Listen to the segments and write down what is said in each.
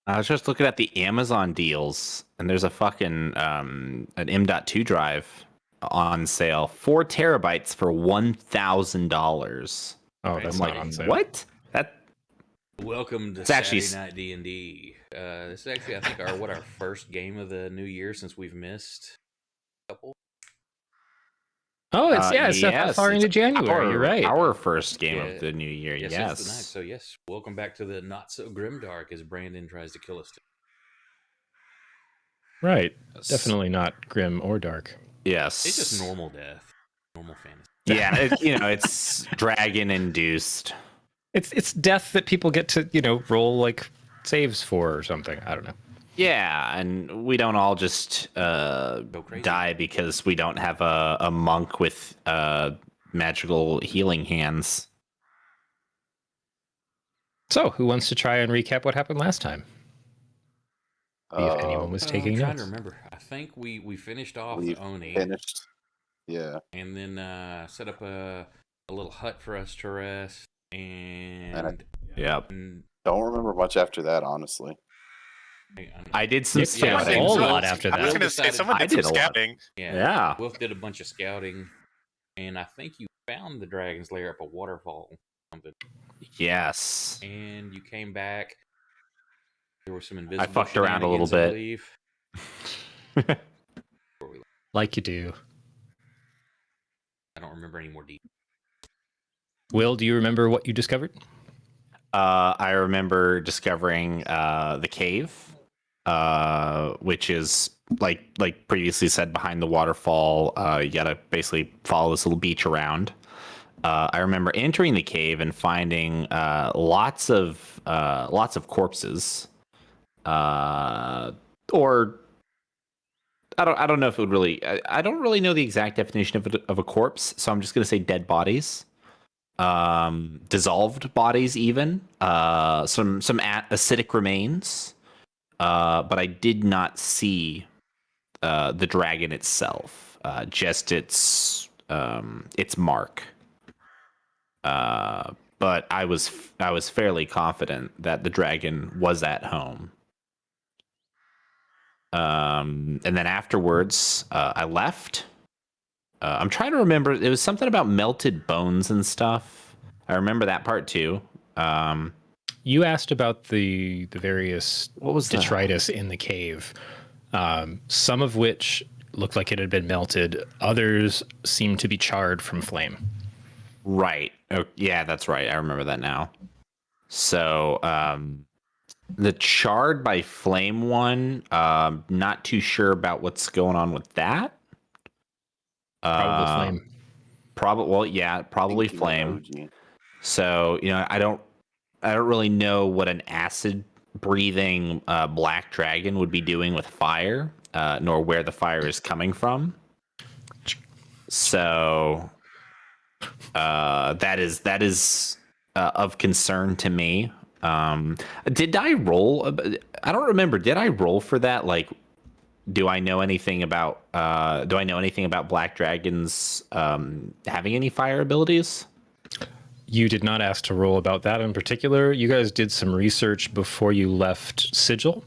I was just looking at the Amazon deals, and there's a fucking an M.2 drive on sale, 4 terabytes for $1,000. Oh, Right. that's I'm not like, on sale. what? Welcome to It's actually Saturday Night D&D. This is actually, I think, our first game of the new year since we've missed a couple. Oh, it's not that far into it's January. You're right. Our first game Yeah. of the new year. Yes, Yes. it's the night. So yes, welcome back to the not so grimdark as Brandon tries to kill us. Right. Definitely not grim or dark. Yes. It's just normal death, normal fantasy. Yeah, it's dragon induced. It's death that people get to, roll like saves for or something. I don't know. Yeah, and we don't all just die because we don't have a monk with magical healing hands. So, who wants to try and recap what happened last time? See if anyone was taking I'm trying notes. to remember. I think we finished off We Oni. finished. Yeah. And then set up a little hut for us to rest. And Yep. Don't remember much after that, honestly. I did some Yeah, a scouting. whole lot after I was that. going to say, someone I did some did a lot. scouting. Yeah. Wolf did a bunch of scouting. And I think you found the dragon's lair up a waterfall. Something. Yes. And you came back. There were some invisible I fucked around a little bit. Like you do. I don't remember any more details. Will, do you remember what you discovered? I remember discovering the cave, which is like previously said, behind the waterfall. You gotta basically follow this little beach around. I remember entering the cave and finding lots of corpses, or I don't know if it would really. I don't really know the exact definition of a corpse, so I'm just gonna say dead bodies. Dissolved bodies, even some acidic remains, but I did not see the dragon itself, just its mark. But I was fairly confident that the dragon was at home. And then afterwards, I left. I'm trying to remember. It was something about melted bones and stuff. I remember that part too. You asked about the various detritus in the cave, some of which looked like it had been melted. Others seemed to be charred from flame. Right. Oh, yeah, that's right. I remember that now. So the charred by flame one, not too sure about what's going on with that. Probably flame. Probably flame. So, I don't really know what an acid breathing black dragon would be doing with fire, nor where the fire is coming from. So that is of concern to me. Did I roll? I don't remember. Did I roll for that? Like, do I know anything about black dragons having any fire abilities? You did not ask to roll about that in particular. You guys did some research before you left Sigil,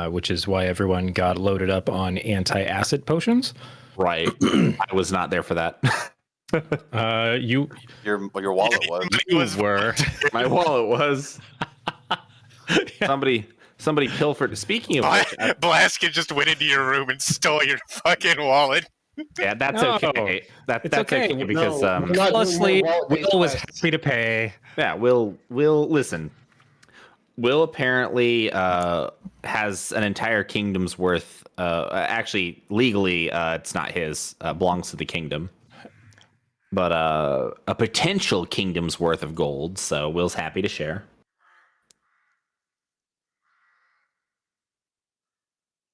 which is why everyone got loaded up on anti-acid potions. Right. I was not there for that. Your wallet was. You were. My wallet was. Somebody pilfered. Speaking of which, Blaskin just went into your room and stole your fucking wallet. Yeah, that's okay. That's okay because honestly, Will was happy to pay. Yeah, Will listen. Will apparently has an entire kingdom's worth. Actually, legally, it's not his. Belongs to the kingdom. But a potential kingdom's worth of gold. So Will's happy to share.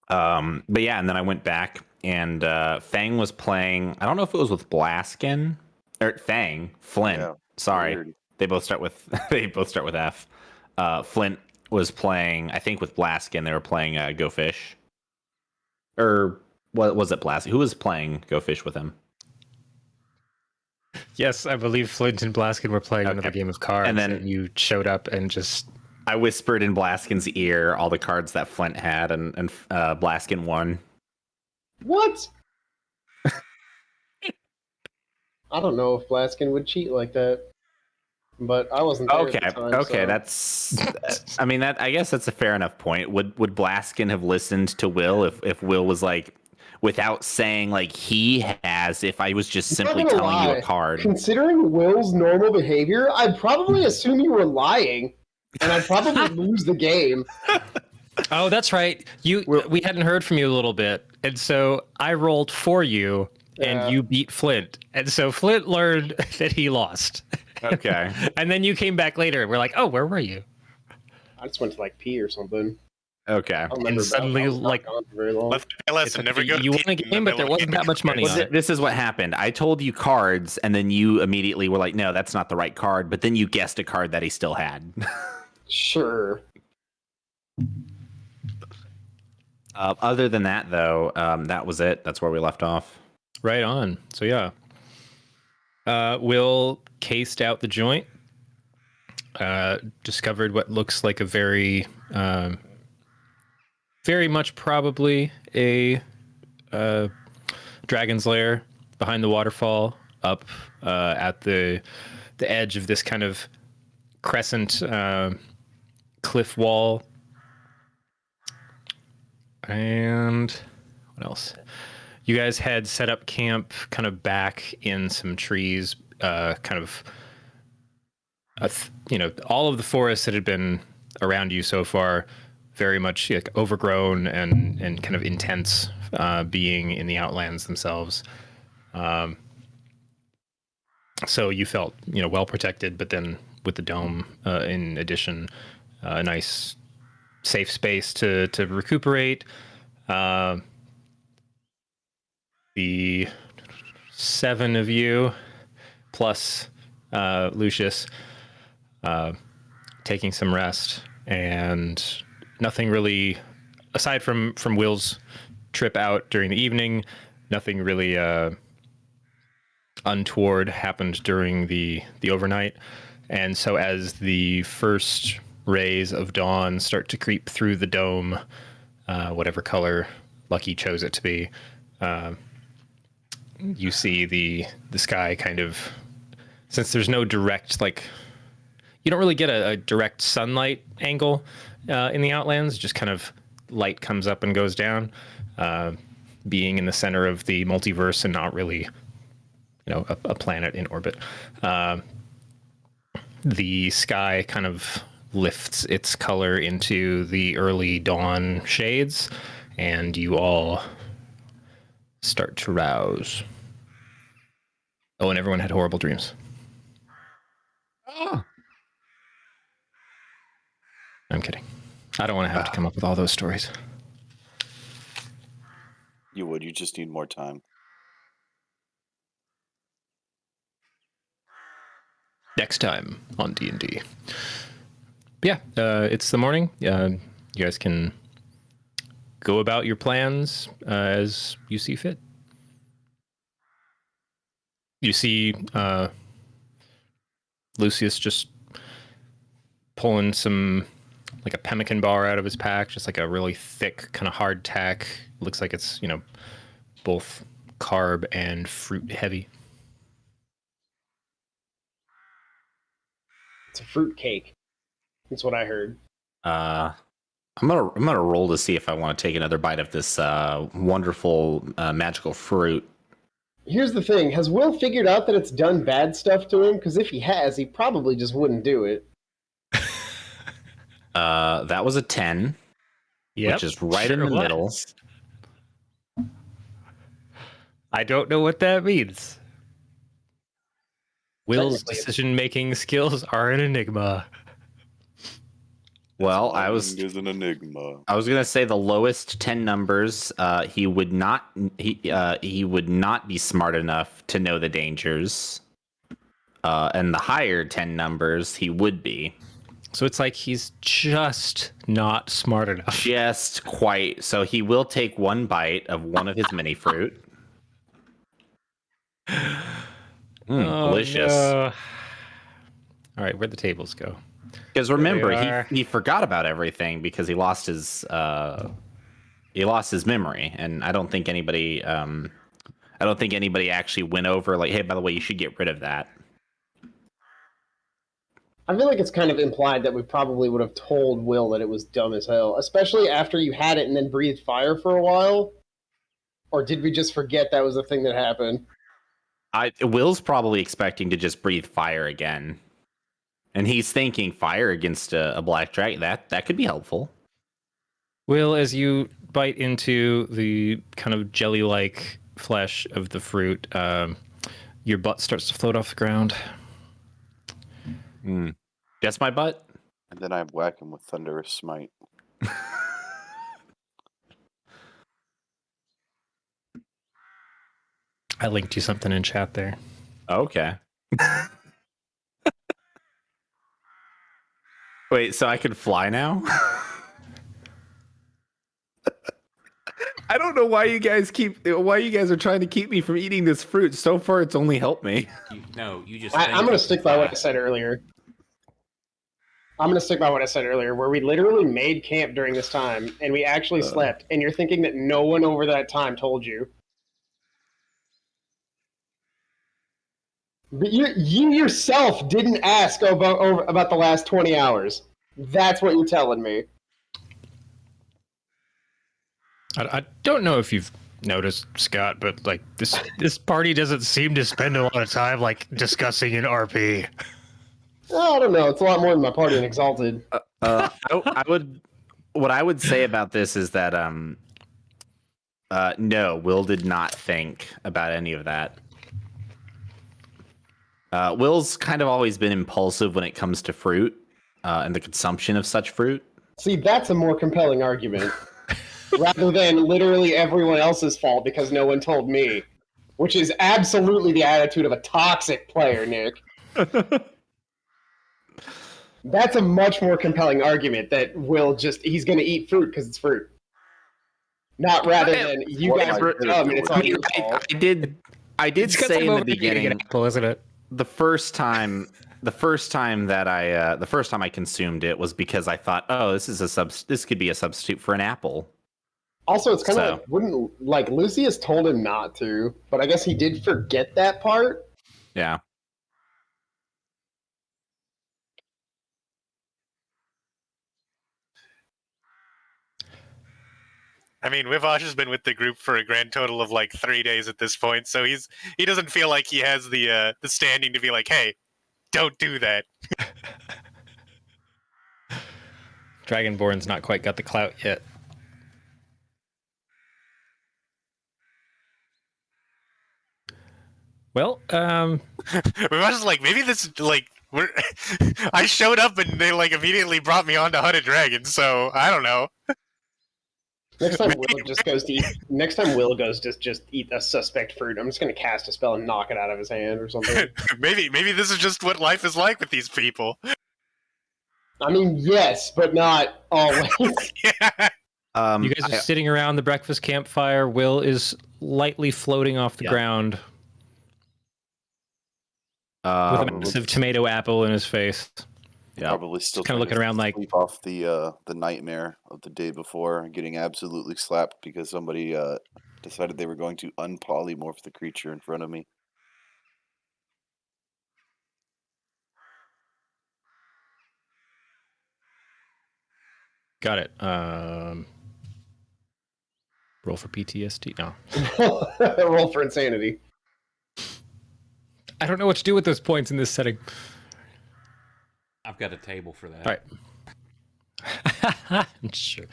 But yeah, and then I went back and Fang was playing. I don't know if it was with Blaskin or Flint. Yeah, sorry, weird. They both start with F. Flint was playing. I think with Blaskin they were playing Go Fish. Or what was it? Blaskin? Who was playing Go Fish with him? Yes, I believe Flint and Blaskin were playing another game of cards, and then you showed up and just I whispered in Blaskin's ear all the cards that Flint had, and Blaskin won. What? I don't know if Blaskin would cheat like that, but I wasn't there at the time. Okay, so. that's. I mean, I guess that's a fair enough point. Would Blaskin have listened to Will if Will was like, without saying like he has, if I was just simply telling you a card? Considering Will's normal behavior, I'd probably assume you were lying, and I'd probably lose the game. Oh, that's right. We hadn't heard from you a little bit, and so I rolled for you, and you beat Flint, and so Flint learned that he lost. Okay. And then you came back later, and we're like, "Oh, where were you?" I just went to like pee or something. Okay. And suddenly, like, very long. Lesson, never go. You won a game, but there wasn't that much money on it. This is what happened. I told you cards, and then you immediately were like, "No, that's not the right card." But then you guessed a card that he still had. Sure. Other than that, though, that was it. That's where we left off. Right on. So yeah, Will cased out the joint. Discovered what looks like a very much probably a dragon's lair behind the waterfall, up at the edge of this kind of crescent cliff wall. And what else? You guys had set up camp kind of back in some trees, kind of, all of the forest that had been around you so far, very much like overgrown and kind of intense, being in the outlands themselves. So you felt, well protected, but then with the dome, in addition, a nice safe space to recuperate. The 7 of you plus Lucius taking some rest, and nothing really, aside from Will's trip out during the evening, nothing really untoward happened during the overnight. And so as the first rays of dawn start to creep through the dome, whatever color Lucky chose it to be, you see the sky kind of, since there's no direct, like, you don't really get a direct sunlight angle in the Outlands, just kind of light comes up and goes down, being in the center of the multiverse and not really, a planet in orbit. The sky kind of lifts its color into the early dawn shades, and you all start to rouse. Oh, and everyone had horrible dreams. Oh. I'm kidding. I don't want to have to come up with all those stories. You would. You just need more time. Next time on D&D. Yeah, it's the morning. You guys can go about your plans as you see fit. You see Lucius just pulling some, like a pemmican bar out of his pack, just like a really thick, kind of hard tack. Looks like it's, both carb and fruit heavy. It's a fruit cake. That's what I heard. I'm gonna roll to see if I want to take another bite of this wonderful magical fruit. Here's the thing. Has Will figured out that it's done bad stuff to him? Because if he has, he probably just wouldn't do it. That was a 10, which is right in the middle. I don't know what that means. Will's decision-making skills are an enigma. Well, I was an enigma. I was gonna say the lowest 10 numbers. He would not be smart enough to know the dangers. And the higher 10 numbers, he would be. So it's like he's just not smart enough. Just quite. So he will take one bite of one of his mini fruit. Delicious. No. All right, where'd the tables go? Because remember, he forgot about everything because he lost his memory, and I don't think anybody actually went over like, hey, by the way, you should get rid of that. I feel like it's kind of implied that we probably would have told Will that it was dumb as hell, especially after you had it and then breathed fire for a while. Or did we just forget that was the thing that happened? Will's probably expecting to just breathe fire again, and he's thinking fire against a black dragon. That could be helpful. Will, as you bite into the kind of jelly-like flesh of the fruit, your butt starts to float off the ground. That's my butt. And then I whack him with thunderous smite. I linked you something in chat there. Okay. Wait, so I can fly now? I don't know why you guys are trying to keep me from eating this fruit. So far, it's only helped me. You just. I'm going to stick by what I said earlier. Where we literally made camp during this time, and we actually slept, and you're thinking that no one over that time told you. But you yourself didn't ask about the last 20 hours. That's what you're telling me. I don't know if you've noticed, Scott, but like this party doesn't seem to spend a lot of time like discussing an RP. I don't know. It's a lot more than my party in Exalted. What I would say about this is that no, Will did not think about any of that. Will's kind of always been impulsive when it comes to fruit and the consumption of such fruit. See, that's a more compelling argument. Rather than literally everyone else's fault because no one told me. Which is absolutely the attitude of a toxic player, Nick. That's a much more compelling argument that he's going to eat fruit because it's fruit. Not rather than you guys are dumb and it's all your fault. I did say in the beginning, apple, isn't it? The first time I consumed it was because I thought, oh, this could be a substitute for an apple. Also, it's kind of Lucius told him not to, but I guess he did forget that part. Yeah. I mean, Wivosh has been with the group for a grand total of like 3 days at this point, so he doesn't feel like he has the standing to be like, hey, don't do that. Dragonborn's not quite got the clout yet. Well, Wivosh is like, maybe this like I showed up and they like immediately brought me on to Hunt a Dragon, so I don't know. Next time Will goes to just eat a suspect fruit, I'm just going to cast a spell and knock it out of his hand or something. maybe this is just what life is like with these people. I mean, yes, but not always. Yeah. You guys are sitting around the breakfast campfire. Will is lightly floating off the ground with a massive tomato apple in his face. Yeah, probably still kind of looking around like sleep off the nightmare of the day before, getting absolutely slapped because somebody decided they were going to unpolymorph the creature in front of me. Got it. Roll for PTSD. No. Roll for insanity. I don't know what to do with those points in this setting. I've got a table for that. All right. Sure.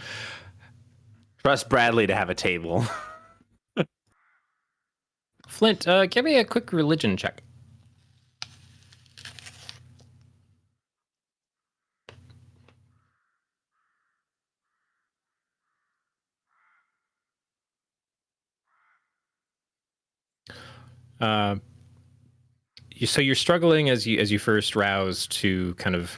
Trust Bradley to have a table. Flint, give me a quick religion check. So you're struggling as you first rouse to kind of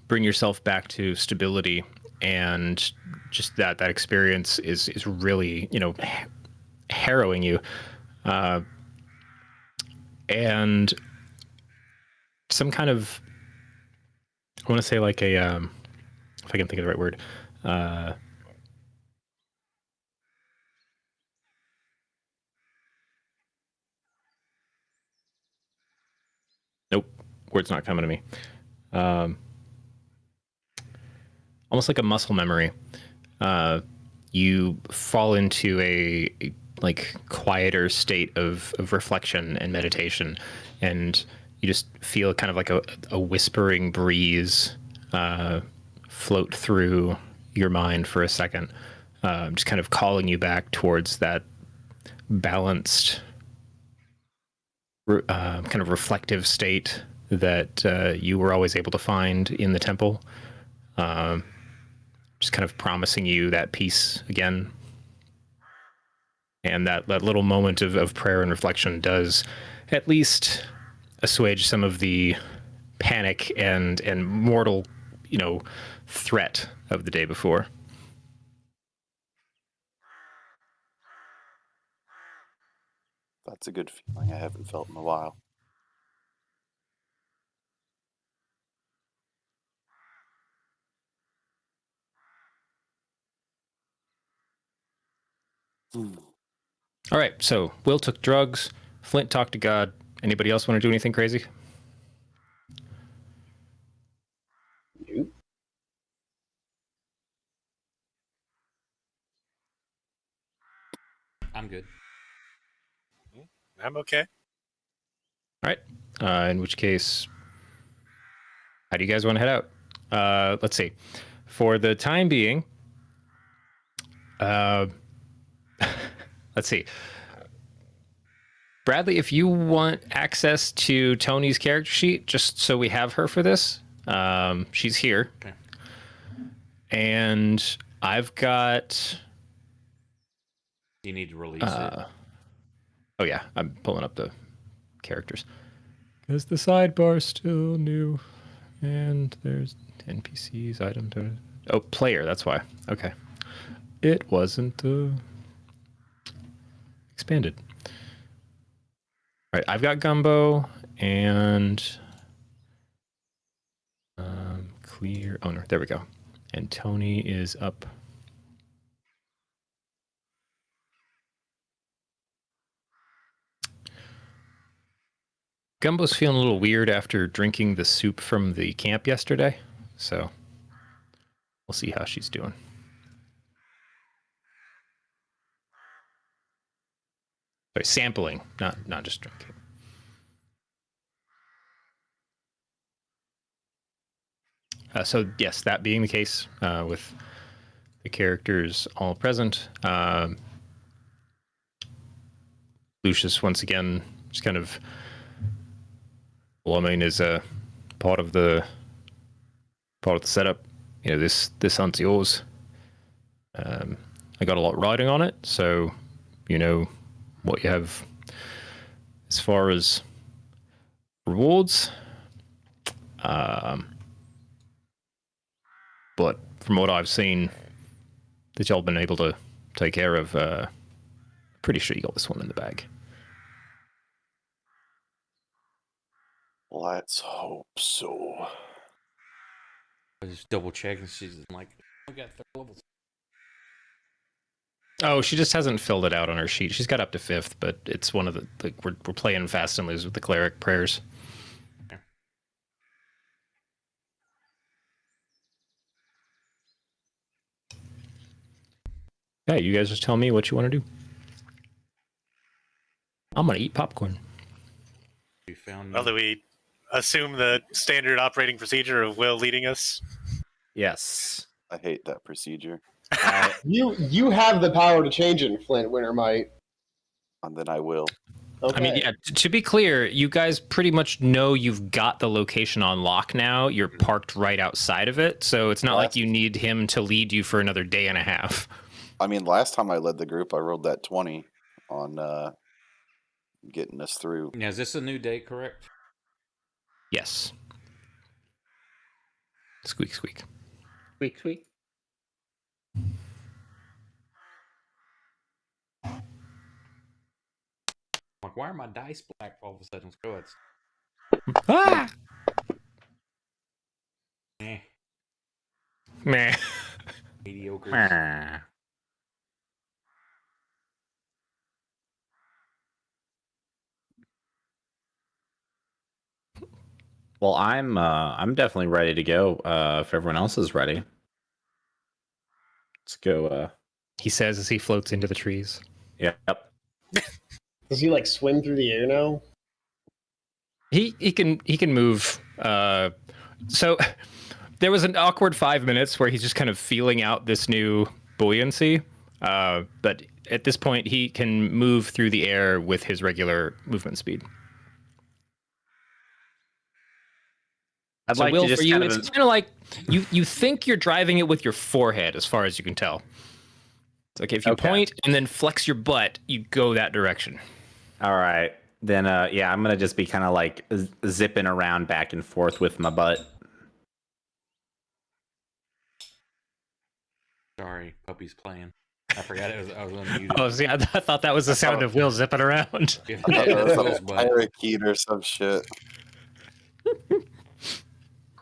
bring yourself back to stability, and just that experience is really, harrowing you, and some kind of, I want to say like a, if I can think of the right word, nope, word's not coming to me. Almost like a muscle memory. You fall into a like quieter state of reflection and meditation, and you just feel kind of like a whispering breeze float through your mind for a second, just kind of calling you back towards that balanced kind of reflective state that you were always able to find in the temple. Just kind of promising you that peace again. And that little moment of prayer and reflection does at least assuage some of the panic and mortal, threat of the day before. That's a good feeling I haven't felt in a while. All right, so Will took drugs. Flint talked to God. Anybody else want to do anything crazy? Nope. I'm good. I'm okay. All right. In which case, how do you guys want to head out? Let's see. For the time being, let's see. Bradley, if you want access to Tony's character sheet, just so we have her for this, she's here. Okay. And I've got... You need to release it. Oh, yeah. I'm pulling up the characters. Because the sidebar's still new. And there's NPCs, item... Oh, player, that's why. Okay. It wasn't expanded. All right, I've got Gumbo and clear. Oh no, there we go. And Tony is up. Gumbo's feeling a little weird after drinking the soup from the camp yesterday, so we'll see how she's doing. Sorry, sampling, not just drinking. So yes, that being the case, with the characters all present, Lucius once again just kind of, well, I mean, is a part of the setup. This hunt's yours. I got a lot riding on it, so you know what you have as far as rewards. But from what I've seen that y'all been able to take care of, pretty sure you got this one in the bag. Let's hope so. I just double check and she's like, I got 3 levels. Oh, she just hasn't filled it out on her sheet. She's got up to 5th, but it's one of the, like, we're playing fast and loose with the cleric prayers. Okay. Yeah, you guys just tell me what you want to do. I'm gonna eat popcorn. You found Well, do we assume the standard operating procedure of Will leading us? Yes. I hate that procedure. You have the power to change it, Flint Wintermite. And then I will. Okay. I mean, yeah, to be clear, you guys pretty much know you've got the location on lock now. You're parked right outside of it, so it's not like you need him to lead you for another day and a half. I mean, last time I led the group, I rolled that 20 on getting us through. Now, is this a new date, correct? Yes. Squeak, squeak. Squeak, squeak. Like, why are my dice black all of a sudden? Let's go ahead. Ah! Meh. Mediocre. Well, I'm definitely ready to go. If everyone else is ready, let's go. He says as he floats into the trees. Yep. Does he like swim through the air now? He can move. So there was an awkward 5 minutes where he's just kind of feeling out this new buoyancy. But at this point, he can move through the air with his regular movement speed. I'd So like Will, to just for you, kind it's of kind of like you think you're driving it with your forehead, as far as you can tell. It's like if you point and then flex your butt, you go that direction. All right. Then yeah, I'm gonna just be kind of like zipping around back and forth with my butt. Sorry, puppy's playing. I forgot I was unmuted. Oh, see, I thought that was the sound of Will zipping around. Yeah, That's Will's a butt. parakeet or some shit.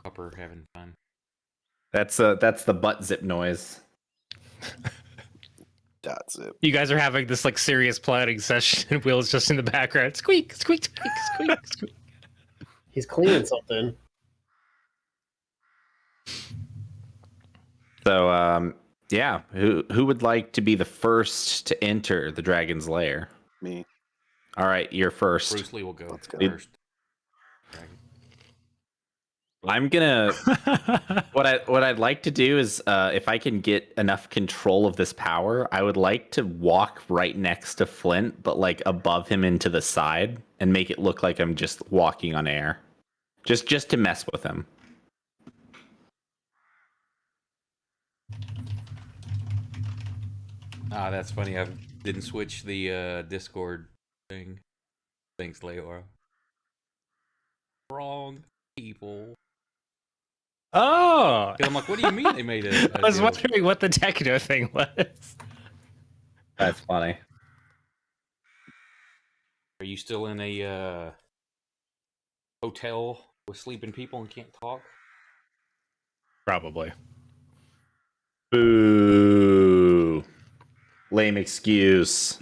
Pupper having fun. That's the butt zip noise. That's it. You guys are having this like serious planning session, and Will's just in the background. Squeak, squeak, squeak, squeak, squeak. He's cleaning something. So yeah, who would like to be the first to enter the dragon's lair? Me. All right, you're first. Bruce Lee will go Let's go. first. I'm gonna what I'd like to do is if I can get enough control of this power, I would like to walk right next to Flint, but like above him and to the side, and make it look like I'm just walking on air, just to mess with him. Ah, that's funny. I didn't switch the Discord thing. Thanks, Leora. Wrong people. Oh, 'Cause I'm like, what do you mean they made a I was deal? wondering what the techno thing was. That's funny. Are you still in a hotel with sleeping people and can't talk? Probably. Boo. Lame excuse.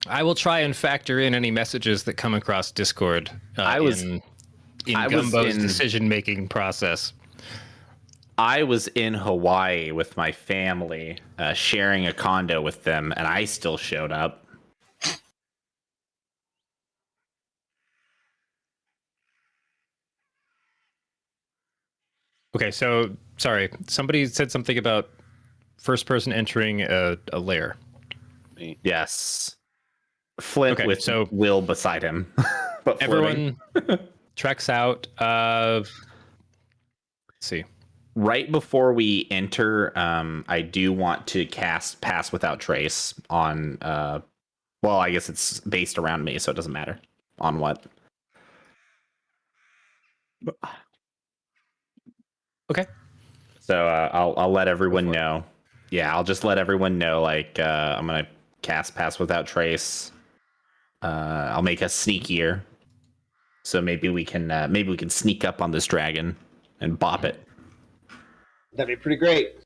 I will try and factor in any messages that come across Discord. I was in was Gumbo's in- decision-making process. I was in Hawaii with my family, sharing a condo with them, and I still showed up. Okay, so sorry, somebody said something about first person entering a lair. Yes. Flint Okay, with so Will beside him. But everyone treks out. Let's see. Right before we enter, I do want to cast Pass Without Trace on, well, I guess it's based around me, so it doesn't matter on what. Okay. So I'll let everyone know. Yeah, I'll just let everyone know, like, I'm going to cast Pass Without Trace. I'll make us sneakier. So maybe we can sneak up on this dragon and bop it. That'd be pretty great.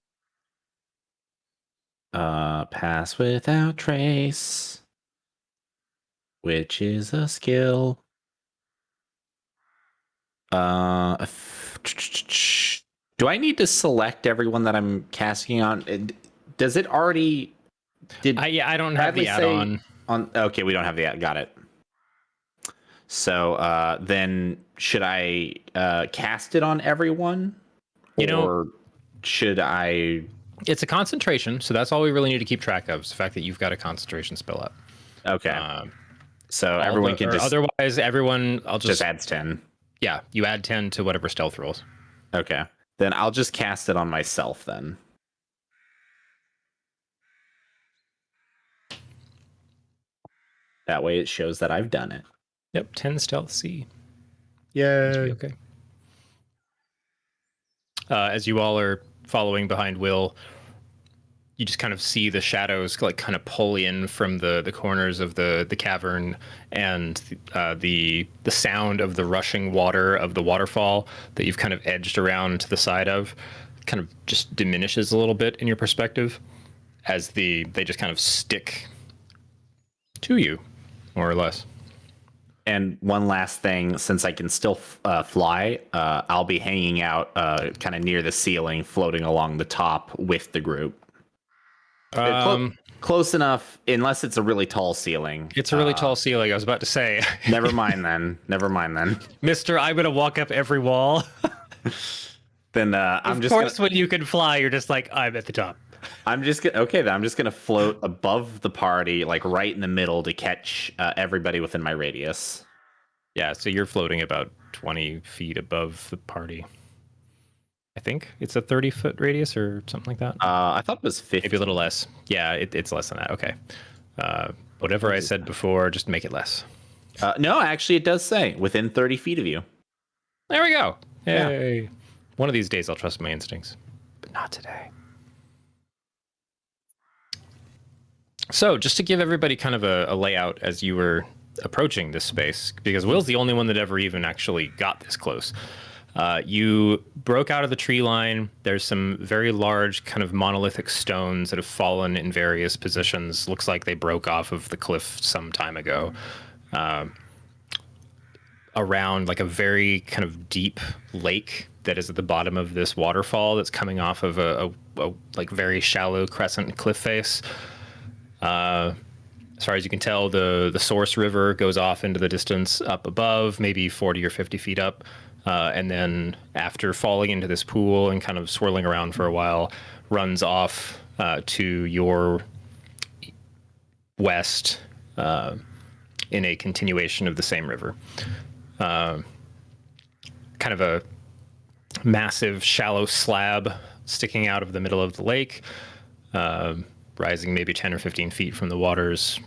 Pass Without Trace, which is a skill. Do I need to select everyone that I'm casting on? Does it already? I don't have the add-on. Okay, we don't have the add. Got it. So then, should I cast it on everyone? Or should I? It's a concentration, so that's all we really need to keep track of. Is the fact that you've got a concentration spell up. Okay. So everyone can just. Otherwise, everyone. I'll just adds 10. Yeah, you add 10 to whatever stealth rolls. Okay. Then I'll just cast it on myself then. That way it shows that I've done it. Yep, 10 stealth C. Yay. Okay. As you all are following behind Will, you just kind of see the shadows like kind of pull in from the corners of the cavern, and the sound of the rushing water of the waterfall that you've kind of edged around to the side of kind of just diminishes a little bit in your perspective as they just kind of stick to you, more or less. And one last thing, since I can still fly, I'll be hanging out kind of near the ceiling, floating along the top with the group. Close enough, unless it's a really tall ceiling. It's a really tall ceiling, I was about to say. Never mind then. Mister, I'm going to walk up every wall. Then I'm just. Of course, when you can fly, you're just like, I'm at the top. I'm just gonna float above the party, like right in the middle, to catch everybody within my radius. Yeah, so you're floating about 20 feet above the party. I think it's a 30-foot radius or something like that. I thought it was 50. Maybe a little less. Yeah, it's less than that. Okay. Whatever I said before, just make it less. No, actually, it does say within 30 feet of you. There we go. Yay. Yeah. One of these days, I'll trust my instincts, but not today. So, just to give everybody kind of a layout as you were approaching this space, because Will's the only one that ever even actually got this close. You broke out of the tree line. There's some very large kind of monolithic stones that have fallen in various positions. Looks like they broke off of the cliff some time ago. Around like a very kind of deep lake that is at the bottom of this waterfall that's coming off of a like very shallow crescent cliff face. As far as you can tell, the source river goes off into the distance up above, maybe 40 or 50 feet up. And then after falling into this pool and kind of swirling around for a while, runs off to your west in a continuation of the same river. Kind of a massive, shallow slab sticking out of the middle of the lake. Rising maybe 10 or 15 feet from the water's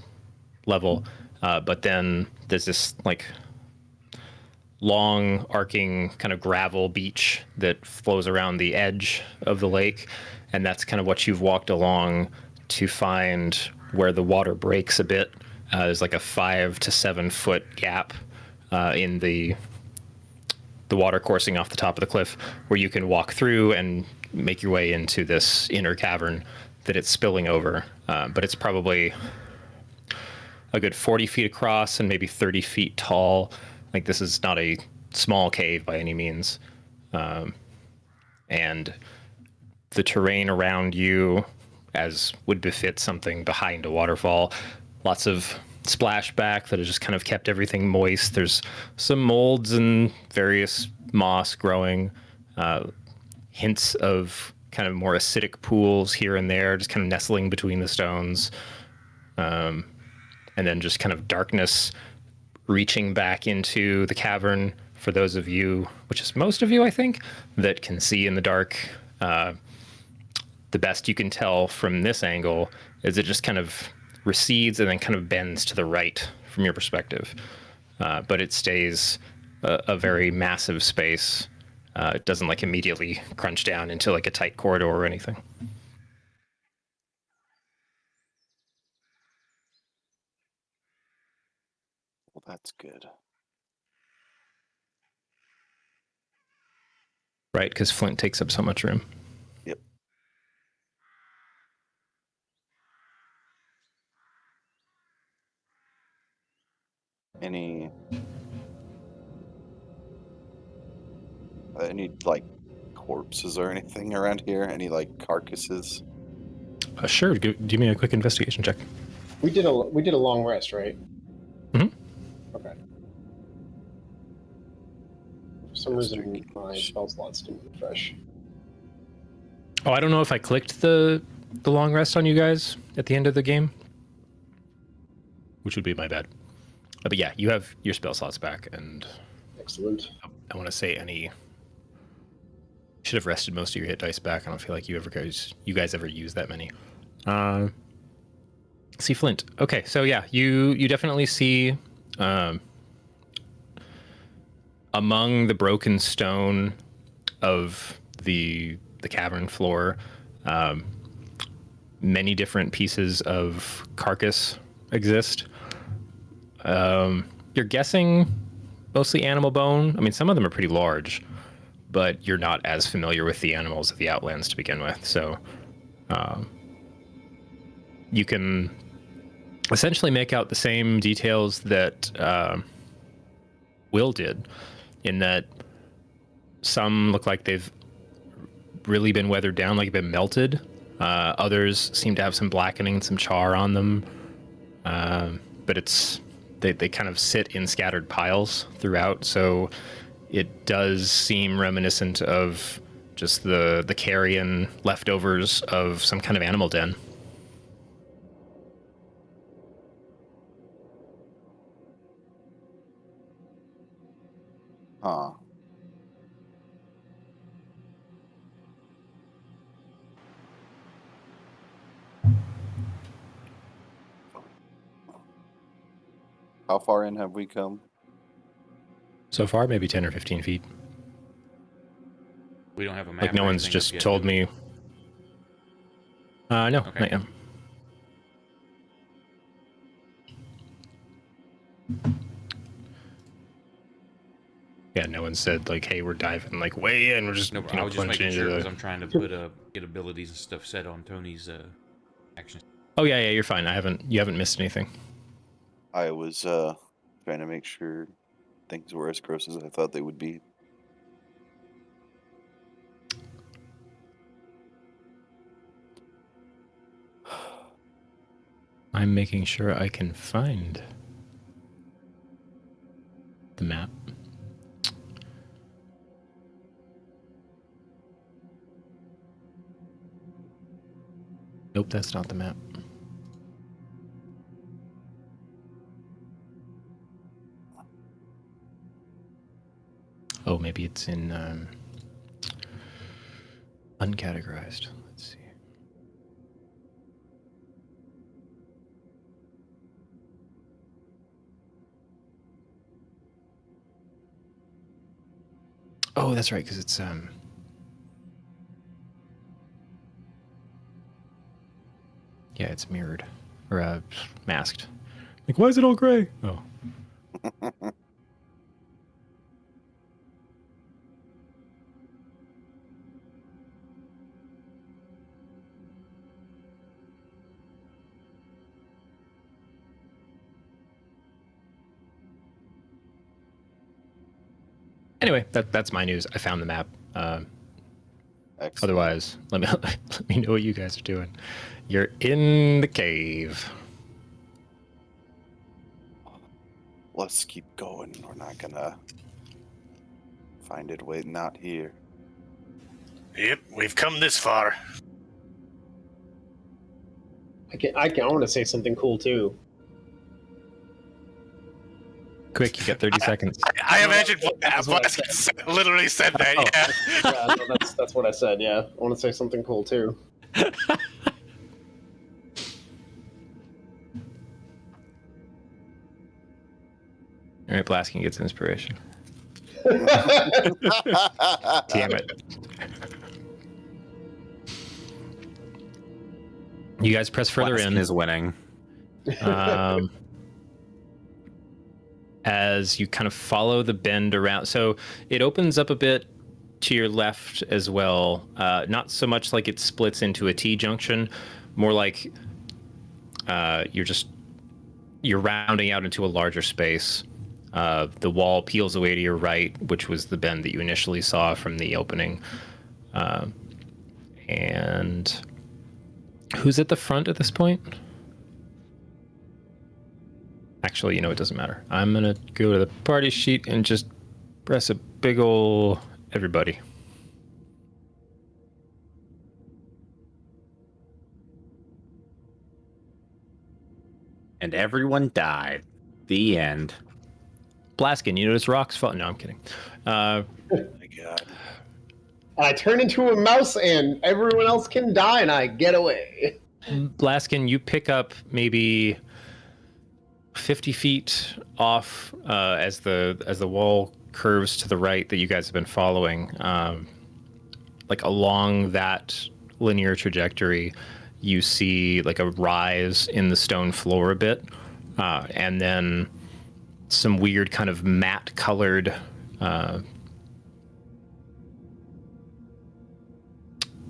level. But then there's this like long arcing kind of gravel beach that flows around the edge of the lake. And that's kind of what you've walked along to find where the water breaks a bit. There's like a 5 to 7 foot gap in the water coursing off the top of the cliff where you can walk through and make your way into this inner cavern that it's spilling over, but it's probably a good 40 feet across and maybe 30 feet tall. Like, this is not a small cave by any means. And the terrain around you, as would befit something behind a waterfall, lots of splashback that has just kind of kept everything moist. There's some molds and various moss growing, hints of kind of more acidic pools here and there, just kind of nestling between the stones. And then just kind of darkness reaching back into the cavern for those of you, which is most of you, I think, that can see in the dark. The best you can tell from this angle is it just kind of recedes and then kind of bends to the right from your perspective. But it stays a very massive space. It doesn't like immediately crunch down into like a tight corridor or anything. Well, that's good. Right, because Flint takes up so much room. Yep. Any like corpses or anything around here? Any like carcasses? Sure. Give me a quick investigation check. We did a long rest, right? Mm-hmm. Okay. For some reason, my spell slots didn't refresh. Oh, I don't know if I clicked the long rest on you guys at the end of the game, which would be my bad. But yeah, you have your spell slots back, and excellent. I want to say should have rested most of your hit dice back. I don't feel like you guys ever use that many. See Flint. Okay, so yeah, you definitely see among the broken stone of the cavern floor, many different pieces of carcass exist. You're guessing mostly animal bone. I mean, some of them are pretty large, but you're not as familiar with the animals of the Outlands to begin with. So you can essentially make out the same details that Will did, in that some look like they've really been weathered down, like been melted. Others seem to have some blackening and some char on them. But they kind of sit in scattered piles throughout, so it does seem reminiscent of just the carrion leftovers of some kind of animal den. Huh. How far in have we come? So far, maybe 10 or 15 feet. We don't have a map. Like, no or one's anything just yet, told do we? me. No, Okay. not yet. Yeah, no one said, like, hey, we're diving, like, way in. We're just, No, I was just plunging making sure into because the... I'm trying to get abilities and stuff set on Tony's actions. Oh, yeah, you're fine. You haven't missed anything. I was trying to make sure things were as gross as I thought they would be. I'm making sure I can find the map. Nope, that's not the map. Oh, maybe it's in uncategorized. Let's see. Oh, that's right, because it's yeah, it's mirrored or masked. Like, why is it all gray? Oh. Anyway, that's my news. I found the map. Excellent. Otherwise, let me know what you guys are doing. You're in the cave. Let's keep going. We're not gonna find it way not here. Yep, we've come this far. I want to say something cool too. Quick, you got 30 seconds. I imagine That's what I Blaskin literally said that. Yeah. Yeah, no, that's what I said. Yeah, I want to say something cool too. All right, Blaskin gets inspiration. Damn it. You guys press further Blaskin in. is winning. As you kind of follow the bend around. So it opens up a bit to your left as well. Not so much like it splits into a T-junction, more like you're rounding out into a larger space. The wall peels away to your right, which was the bend that you initially saw from the opening. And who's at the front at this point? Actually, it doesn't matter. I'm going to go to the party sheet and just press a big ol' everybody. And everyone died. The end. Blaskin, you notice rocks fall. No, I'm kidding. Oh my god. I turn into a mouse and everyone else can die and I get away. Blaskin, you pick up maybe 50 feet off as the wall curves to the right that you guys have been following. Like along that linear trajectory, you see like a rise in the stone floor a bit, and then some weird kind of matte colored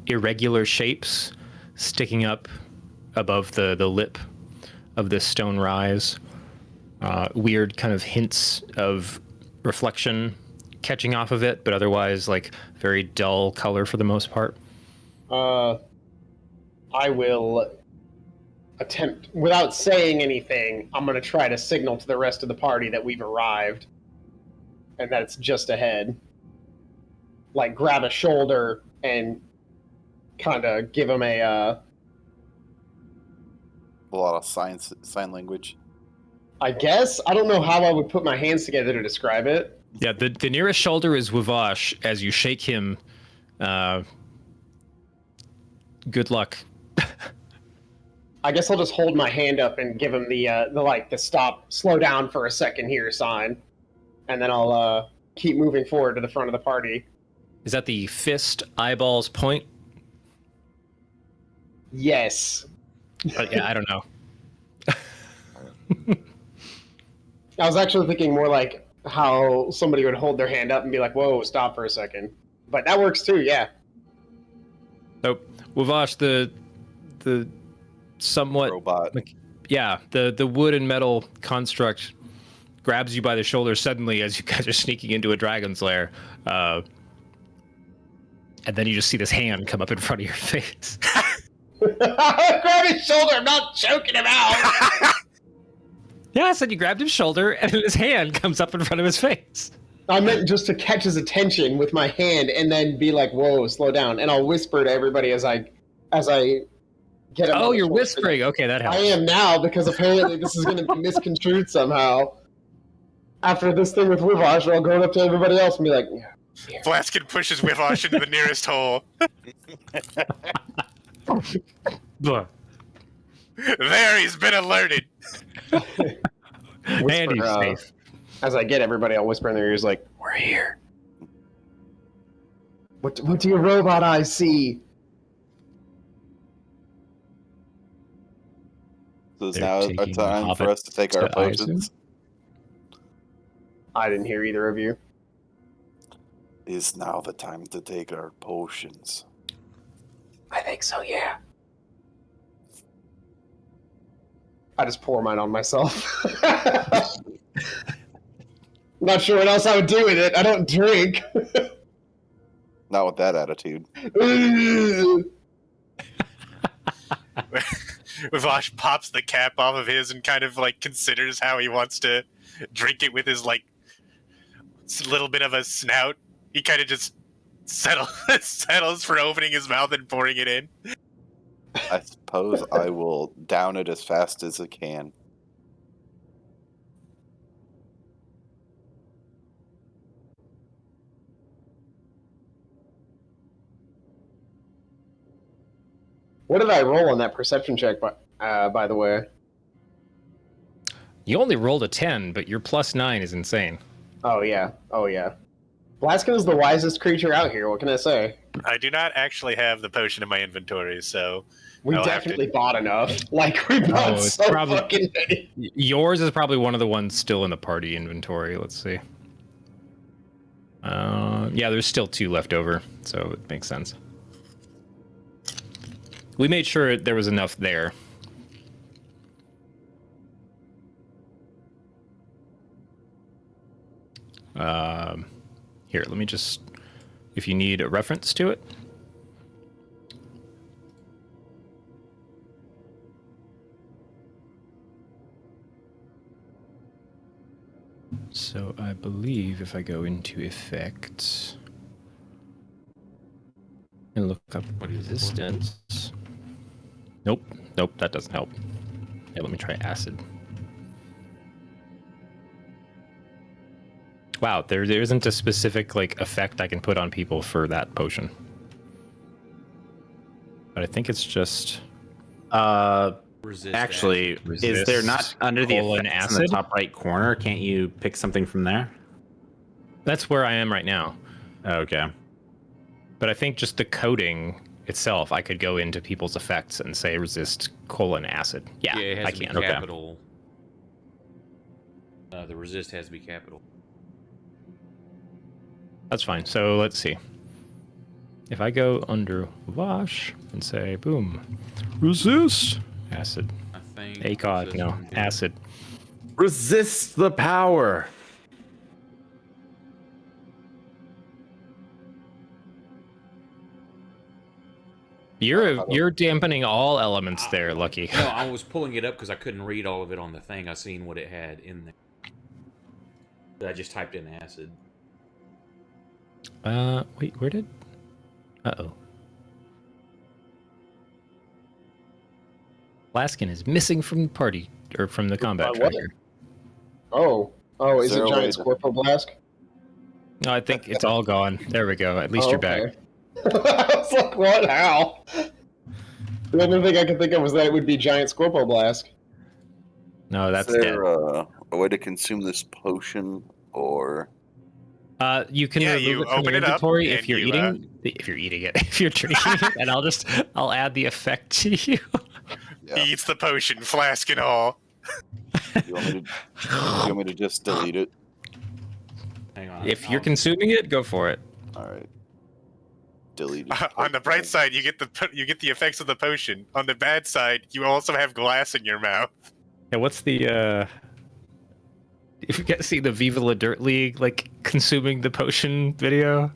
irregular shapes sticking up above the lip of this stone rise. Weird kind of hints of reflection catching off of it, but otherwise like very dull color for the most part. I will attempt, without saying anything, I'm going to try to signal to the rest of the party that we've arrived and that it's just ahead. Like, grab a shoulder and kind of give them a lot of sign language. I guess. I don't know how I would put my hands together to describe it. Yeah, the nearest shoulder is Wavash. As you shake him, good luck. I guess I'll just hold my hand up and give him the stop, slow down for a second here sign, and then I'll keep moving forward to the front of the party. Is that the fist eyeballs point? Yes. Yeah, I don't know. I was actually thinking more like how somebody would hold their hand up and be like, "Whoa, stop for a second." But that works too, yeah. So, Wavash, the somewhat robot. The wood and metal construct grabs you by the shoulder suddenly as you guys are sneaking into a dragon's lair, and then you just see this hand come up in front of your face. Grab his shoulder. I'm not choking him out. Yeah, I said you grabbed his shoulder, and his hand comes up in front of his face. I meant just to catch his attention with my hand, and then be like, "Whoa, slow down!" And I'll whisper to everybody as I get him. Oh, you're whispering. Okay, that helps. I am now, because apparently this is going to be misconstrued somehow. After this thing with Wivash, I'll go up to everybody else and be like, "Yeah." Blaskin pushes Wivash into the nearest hole. There, he's been alerted. And he's safe. As I get everybody, I'll whisper in their ears like, "We're here. What do your robot eyes see?" So it's now our time for us to take our potions. I didn't hear either of you. Is now the time to take our potions. I think so, yeah. I just pour mine on myself. Not sure what else I would do with it. I don't drink. Not with that attitude. Vivash pops the cap off of his and kind of like considers how he wants to drink it with his like little bit of a snout. He kind of just settles for opening his mouth and pouring it in. I suppose I will down it as fast as I can. What did I roll on that perception check, by the way? You only rolled a 10, but your +9 is insane. Oh, yeah. Blaskin is the wisest creature out here. What can I say? I do not actually have the potion in my inventory, so... We definitely bought enough. Like, we bought fucking many. Yours is probably one of the ones still in the party inventory. Let's see. Yeah, there's still 2 left over, so it makes sense. We made sure there was enough there. Here, let me just... If you need a reference to it. So I believe if I go into effects and look up resistance. Nope, that doesn't help. Yeah, let me try acid. Wow, there isn't a specific like effect I can put on people for that potion. But I think it's just actually, is there not under the effects in the top right corner? Can't you pick something from there? That's where I am right now. Okay. But I think just the coding itself, I could go into people's effects and say resist :acid. Yeah, it has I to be can. Okay. capital. The resist has to be capital. That's fine. So let's see. If I go under wash and say boom, resist acid. I think. ACOG, no, acid. Resist the power. You're dampening all elements there, Lucky. No, I was pulling it up because I couldn't read all of it on the thing. I seen what it had in there. I just typed in acid. Wait, where did? Uh-oh. Laskin is missing from the party, or from the combat tracker. Oh, is it Giant Scorpio Blask? No, I think it's all gone. There we go. At least you're back. I was like, what? How? The only thing I could think of was that it would be Giant Scorpio Blask. No, that's Is there dead. a way to consume this potion, or? You can remove it from your inventory if you're eating. If you're eating it, if you're drinking it, and I'll add the effect to you. Yeah. He eats the potion, flask and all. You want me to just delete it? Hang on. If you're consuming it, go for it. All right. Delete it. On the bright side, you get the effects of the potion. On the bad side, you also have glass in your mouth. Yeah, what's the if you guys see the Viva La Dirt League like consuming the potion video?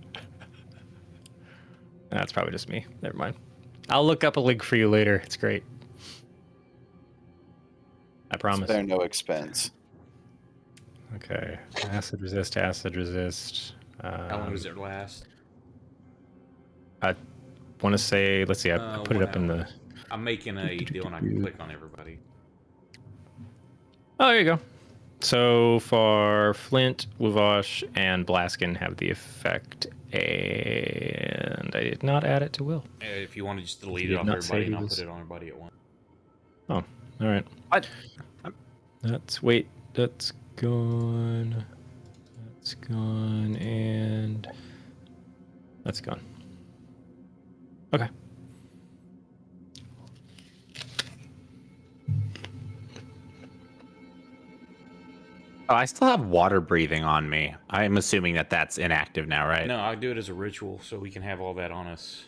That's probably just me. Never mind. I'll look up a link for you later. It's great. I promise. Spare no expense. Okay. Acid resist, acid resist. How long does it last? I want to say, let's see, I put it up in the... I'm making a deal and I can click on everybody. Oh, there you go. So for Flint, Wuvosh, and Blaskin have the effect, and I did not add it to Will. If you want to just delete it off everybody, and I'll put it on everybody at once. Oh, all right. What? Wait, that's gone. That's gone, and that's gone. Okay. Oh, I still have water breathing on me. I'm assuming that that's inactive now, right? No, I do it as a ritual so we can have all that on us.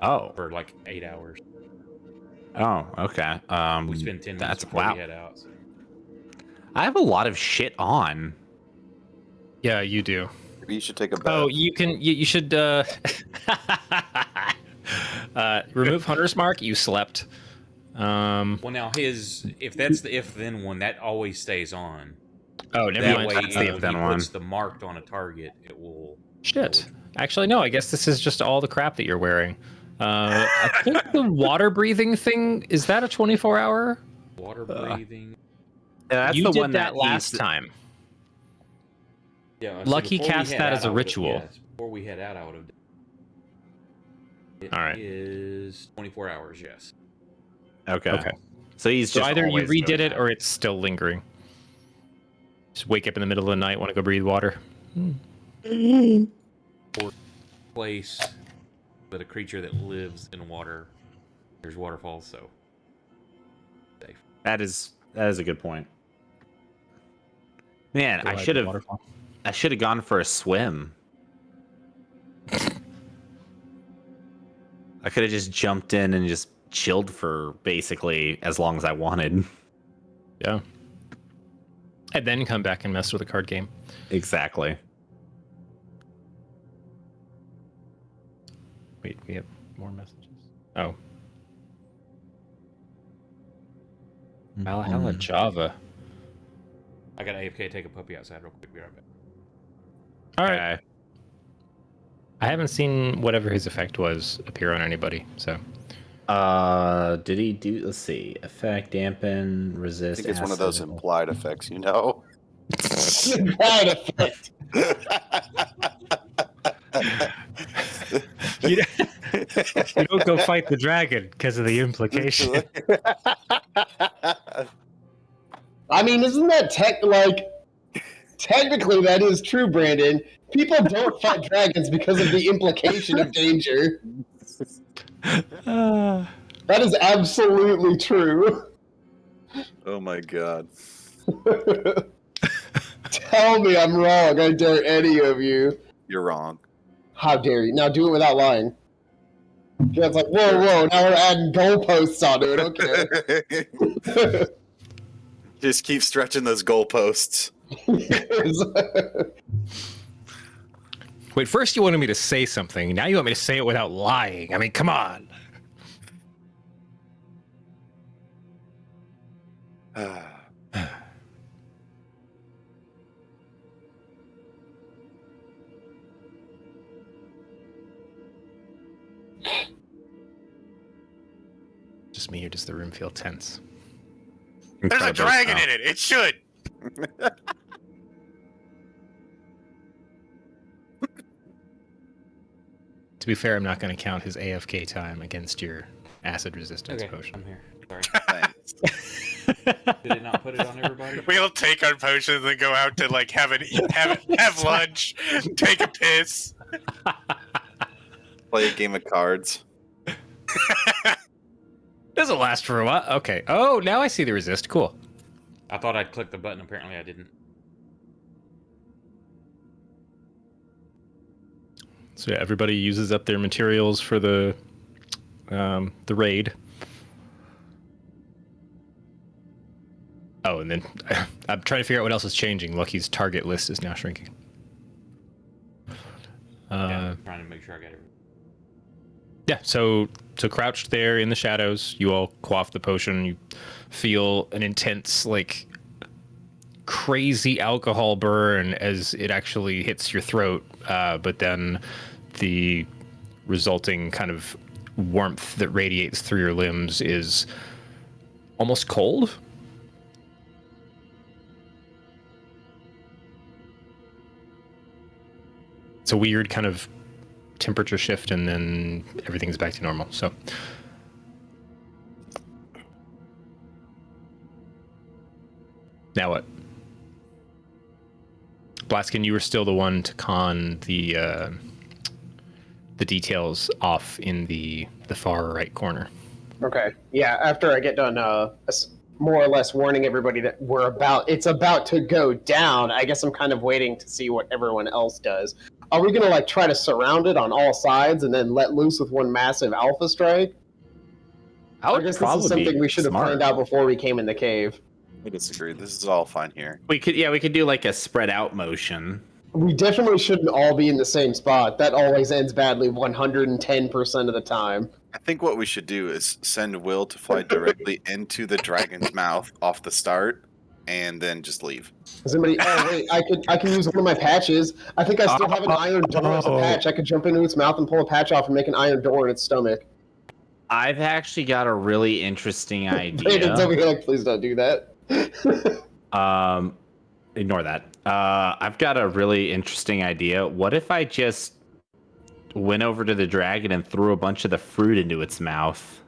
For like 8 hours. Oh, okay. We spend 10 minutes before we head out. So. I have a lot of shit on. Yeah, you do. Maybe you should take a bath. Oh, you can. You should remove Hunter's Mark. You slept. Well, now if that's the if then one, that always stays on. Oh, never mind. That's the if then one. Puts the marked on a target, it will. Shit. Actually, no. I guess this is just all the crap that you're wearing. I think the water breathing thing is that a 24-hour? Water breathing. Yeah, that's you the did one that last time. Yeah. Lucky cast that as a ritual. Yes, before we head out, I would have. It all right. Is 24 hours. Yes. Okay. So he's just either you redid it or it's still lingering. Just wake up in the middle of the night, want to go breathe water. Place that a creature that lives in water. There's waterfalls, so safe. That is a good point. Man, I should have gone for a swim. I could have just jumped in and just chilled for basically as long as I wanted. Yeah. And then come back and mess with a card game. Exactly. Wait, we have more messages. Oh. Valhalla Java. I got AFK take a puppy outside real quick. Be right back. All right. I haven't seen whatever his effect was appear on anybody, so. Did he do? Let's see. Effect, dampen, resist. I think it's one of those implied effects, you know. Implied effect. You don't go fight the dragon because of the implication. I mean, isn't that technically that is true, Brandon? People don't fight dragons because of the implication of danger. That is absolutely true. Oh my god. Tell me I'm wrong. I dare any of you. You're wrong. How dare you? Now do it without lying. It's like, whoa, now we're adding goalposts onto it. Okay. Just keep stretching those goalposts. Wait, first you wanted me to say something. Now you want me to say it without lying. I mean, come on. Just me, or does the room feel tense? There's a dragon in it. It should. To be fair, I'm not going to count his AFK time against your acid resistance potion. I'm here. Sorry. Thanks. Did it not put it on everybody? We'll take our potions and go out to like have lunch, take a piss. Play a game of cards. Doesn't last for a while. Okay. Oh, now I see the resist. Cool. I thought I'd click the button. Apparently, I didn't. So yeah, everybody uses up their materials for the raid. Oh, and then I'm trying to figure out what else is changing. Lucky's target list is now shrinking. I'm trying to make sure I got it. Yeah, so crouched there in the shadows, you all quaff the potion. You feel an intense, like, crazy alcohol burn as it actually hits your throat, but then the resulting kind of warmth that radiates through your limbs is almost cold. It's a weird kind of temperature shift, and then everything's back to normal. So now what? Blaskin, you were still the one to con the details off in the far right corner. Okay. Yeah, after I get done more or less warning everybody that it's about to go down, I guess I'm kind of waiting to see what everyone else does. Are we going to like try to surround it on all sides and then let loose with one massive alpha strike? I guess this is something we should have planned out before we came in the cave. I disagree. This is all fine here. We could do like a spread out motion. We definitely shouldn't all be in the same spot. That always ends badly 110% of the time. I think what we should do is send Will to fly directly into the dragon's mouth off the start, and then just leave. Is anybody? Oh wait, I can use one of my patches. I think I still have an iron door as a patch. I could jump into its mouth and pull a patch off and make an iron door in its stomach. I've actually got a really interesting idea. Brandon's over here like, please don't do that. Ignore that. I've got a really interesting idea. What if I just went over to the dragon and threw a bunch of the fruit into its mouth?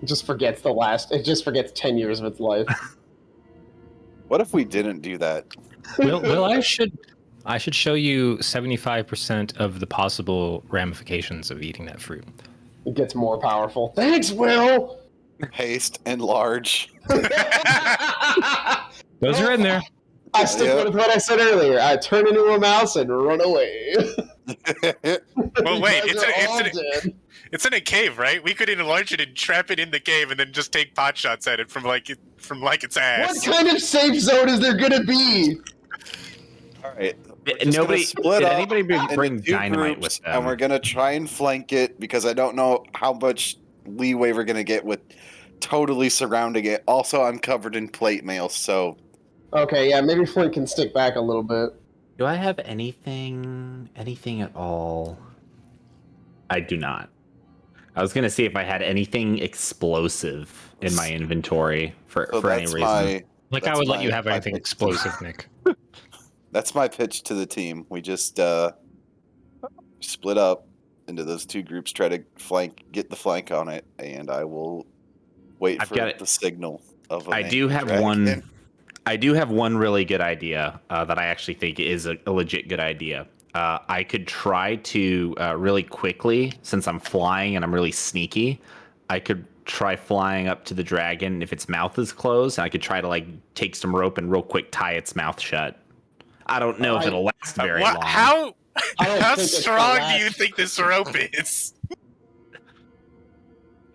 It just forgets 10 years of its life. What if we didn't do that? Will, I should show you 75% of the possible ramifications of eating that fruit. It gets more powerful. Thanks, Will! Haste and large. Those are in there. I stick with what I said earlier. I turn into a mouse and run away. Well, wait, it's in a cave, right? We could enlarge it and trap it in the cave, and then just take pot shots at it from its ass. What kind of safe zone is there gonna be? All right. Nobody split up anybody bring dynamite groups, with them? and we're gonna try and flank it because I don't know how much leeway we're gonna get with totally surrounding it. Also, I'm covered in plate mail, so. Okay, yeah, maybe Flint can stick back a little bit. Do I have anything at all? I do not. I was gonna see if I had anything explosive in my inventory for any reason. I would let you have anything explosive, Nick. That's my pitch to the team. We just split up into those two groups, try to get the flank on it, and I will wait for the signal of a I do have one really good idea that I actually think is a legit good idea. I could try to really quickly, since I'm flying and I'm really sneaky, I could try flying up to the dragon if its mouth is closed, and I could try to like take some rope and real quick tie its mouth shut. I don't know if it'll last very long. How strong do you think this rope is?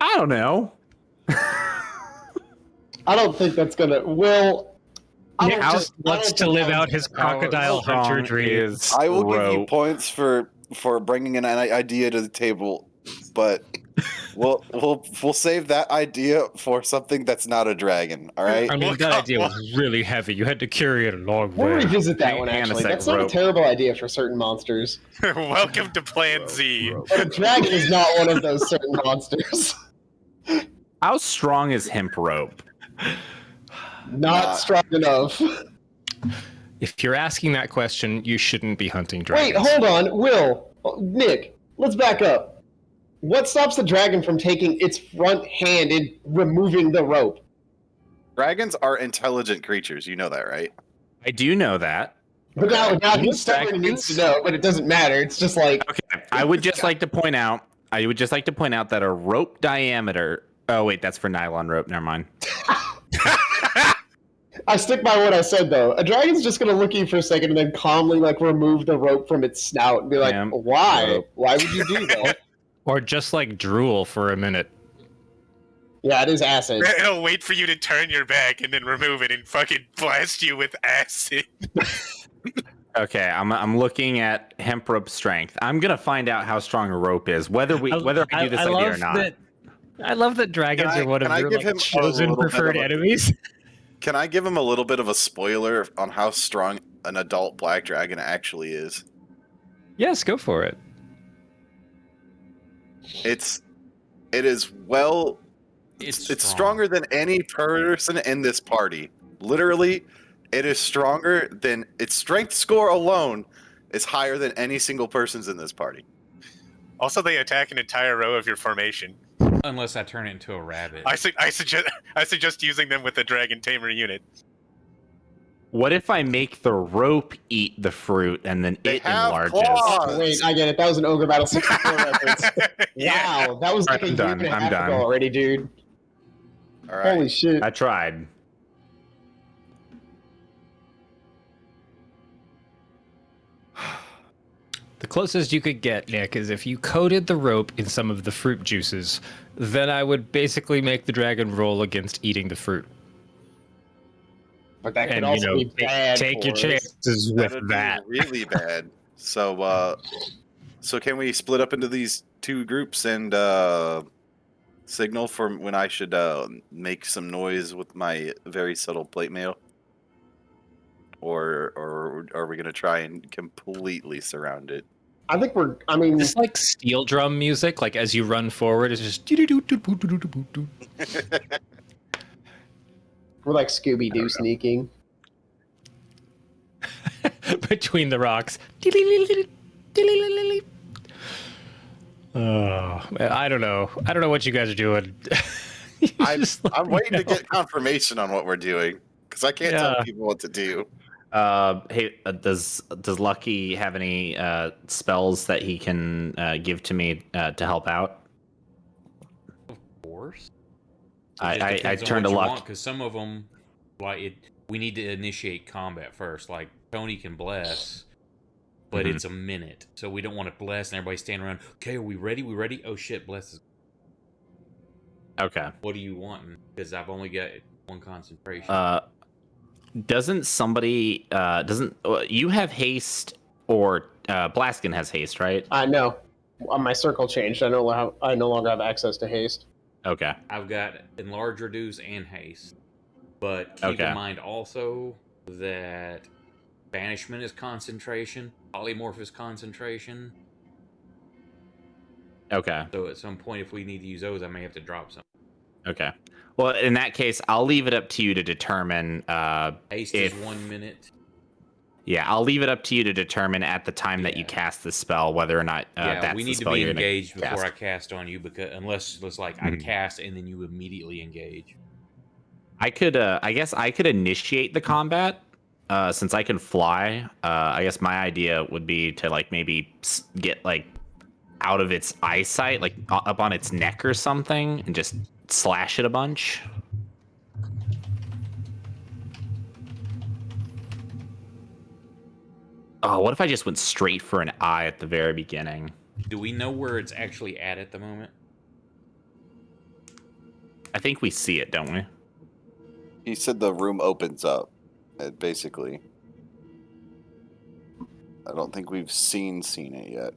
I don't know. I don't think that's gonna. Nick just wants to live out his crocodile hunter dreams. I will give you points for bringing an idea to the table, but we'll save that idea for something that's not a dragon. All right. I mean, that idea was really heavy. You had to carry it a long way. We'll revisit that one. Actually, that's not a terrible idea for certain monsters. Welcome to Plan Z. But a dragon is not one of those certain monsters. How strong is hemp rope? Not strong enough. If you're asking that question, you shouldn't be hunting dragons. Wait, hold on. Nick, let's back up. What stops the dragon from taking its front hand and removing the rope? Dragons are intelligent creatures. You know that, right? I do know that. But now he's stubborn and needs to know, but it doesn't matter. It's just like... Okay, I would just like to point out that a rope diameter... Oh, wait, that's for nylon rope. Never mind. I stick by what I said, though. A dragon's just going to look at you for a second and then calmly like remove the rope from its snout and be like, why? Rope. Why would you do that? Or just like drool for a minute. Yeah, it is acid. It'll wait for you to turn your back and then remove it and fucking blast you with acid. Okay, I'm looking at hemp rope strength. I'm gonna find out how strong a rope is, whether I do this idea or not. I love that dragons are one of your like, chosen preferred enemies. Can I give him a little bit of a spoiler on how strong an adult black dragon actually is? Yes, go for it. It's stronger than any person in this party. Literally, it is stronger than its strength score alone is higher than any single person's in this party. Also, they attack an entire row of your formation. Unless I turn it into a rabbit. I suggest using them with the dragon tamer unit. What if I make the rope eat the fruit and then it enlarges? Oh, wait, I get it. That was an Ogre Battle 64 reference. Yeah. Wow, that was like a year and a half ago already, dude. All right. Holy shit. I tried. The closest you could get, Nick, is if you coated the rope in some of the fruit juices, then I would basically make the dragon roll against eating the fruit. But that could also be bad. Take your chances with that. Really bad. So can we split up into these two groups and signal for when I should make some noise with my very subtle plate mail? Or are we going to try and completely surround it? I think it's like steel drum music, like as you run forward, it's just... We're like Scooby-Doo sneaking. Between the rocks. Oh, I don't know. I don't know what you guys are doing. I'm waiting to get confirmation on what we're doing, because I can't tell people what to do. Hey, does Lucky have any spells that he can give to me to help out? Of course. I turn to Luck because some of them, we need to initiate combat first. Like Tony can bless, but it's a minute, so we don't want to bless and everybody stand around. Okay, are we ready? We ready? Oh shit, bless is. Okay. What do you want? Because I've only got one concentration. Doesn't somebody you have haste, or Blaskin has haste, right? No. My circle changed. I no longer have access to haste. Okay. I've got enlarge, reduce, and haste. But keep in mind also that banishment is concentration, polymorph is concentration. Okay. So at some point, if we need to use those, I may have to drop some. Okay. Well, in that case, I'll leave it up to you to determine haste is 1 minute. Yeah, I'll leave it up to you to determine at the time that you cast the spell whether or not that's we the need spell to be you're engaged gonna before cast. I cast on you, because unless it's like I cast and then you immediately engage. I could I guess I could initiate the combat since I can fly, I guess my idea would be to like maybe get like out of its eyesight, like up on its neck or something, and just slash it a bunch. Oh, what if I just went straight for an eye at the very beginning? Do we know where it's actually at the moment? I think we see it, don't we? He said the room opens up. Basically, I don't think we've seen it yet,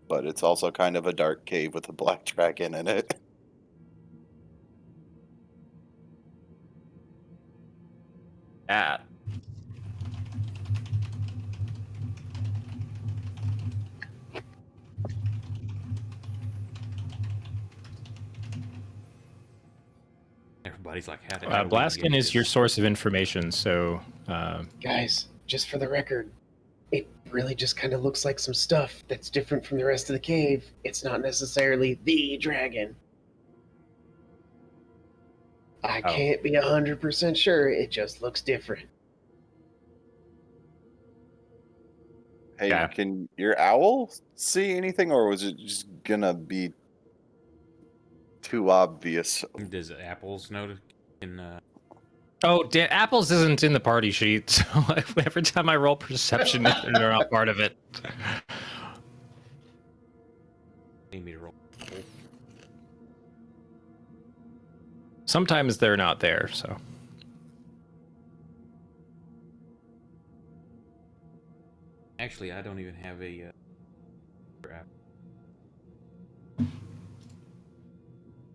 but it's also kind of a dark cave with a black dragon in it. Yeah. Everybody's like, Blaskin is your source of information, so... Guys, just for the record, it really just kind of looks like some stuff that's different from the rest of the cave. It's not necessarily the dragon. I can't be 100% sure. It just looks different. Hey, can your owl see anything, or was it just gonna be too obvious? Does Apples know in Apples isn't in the party sheet, so every time I roll perception, they're not part of it. Need me to roll? Sometimes they're not there, so. Actually, I don't even have a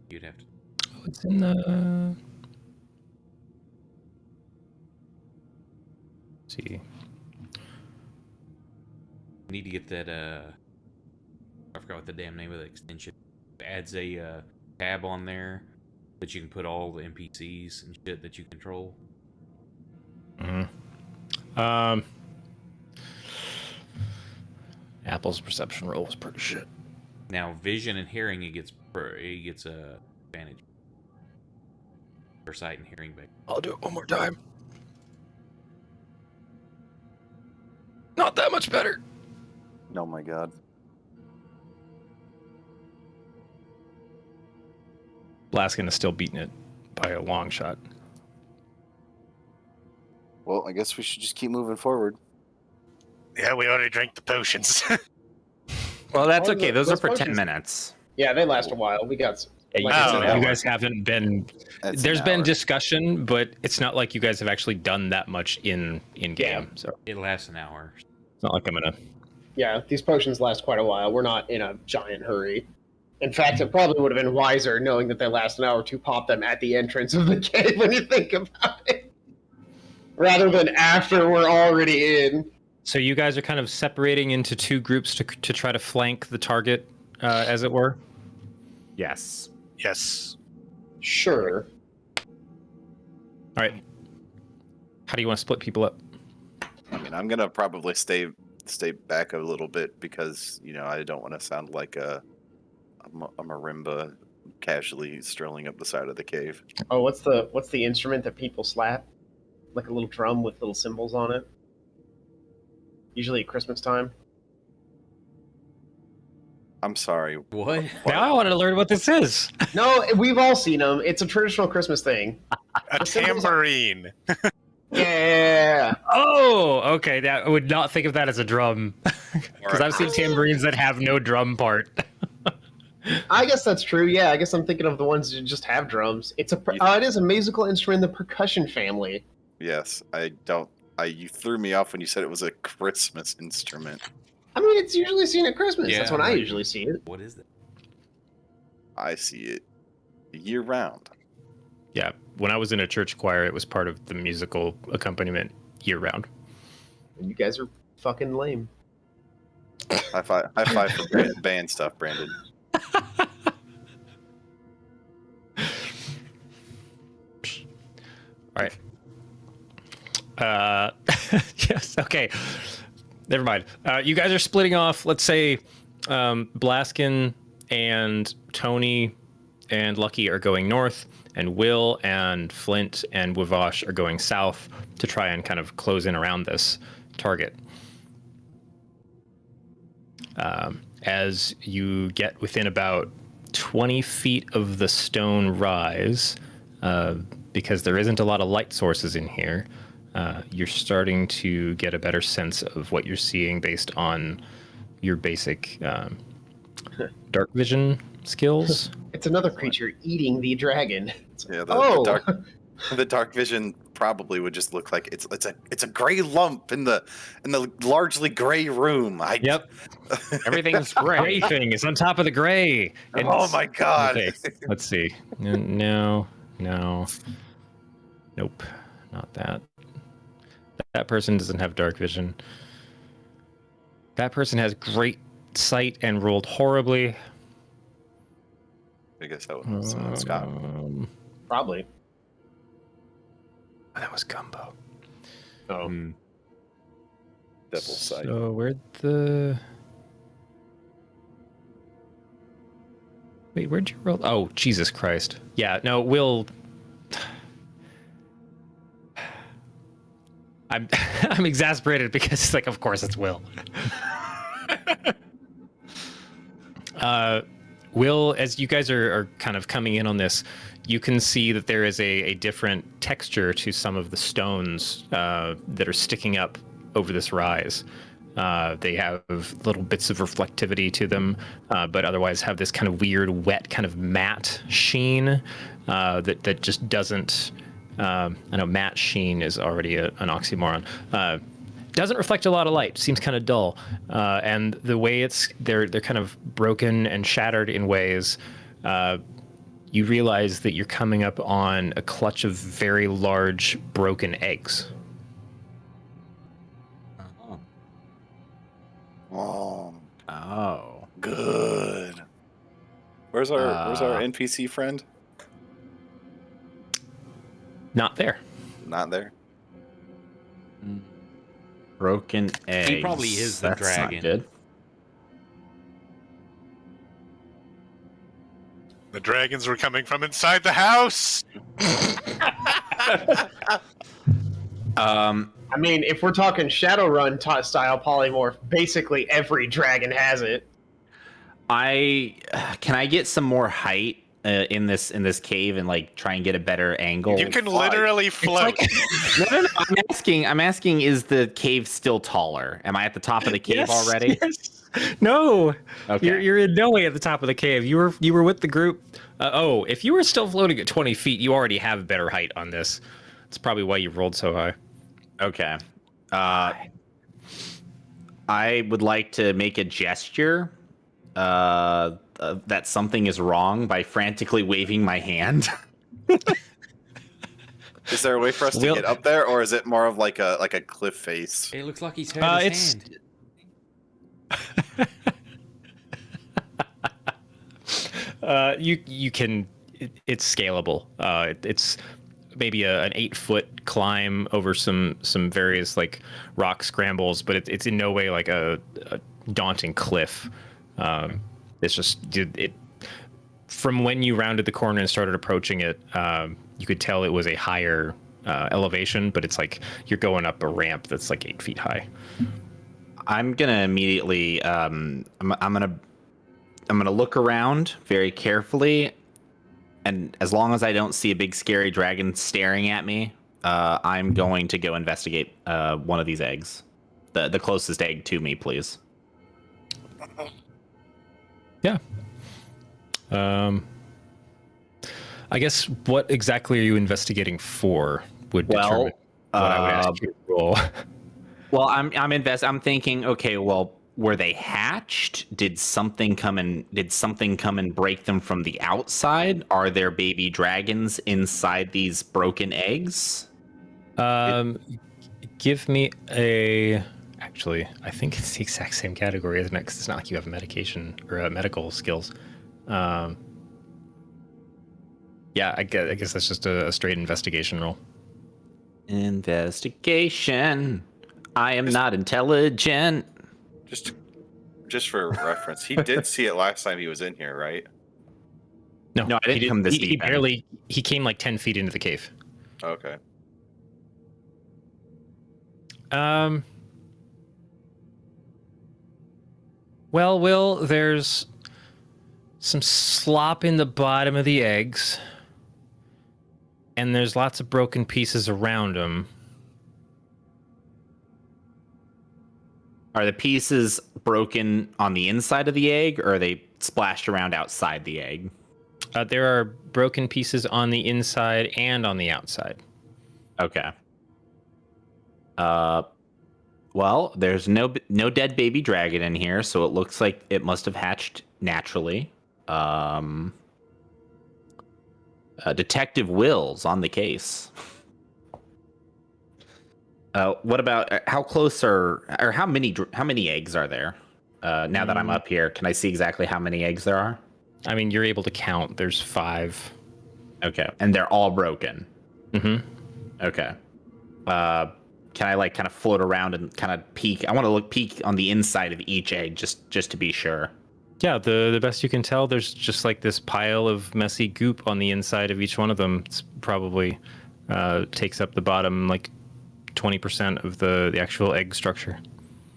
You'd have to. Oh, it's in the. Let's see. Need to get that. I forgot what the damn name of the extension. It adds a tab on there that you can put all the NPCs and shit that you control. Apple's perception roll was pretty shit. Now, vision and hearing, it gets a advantage for sight and hearing. Back. I'll do it one more time. Not that much better. Oh my god. Blaskin is still beating it by a long shot. Well, I guess we should just keep moving forward. Yeah, we already drank the potions. Well, that's okay. Those are for 10 minutes. Yeah, they last a while. We got some. You guys haven't been. There's been discussion, but it's not like you guys have actually done that much in game. Yeah. So it lasts an hour. It's not like I'm gonna. Yeah, these potions last quite a while. We're not in a giant hurry. In fact, it probably would have been wiser knowing that they last an hour to pop them at the entrance of the cave when you think about it, rather than after we're already in. So you guys are kind of separating into two groups to try to flank the target, as it were? Yes. Yes. Sure. All right. How do you want to split people up? I mean, I'm gonna probably stay back a little bit because I don't want to sound like a marimba casually strolling up the side of the cave. Oh, what's the instrument that people slap? Like a little drum with little symbols on it. Usually at Christmas time. I'm sorry. What? Now I wanted to learn what this is. No, we've all seen them. It's a traditional Christmas thing. A tambourine. Yeah. Oh, okay. I would not think of that as a drum. Because I've seen tambourines that have no drum part. I guess that's true. Yeah, I guess I'm thinking of the ones that just have drums. It is a musical instrument in the percussion family. Yes, you threw me off when you said it was a Christmas instrument. I mean, it's usually seen at Christmas. Yeah, That's when I usually see it. What is that? I see it year round. Yeah, when I was in a church choir, it was part of the musical accompaniment year round. You guys are fucking lame. High five for band stuff, Brandon. All right. Yes. Okay. Never mind. You guys are splitting off. Let's say Blaskin and Tony and Lucky are going north, and Will and Flint and Wavash are going south to try and kind of close in around this target. As you get within about 20 feet of the stone rise, because there isn't a lot of light sources in here, you're starting to get a better sense of what you're seeing based on your basic dark vision skills. It's another creature eating the dragon. Yeah, the dark vision probably would just look like it's a gray lump in the largely gray room. Yep. Everything's gray. Gray thing is on top of the gray. And oh my god. Okay, let's see. No. Nope. Not that. That person doesn't have dark vision. That person has great sight and rolled horribly. I guess that was Scott. Probably. That was Gumbo. Oh. Devil's sight. So where'd the... Wait, where'd you roll? Oh, Jesus Christ. Yeah, no, Will... I'm exasperated because it's like, of course it's Will. Will, as you guys are kind of coming in on this, you can see that there is a different texture to some of the stones that are sticking up over this rise. They have little bits of reflectivity to them, but otherwise have this kind of weird, wet, kind of matte sheen that just doesn't... I know matte sheen is already an oxymoron. Doesn't reflect a lot of light. Seems kind of dull, and the way they're kind of broken and shattered in ways. You realize that you're coming up on a clutch of very large broken eggs. Oh, good. Where's our NPC friend? Not there. Not there. Broken eggs. He probably is the dragon. Not good. The dragons were coming from inside the house. I mean, if we're talking Shadowrun style polymorph, basically every dragon has it. Can I get some more height in this cave and like try and get a better angle? You can literally float. No. I'm asking, is the cave still taller? Am I at the top of the cave already? Yes. No. Okay. You're in no way at the top of the cave. You were with the group. If you were still floating at 20 feet, you already have better height on this. That's probably why you rolled so high. Okay. I would like to make a gesture that something is wrong by frantically waving my hand. Is there a way for us to get up there, or is it more of like a cliff face? It looks like he's had his hand. You can. It's scalable. It's maybe an 8-foot climb over some various like rock scrambles, but it's in no way like a daunting cliff. It's just it. From when you rounded the corner and started approaching it, you could tell it was a higher elevation, but it's like you're going up a ramp that's like 8 feet high. I'm gonna immediately. I'm gonna look around very carefully, and as long as I don't see a big scary dragon staring at me, I'm going to go investigate one of these eggs, the closest egg to me, please. Yeah. I guess what exactly are you investigating for would determine what I would ask you to roll. Well, I'm thinking, okay, well, were they hatched? Did something come and break them from the outside? Are there baby dragons inside these broken eggs? Give me a... Actually, I think it's the exact same category, isn't it? Because it's not like you have medication or medical skills. Yeah, I guess that's just a straight investigation roll. Investigation. I am not intelligent. Just for reference, he did see it last time he was in here, right? No, I didn't come this deep. He came like 10 feet into the cave. Okay. Well, Will, there's some slop in the bottom of the eggs, and there's lots of broken pieces around them. Are the pieces broken on the inside of the egg, or are they splashed around outside the egg? There are broken pieces on the inside and on the outside. Okay. Well, there's no dead baby dragon in here, so it looks like it must have hatched naturally. Detective Will's on the case. What about how close or how many eggs are there? Now that I'm up here, can I see exactly how many eggs there are? I mean, you're able to count. There's 5. Okay, and they're all broken. Mm-hmm. Okay. Can I like kind of float around and kind of peek? I want to peek on the inside of each egg just to be sure. Yeah, the best you can tell, there's just like this pile of messy goop on the inside of each one of them. It's probably takes up the bottom like 20% of the actual egg structure.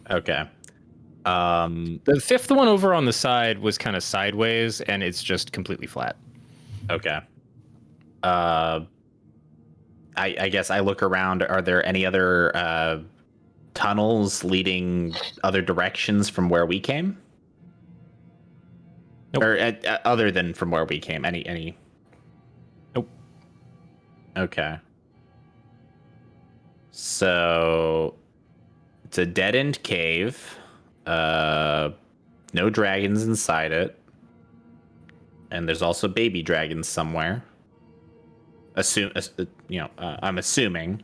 Okay. The 5th one over on the side was kind of sideways, and it's just completely flat. Okay. I guess I look around. Are there any other tunnels leading other directions from where we came? Nope. Or other than from where we came? Any? Nope. Okay. So it's a dead-end cave. No dragons inside it. And there's also baby dragons somewhere. I'm assuming.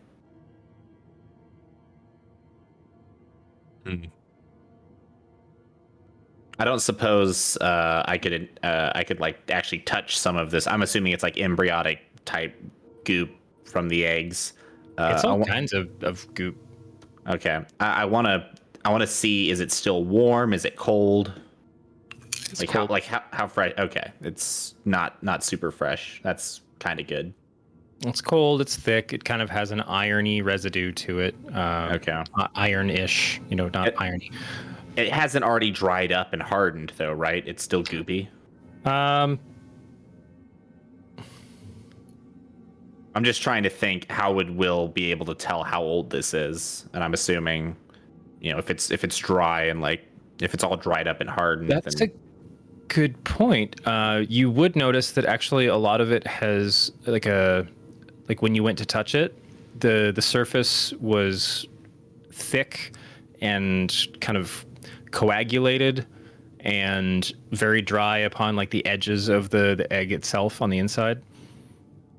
I don't suppose I could like actually touch some of this. I'm assuming it's like embryonic type goop from the eggs. It's all kinds of goop. Okay, I want to see. Is it still warm? Is it cold? It's like cold. How fresh? Okay, it's not super fresh. That's kind of good. It's cold. It's thick. It kind of has an irony residue to it. Okay. Iron-ish. Not irony. It hasn't already dried up and hardened, though, right? It's still goopy. I'm just trying to think, how would Will be able to tell how old this is? And I'm assuming, if it's dry and like if it's all dried up and hardened. That's a good point. You would notice that actually a lot of it has like when you went to touch it, the surface was thick and kind of coagulated and very dry upon like the edges of the egg itself on the inside.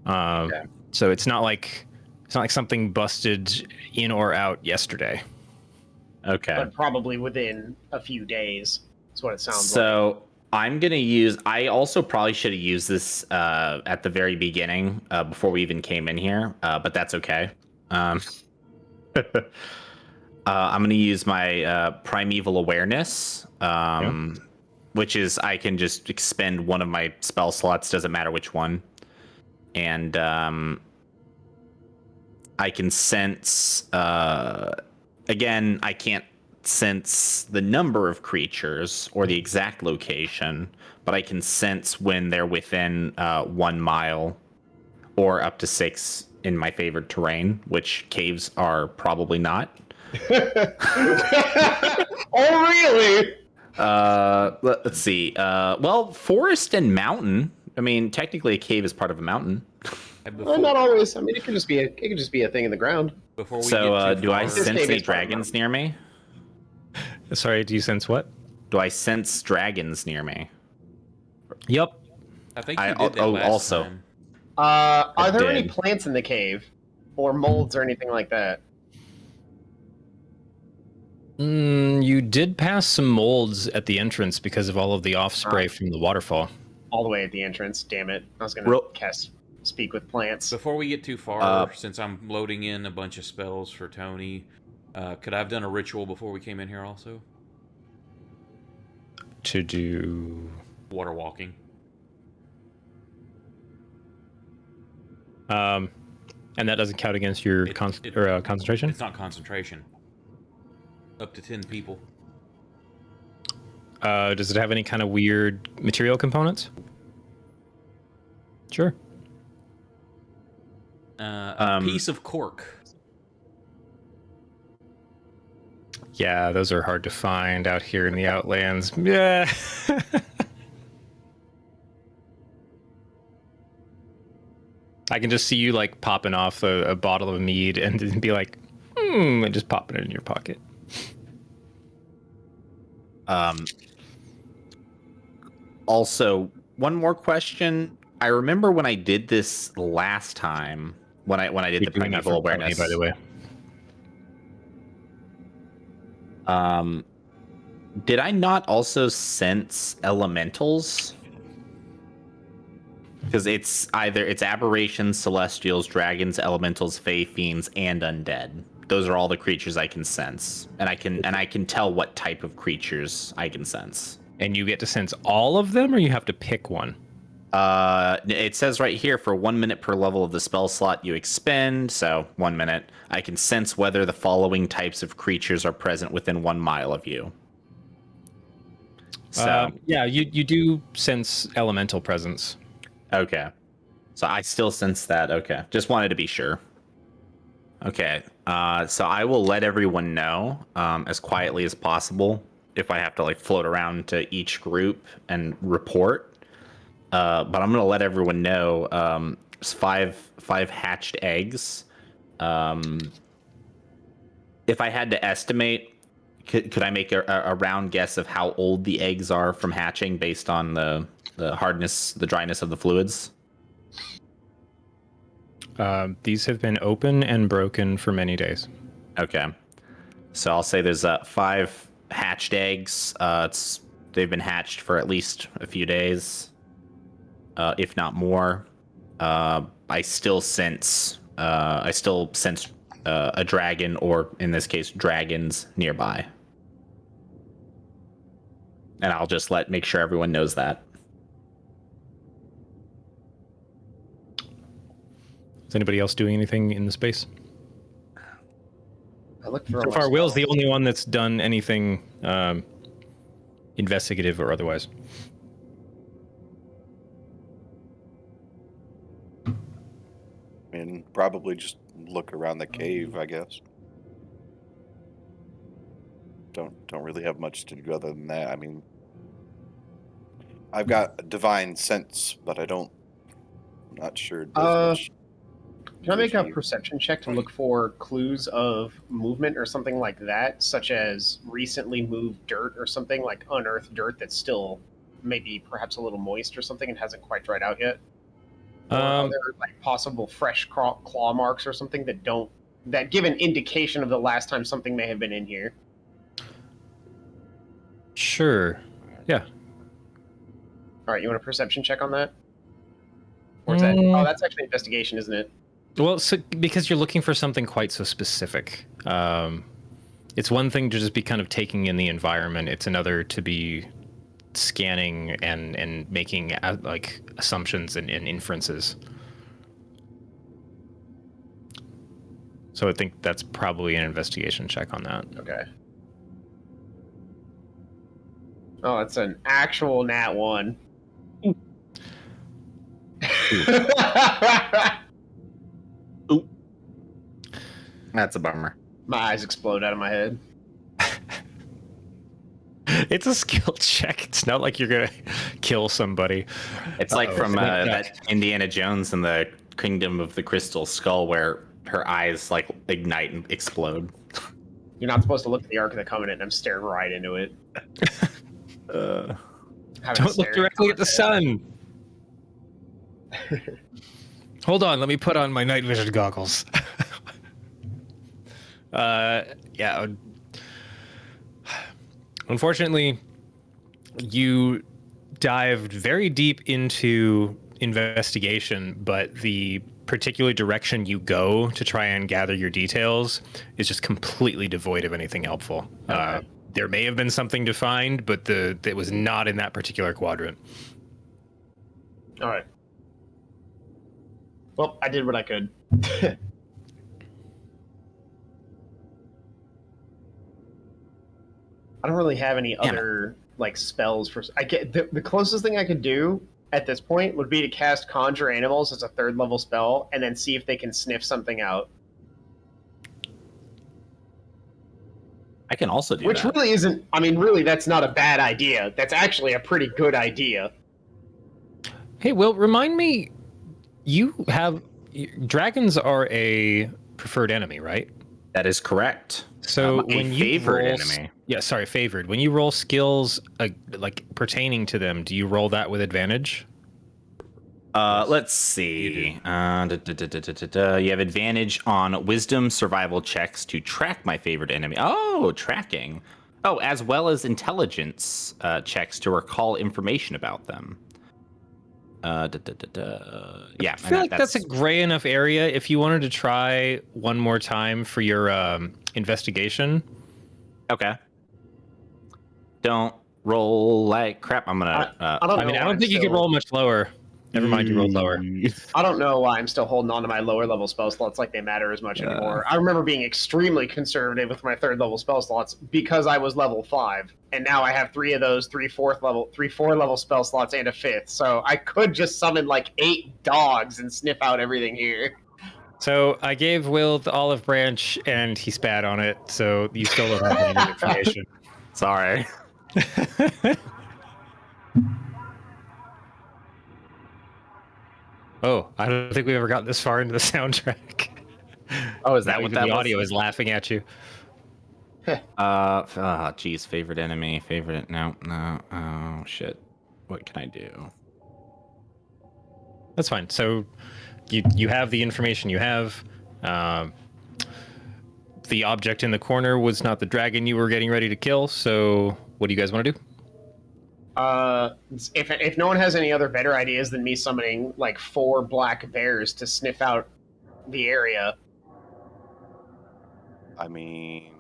Okay. So it's not like something busted in or out yesterday. Okay. But probably within a few days. That's what it sounds like. So I'm going to use... I also probably should have used this at the very beginning before we even came in here, but that's okay. I'm going to use my primeval awareness, which is I can just expend one of my spell slots, doesn't matter which one. And I can sense... again, I can't sense the number of creatures or the exact location, but I can sense when they're within 1 mile or up to 6 in my favored terrain, which caves are probably not. Oh, really? Let's see. Well, forest and mountain. I mean, technically, a cave is part of a mountain. Not always. I mean, it could just be a thing in the ground. Before we do I sense any dragons near me? Sorry, do you sense what? Do I sense dragons near me? Yep. I think you did that last time. Are there any plants in the cave, or molds or anything like that? You did pass some molds at the entrance because of all of the off spray from the waterfall. All the way at the entrance. Damn it! I was gonna speak with plants. Before we get too far, since I'm loading in a bunch of spells for Tony, could I have done a ritual before we came in here also? To do water walking. And that doesn't count against your concentration? It's not concentration. Up to 10 people. Does it have any kind of weird material components? Sure. A piece of cork. Yeah, those are hard to find out here in the Outlands. Yeah. I can just see you like popping off a bottle of mead and be like, and just popping it in your pocket. Also, one more question. I remember when I did this last time, when I did the primeval awareness. By the way. Did I not also sense elementals? Because it's aberrations, celestials, dragons, elementals, fae, fiends, and undead. Those are all the creatures I can sense, and I can tell what type of creatures I can sense. And you get to sense all of them, or you have to pick one? It says right here, for 1 minute per level of the spell slot you expend, so 1 minute, I can sense whether the following types of creatures are present within 1 mile of you. So yeah, you do sense elemental presence. Okay. So I still sense that. Okay. Just wanted to be sure. Okay. So I will let everyone know as quietly as possible if I have to like float around to each group and report. But I'm going to let everyone know it's five hatched eggs. If I had to estimate, could I make a round guess of how old the eggs are from hatching based on the hardness, the dryness of the fluids? These have been open and broken for many days. Okay. So I'll say there's 5 hatched eggs. They've been hatched for at least a few days, if not more. I still sense a dragon, or in this case, dragons nearby. And I'll just make sure everyone knows that. Is anybody else doing anything in the space? I looked for so far, Will's the only one that's done anything investigative or otherwise. And probably just look around the cave, I guess. Don't really have much to do other than that. I mean, I've got divine sense, but I'm not sure it does much. Can I make a perception check to look for clues of movement or something like that, such as recently moved dirt or something, like unearthed dirt that's still maybe perhaps a little moist or something and hasn't quite dried out yet? Or are there like possible fresh claw marks or something that give an indication of the last time something may have been in here? Sure. Yeah. All right, you want a perception check on that? Or is that? Oh, that's actually investigation, isn't it? Well, because you're looking for something quite so specific. It's one thing to just be kind of taking in the environment. It's another to be scanning and making like assumptions and inferences. So I think that's probably an investigation check on that. Okay. Oh, it's an actual nat 1. Ooh. That's a bummer. My eyes explode out of my head. It's a skill check. It's not like you're gonna kill somebody. It's like from that Indiana Jones and the Kingdom of the Crystal Skull, where her eyes like ignite and explode. You're not supposed to look at the Ark of the Covenant, and I'm staring right into it. Don't look directly at the sun. Hold on, let me put on my night vision goggles. Yeah. Unfortunately, you dived very deep into investigation, but the particular direction you go to try and gather your details is just completely devoid of anything helpful. Okay. There may have been something to find, but it was not in that particular quadrant. All right. Well, I did what I could. I don't really have any other like spells for. I get the closest thing I could do at this point would be to cast Conjure Animals as a 3rd level spell, and then see if they can sniff something out. I can also do Which that. really isn't. I mean, really, that's not a bad idea. That's actually a pretty good idea. Hey, Will, remind me. Dragons are a preferred enemy, right? That is correct. So when you favored roll, enemy. Yeah, sorry, favored. When you roll skills like pertaining to them, do you roll that with advantage? Let's see. You have advantage on wisdom survival checks to track my favorite enemy. Oh, tracking. Oh, as well as intelligence checks to recall information about them. Yeah, I feel like that's a gray enough area. If you wanted to try one more time for your investigation. Okay. Don't roll like crap. I'm gonna. I don't think you could roll much lower. Never mind, you rolled lower. I don't know why I'm still holding on to my lower level spell slots like they matter as much anymore. I remember being extremely conservative with my 3rd level spell slots because I was level 5, and now I have 3 of those, 3 4th level spell slots, and a 5th. So I could just summon like 8 dogs and sniff out everything here. So I gave Will the olive branch, and he spat on it. So you still don't have any information. Sorry. Oh, I don't think we ever got this far into the soundtrack. Oh, is that what that the was? audio is laughing at you? Geez, favorite enemy, no, oh shit. What can I do? That's fine. So you have the information you have. The object in the corner was not the dragon you were getting ready to kill. So what do you guys want to do? If no one has any other better ideas than me summoning like 4 black bears to sniff out the area. I mean,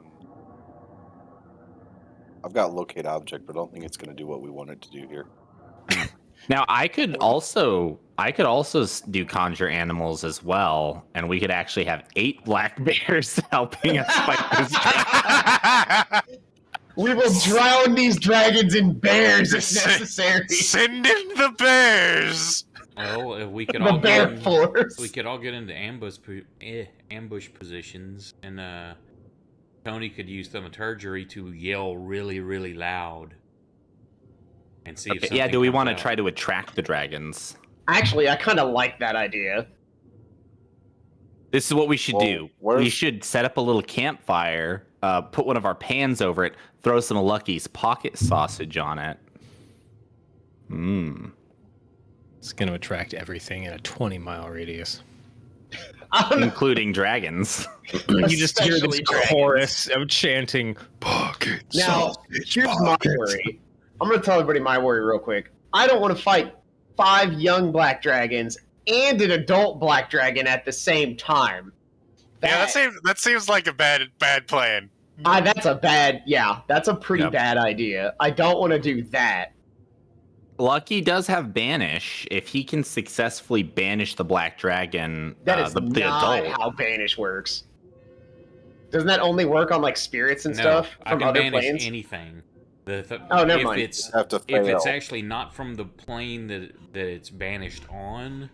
I've got locate object, but I don't think it's going to do what we wanted to do here. Now I could also do conjure animals as well, and we could actually have 8 black bears helping us fight this dragon. We will drown these dragons in bears if necessary. Send in the bears. Well, we could the all bear force. We could all get into ambush positions, and Tony could use thaumaturgy to yell really, really loud, and see if something do we want to out. try to attract the dragons? Actually, I kind of like that idea. This is what we should do. We should set up a little campfire, put one of our pans over it, throw some of Lucky's pocket sausage on it. It's going to attract everything in a 20-mile radius. Including dragons. You just hear this chorus of chanting, pocket Now, here's my worry. I'm going to tell everybody my worry real quick. I don't want to fight 5 young black dragons and an adult black dragon at the same time. That seems like a bad plan. That's a pretty bad idea. I don't want to do that. Lucky does have banish. If he can successfully banish the black dragon, that is the not adult. how banish works. Doesn't that only work on like spirits and stuff from other banish planes? Anything. Never mind. If it's actually not from the plane that it's banished on,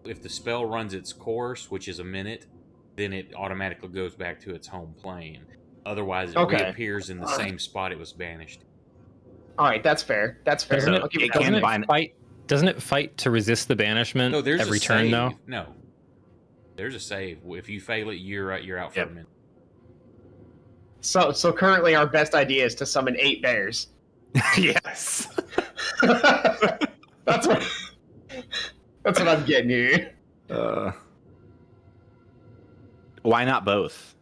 if the spell runs its course, which is a minute, then it automatically goes back to its home plane. Otherwise, it reappears in the same spot it was banished. All right, that's fair. That's fair. Doesn't it fight to resist the banishment every turn, though? No. There's a save. If you fail it, you're out for a minute. So currently our best idea is to summon 8 bears. Yes. That's what I'm getting here. Why not both?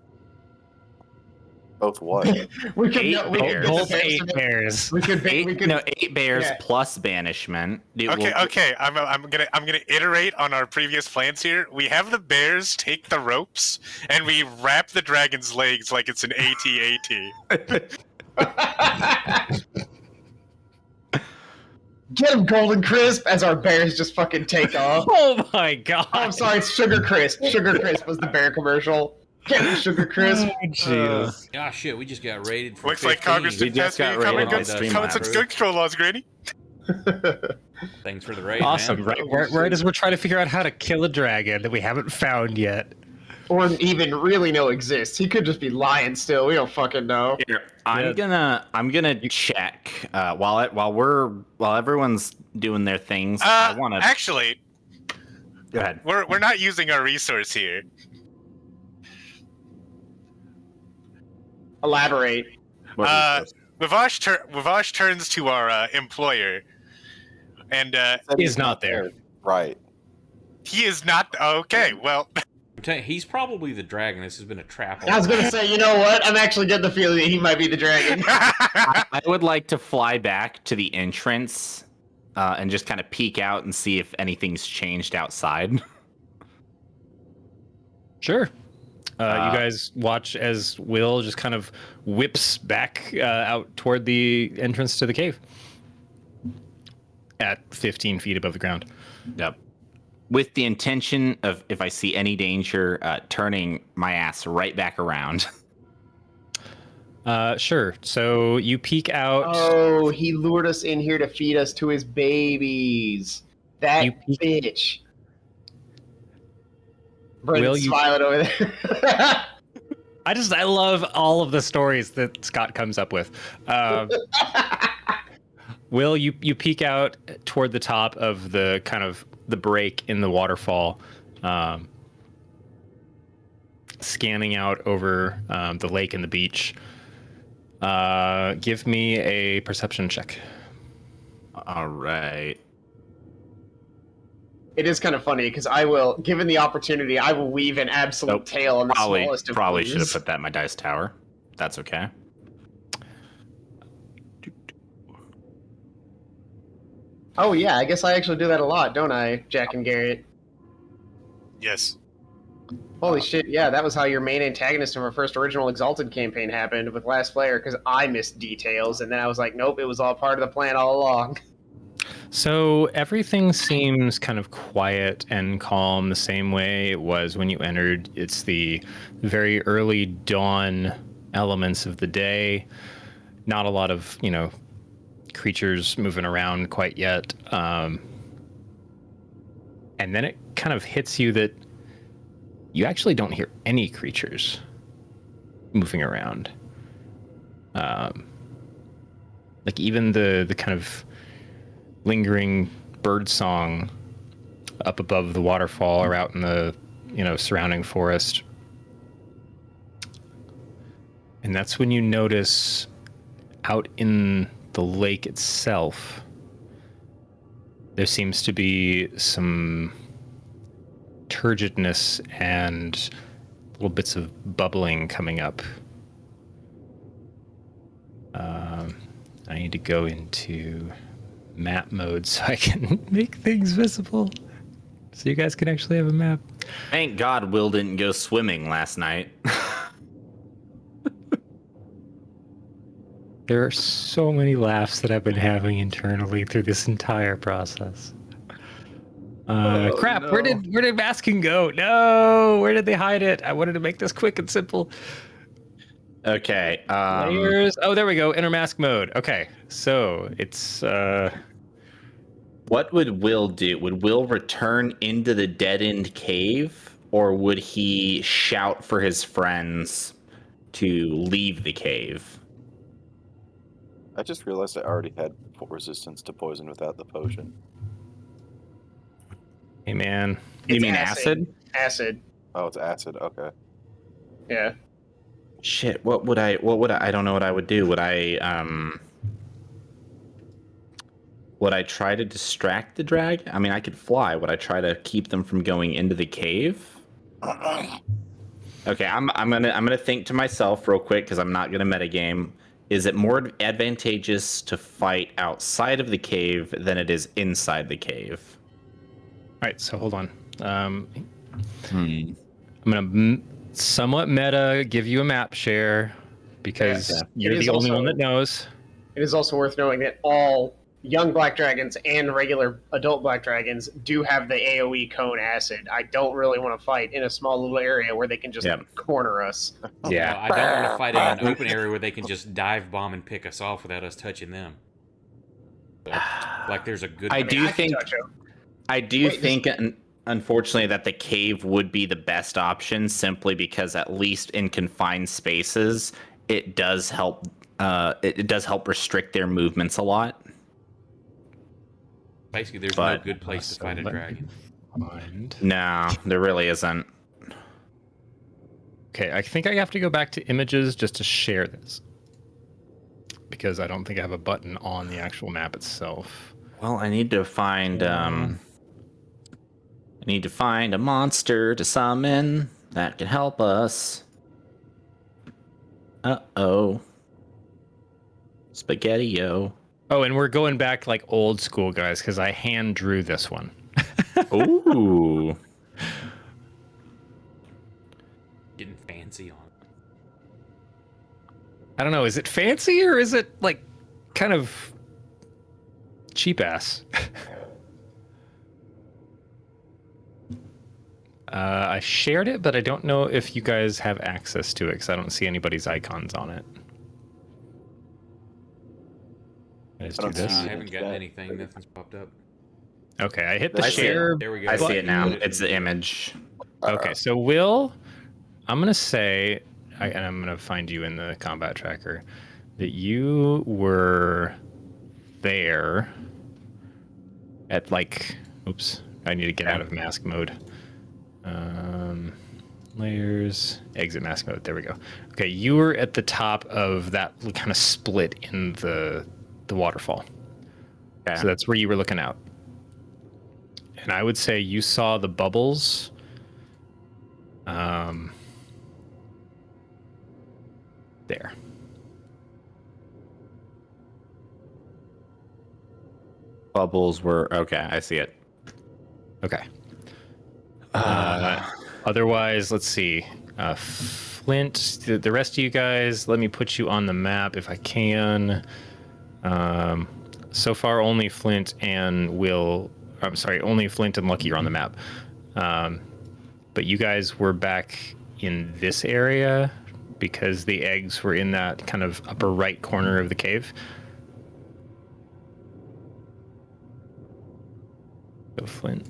Both what? we could 8 bears. We could 8 bears plus banishment. Okay. I'm gonna iterate on our previous plans here. We have the bears take the ropes, and we wrap the dragon's legs like it's an AT-AT. Get him, Golden Crisp, as our bears just fucking take off. Oh my god. Oh, I'm sorry, it's Sugar Crisp. Sugar Crisp was the bear commercial. Get him, Sugar Crisp. Oh, Jesus. Ah, shit, we just got raided for Looks 15. like Congress did pass me coming some gun control laws, Granny. Thanks for the raid, awesome, man. right as we're trying to figure out how to kill a dragon that we haven't found yet. Or even really know exists. He could just be lying still. We don't fucking know. Here, I'm gonna check while everyone's doing their things. I want to actually. Go ahead. We're not using our resource here. Elaborate. Vivash turns to our employer, and he's not there. Right. He is not. Okay, well. I'm telling you, he's probably the dragon. This has been a trap. I was going to say, you know what? I'm actually getting the feeling that he might be the dragon. I would like to fly back to the entrance and just kind of peek out and see if anything's changed outside. Sure. You guys watch as Will just kind of whips back out toward the entrance to the cave at 15 feet above the ground. Yep. With the intention of, if I see any danger, turning my ass right back around. Sure. So you peek out. Oh, he lured us in here to feed us to his babies. That bitch. Brandon's smiling over there. I love all of the stories that Scott comes up with. Will, you peek out toward the top of the kind of the break in the waterfall, scanning out over the lake and the beach. Give me a perception check. All right. It is kind of funny because I will, given the opportunity, I will weave an absolute tale on the smallest of Probably clues. should have put that in my dice tower. That's okay. Oh yeah, I guess I actually do that a lot, don't I, Jack and Garrett? Yes. Holy shit, yeah, that was how your main antagonist in our first original Exalted campaign happened with Last Player, because I missed details, and then I was like, nope, it was all part of the plan all along. So everything seems kind of quiet and calm the same way it was when you entered. It's the very early dawn elements of the day. Not a lot of, creatures moving around quite yet. And then it kind of hits you that you actually don't hear any creatures moving around. Like even the kind of lingering bird song up above the waterfall or out in the surrounding forest. And that's when you notice out in the lake itself there seems to be some turgidness and little bits of bubbling coming up. I need to go into map mode so I can make things visible, so you guys can actually have a map. Thank God Will didn't go swimming last night. There are so many laughs that I've been having internally through this entire process. Crap! No. Where did masking go? No, where did they hide it? I wanted to make this quick and simple. Okay. Layers. Oh, there we go. Inner mask mode. Okay, so it's. What would Will do? Would Will return into the dead-end cave, or would he shout for his friends to leave the cave? I just realized I already had resistance to poison without the potion. Hey, man. You mean acid? Acid. Oh, it's acid. Okay. Yeah. Shit, what would I don't know what I would do. Would I try to distract the drag? I mean, I could fly. Would I try to keep them from going into the cave? Okay, I'm gonna think to myself real quick because I'm not gonna metagame. Is it more advantageous to fight outside of the cave than it is inside the cave? All right, so hold on. I'm gonna somewhat meta give you a map share because you're the only one that knows. It is also worth knowing that all young black dragons and regular adult black dragons do have the AoE cone acid. I don't really want to fight in a small little area where they can just corner us. Yeah, I don't want to fight in an open area where they can just dive bomb and pick us off without us touching them. So, like, there's a good. I do think, unfortunately, that the cave would be the best option, simply because at least in confined spaces, it does help. It does help restrict their movements a lot. Basically, there's no good place to fight a dragon. No, there really isn't. Okay, I think I have to go back to images just to share this, because I don't think I have a button on the actual map itself. Well, I need to find a monster to summon that can help us. Uh-oh. Spaghetti-o. Oh, and we're going back like old school, guys, because I hand drew this one. Ooh. Getting fancy on it. I don't know. Is it fancy or is it like kind of cheap ass? I shared it, but I don't know if you guys have access to it because I don't see anybody's icons on it. I haven't gotten anything. Nothing's popped up. Okay, I hit the share. There we go. I see it now. It's the image. Okay, so Will, I'm gonna say, and I'm gonna find you in the combat tracker, that you were there at like, oops, I need to get out of mask mode. Layers, exit mask mode. There we go. Okay, you were at the top of that kind of split in the waterfall. Okay. So that's where you were looking out. And I would say you saw the bubbles. There. Bubbles were okay. I see it. Okay. Otherwise, let's see. Flint, the rest of you guys, let me put you on the map if I can. So far, only Flint and only Flint and Lucky are on the map. But you guys were back in this area because the eggs were in that kind of upper right corner of the cave. Go, Flint.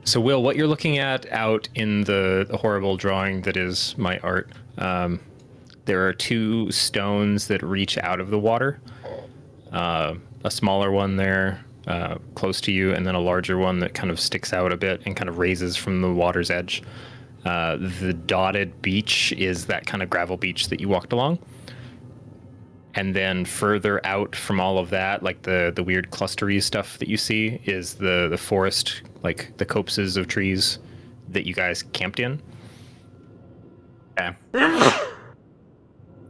So, Will, what you're looking at out in the horrible drawing that is my art, there are two stones that reach out of the water. A smaller one there close to you, and then a larger one that kind of sticks out a bit and kind of raises from the water's edge. The dotted beach is that kind of gravel beach that you walked along. And then further out from all of that, like the weird clustery stuff that you see, is the forest, like the copses of trees that you guys camped in. Okay.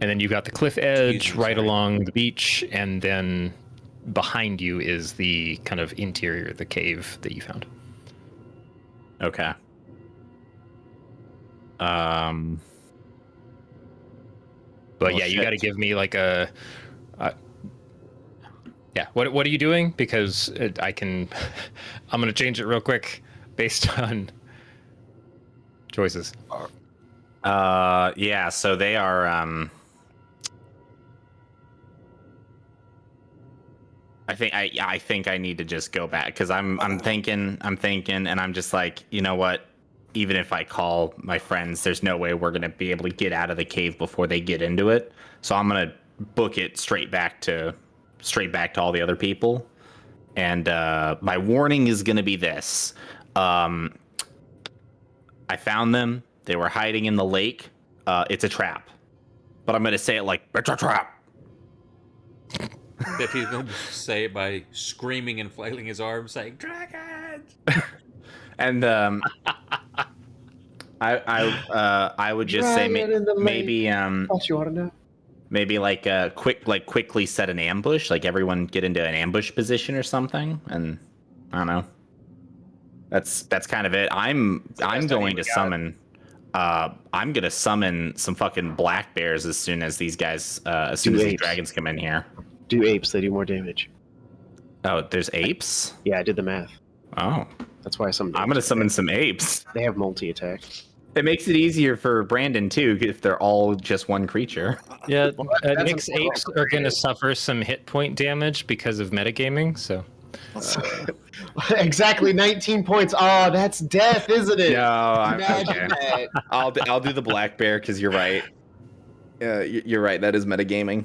And then you got the cliff edge right along the beach, and then behind you is the kind of interior, the cave that you found. Okay. But yeah, you got to give me like a. Yeah, what are you doing? Because I'm gonna change it real quick based on choices. Yeah. So they are. I think I need to just go back because I'm thinking, and I'm just like, you know what? Even if I call my friends, there's no way we're gonna be able to get out of the cave before they get into it. So I'm gonna book it straight back to all the other people. And my warning is gonna be this: I found them. They were hiding in the lake. It's a trap. But I'm gonna say it like it's a trap. If he's gonna say it by screaming and flailing his arms, saying "Dragons!" And I would just say maybe maybe like quickly set an ambush, like everyone get into an ambush position or something, and I don't know. That's kind of it. I'm going to summon I'm gonna summon some fucking black bears as soon as these guys, as soon as these dragons come in here. Do apes? They do more damage. Oh, there's apes? Yeah, I did the math. Oh, that's why I'm gonna summon some apes. They have multi-attack. It makes it easier for Brandon too if they're all just one creature. Yeah, Nick's apes are going to suffer some hit point damage because of metagaming. So exactly 19 points. Oh, that's death, isn't it? No, I'm okay. I'll do the black bear because you're right. You're right. That is metagaming.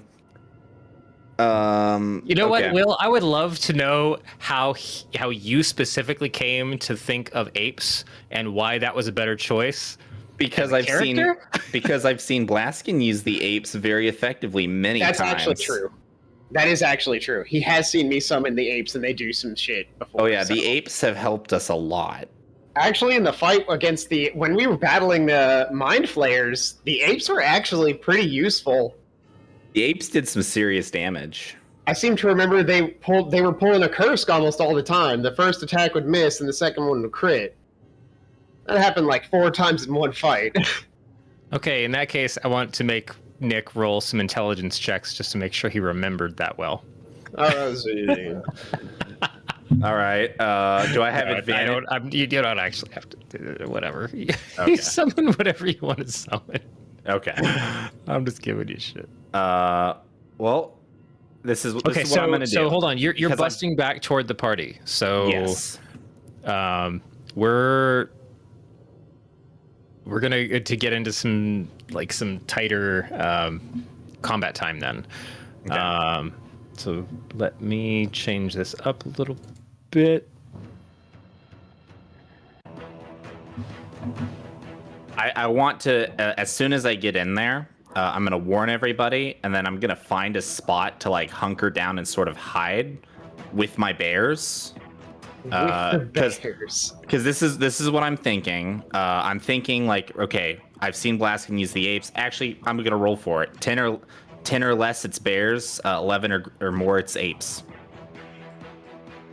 You know what, Will? I would love to know how you specifically came to think of apes and why that was a better choice. Because I've seen Blaskin use the apes very effectively many times. That's actually true. That is actually true. He has seen me summon the apes and they do some shit before. Oh yeah, the apes have helped us a lot. Actually, in the fight against when we were battling the mind flayers, the apes were actually pretty useful. The apes did some serious damage. I seem to remember they were pulling a Kursk almost all the time. The first attack would miss and the second one would crit. That happened like 4 times in one fight. Okay, in that case, I want to make Nick roll some intelligence checks just to make sure he remembered that well. Oh, all right. Do I have advantage? You don't actually have to do whatever. You summon whatever you want to summon. Okay. I'm just giving you shit. Well, this is what I'm gonna do. So hold on, you're busting back toward the party. So yes, we're gonna to get into some tighter combat time then. Okay. So let me change this up a little bit. I want to, as soon as I get in there, I'm going to warn everybody, and then I'm going to find a spot to like hunker down and sort of hide with my bears. Because this is what I'm thinking. I'm thinking like, okay, I've seen Blaskin use the apes. Actually, I'm going to roll for it. 10 or less, it's bears. 11 or more, it's apes.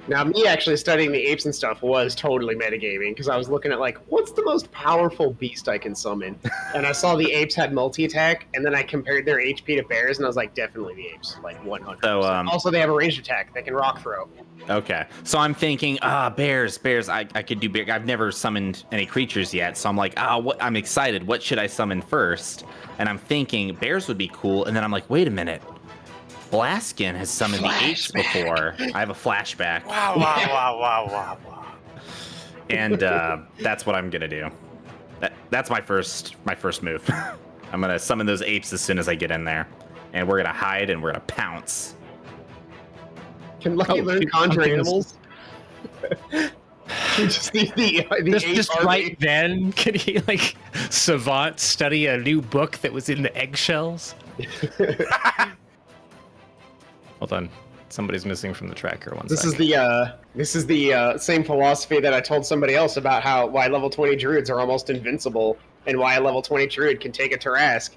Now, me actually studying the apes and stuff was totally metagaming, because I was looking at, like, what's the most powerful beast I can summon? And I saw the apes had multi-attack, and then I compared their HP to bears, and I was like, definitely the apes, like 100%. So, also, they have a ranged attack. They can rock throw. Okay. So I'm thinking, bears. I could do big. I've never summoned any creatures yet, so I'm like, I'm excited. What should I summon first? And I'm thinking bears would be cool, and then I'm like, wait a minute. Blaskin has summoned the apes before. I have a flashback. Wow. And that's what I'm gonna do. That's my first move. I'm gonna summon those apes as soon as I get in there, and we're gonna hide and we're gonna pounce. Can Lucky learn conjure animals? Just right then, can he like savant study a new book that was in the eggshells? Hold on, somebody's missing from the tracker. This is the same philosophy that I told somebody else about why level 20 druids are almost invincible and why a level 20 druid can take a Tarask.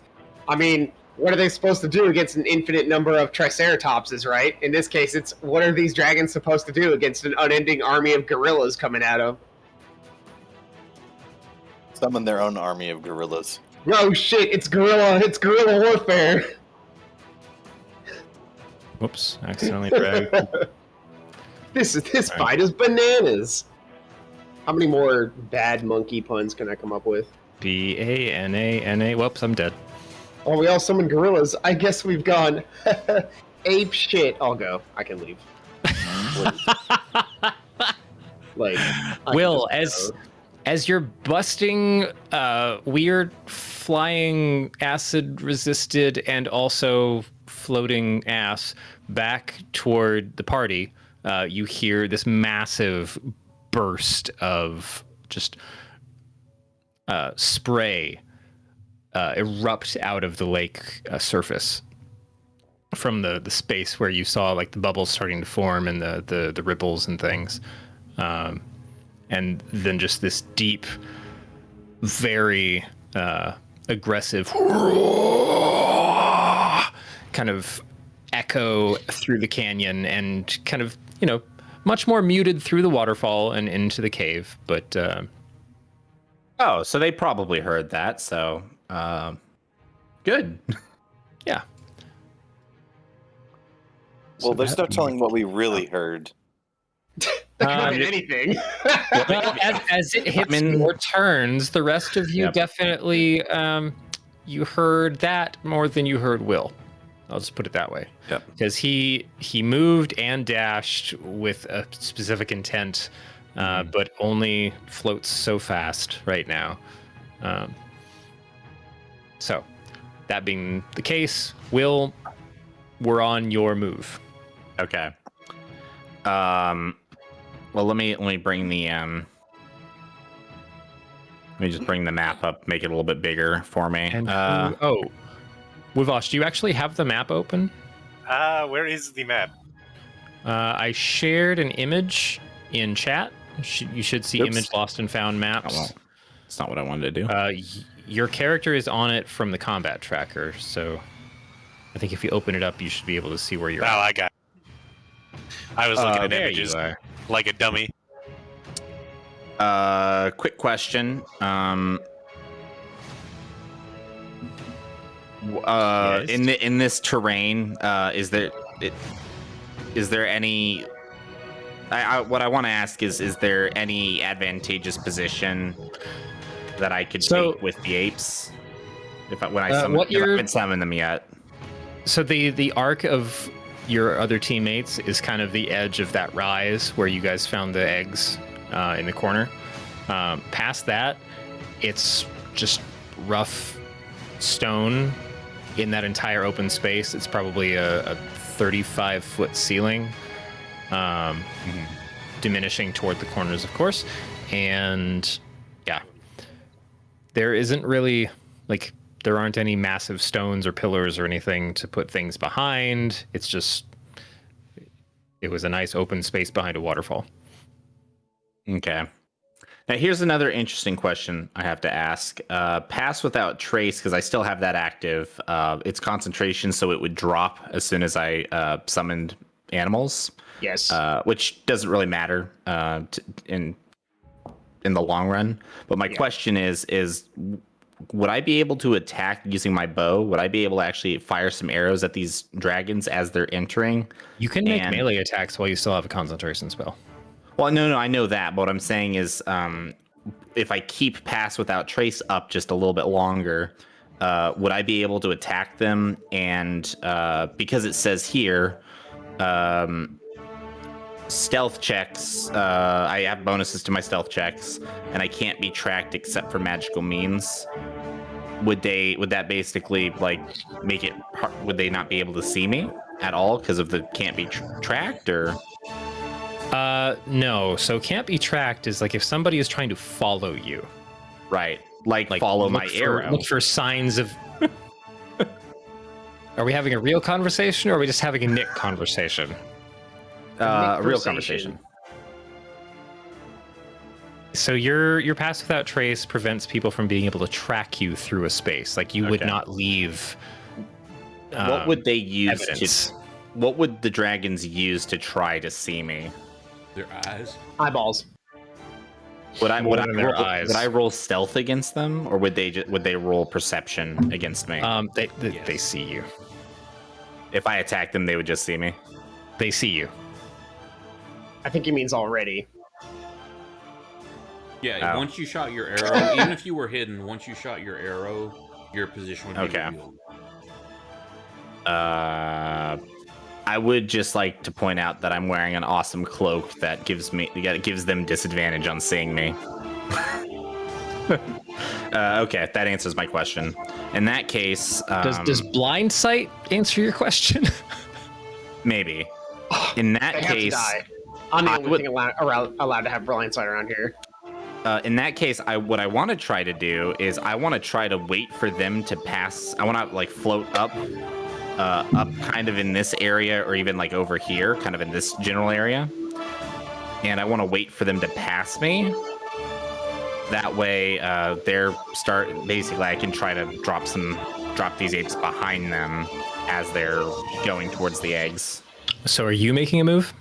I mean, what are they supposed to do against an infinite number of Triceratopses, right? In this case, it's what are these dragons supposed to do against an unending army of gorillas coming at them? Summon their own army of gorillas. Oh shit! It's guerrilla warfare. Whoops! Accidentally dragged. This fight is bananas. How many more bad monkey puns can I come up with? B-A-N-A-N-A. Whoops! I'm dead. Oh, we all summoned gorillas. I guess we've gone ape shit. I'll go. I can leave. Will, as you're busting weird flying acid resisted and also floating ass back toward the party, you hear this massive burst of just spray erupt out of the lake surface from the space where you saw like the bubbles starting to form and the ripples and things, and then just this deep, very aggressive kind of echo through the canyon and kind of, much more muted through the waterfall and into the cave, but Oh, so they probably heard that. So, good. Yeah. Well, there's no telling what we really heard. That could have been anything. Well, as it hits more turns, the rest of you definitely you heard that more than you heard Will. I'll just put it that way. Yep. Because he moved and dashed with a specific intent, but only floats so fast right now. So, that being the case, Will, we're on your move. Okay. Well, let me bring the let me just bring the map up, make it a little bit bigger for me. And Wivosh, do you actually have the map open? Where is the map? I shared an image in chat. You should see image lost and found maps. Oh, well, that's not what I wanted to do. Your character is on it from the combat tracker, so I think if you open it up, you should be able to see where you're at. I got it. I was looking at there images you are. like a dummy. Quick question. Yes. In this terrain, is there any? What I want to ask is there any advantageous position that I could take with the apes? When I haven't summoned them yet. So the arc of your other teammates is kind of the edge of that rise where you guys found the eggs in the corner. Past that, it's just rough stone in that entire open space. It's probably a 35-foot ceiling, diminishing toward the corners, of course. And yeah, there isn't really there aren't any massive stones or pillars or anything to put things behind. It's just, it was a nice open space behind a waterfall. Okay. Now here's another interesting question I have to ask. Pass without trace, because I still have that active. It's concentration, so it would drop as soon as I summoned animals. Yes. Which doesn't really matter in the long run. But my question is would I be able to attack using my bow? Would I be able to actually fire some arrows at these dragons as they're entering? You can make melee attacks while you still have a concentration spell. Well, no, I know that. But what I'm saying is if I keep pass without trace up just a little bit longer, would I be able to attack them? And because it says here, stealth checks, I have bonuses to my stealth checks, and I can't be tracked except for magical means. Would that basically make it hard? Would they not be able to see me at all because of the can't be tracked, or? No. So can't be tracked is if somebody is trying to follow you. Right. Like follow my arrow. Look for signs of. Are we having a real conversation, or are we just having a Nick conversation? A real conversation. So your pass without trace prevents people from being able to track you through a space. You would not leave. What would they use evidence. What would the dragons use to try to see me? Their eyes. Eyeballs. Would I roll stealth against them, or would they roll perception against me? They see you. If I attack them, they would just see me. They see you. I think he means already. Yeah, once you shot your arrow, even if you were hidden, once you shot your arrow, your position would be revealed. I would just like to point out that I'm wearing an awesome cloak that gives them disadvantage on seeing me. Okay, that answers my question. In that case, does blind sight answer your question? Maybe. In that case, I'm the only thing allowed to have blind sight around here. In that case, what I want to try to do is I want to try to wait for them to pass. I want to float up kind of in this area, or even over here, kind of in this general area. And I want to wait for them to pass me. That way, basically I can try to drop these apes behind them as they're going towards the eggs. So are you making a move?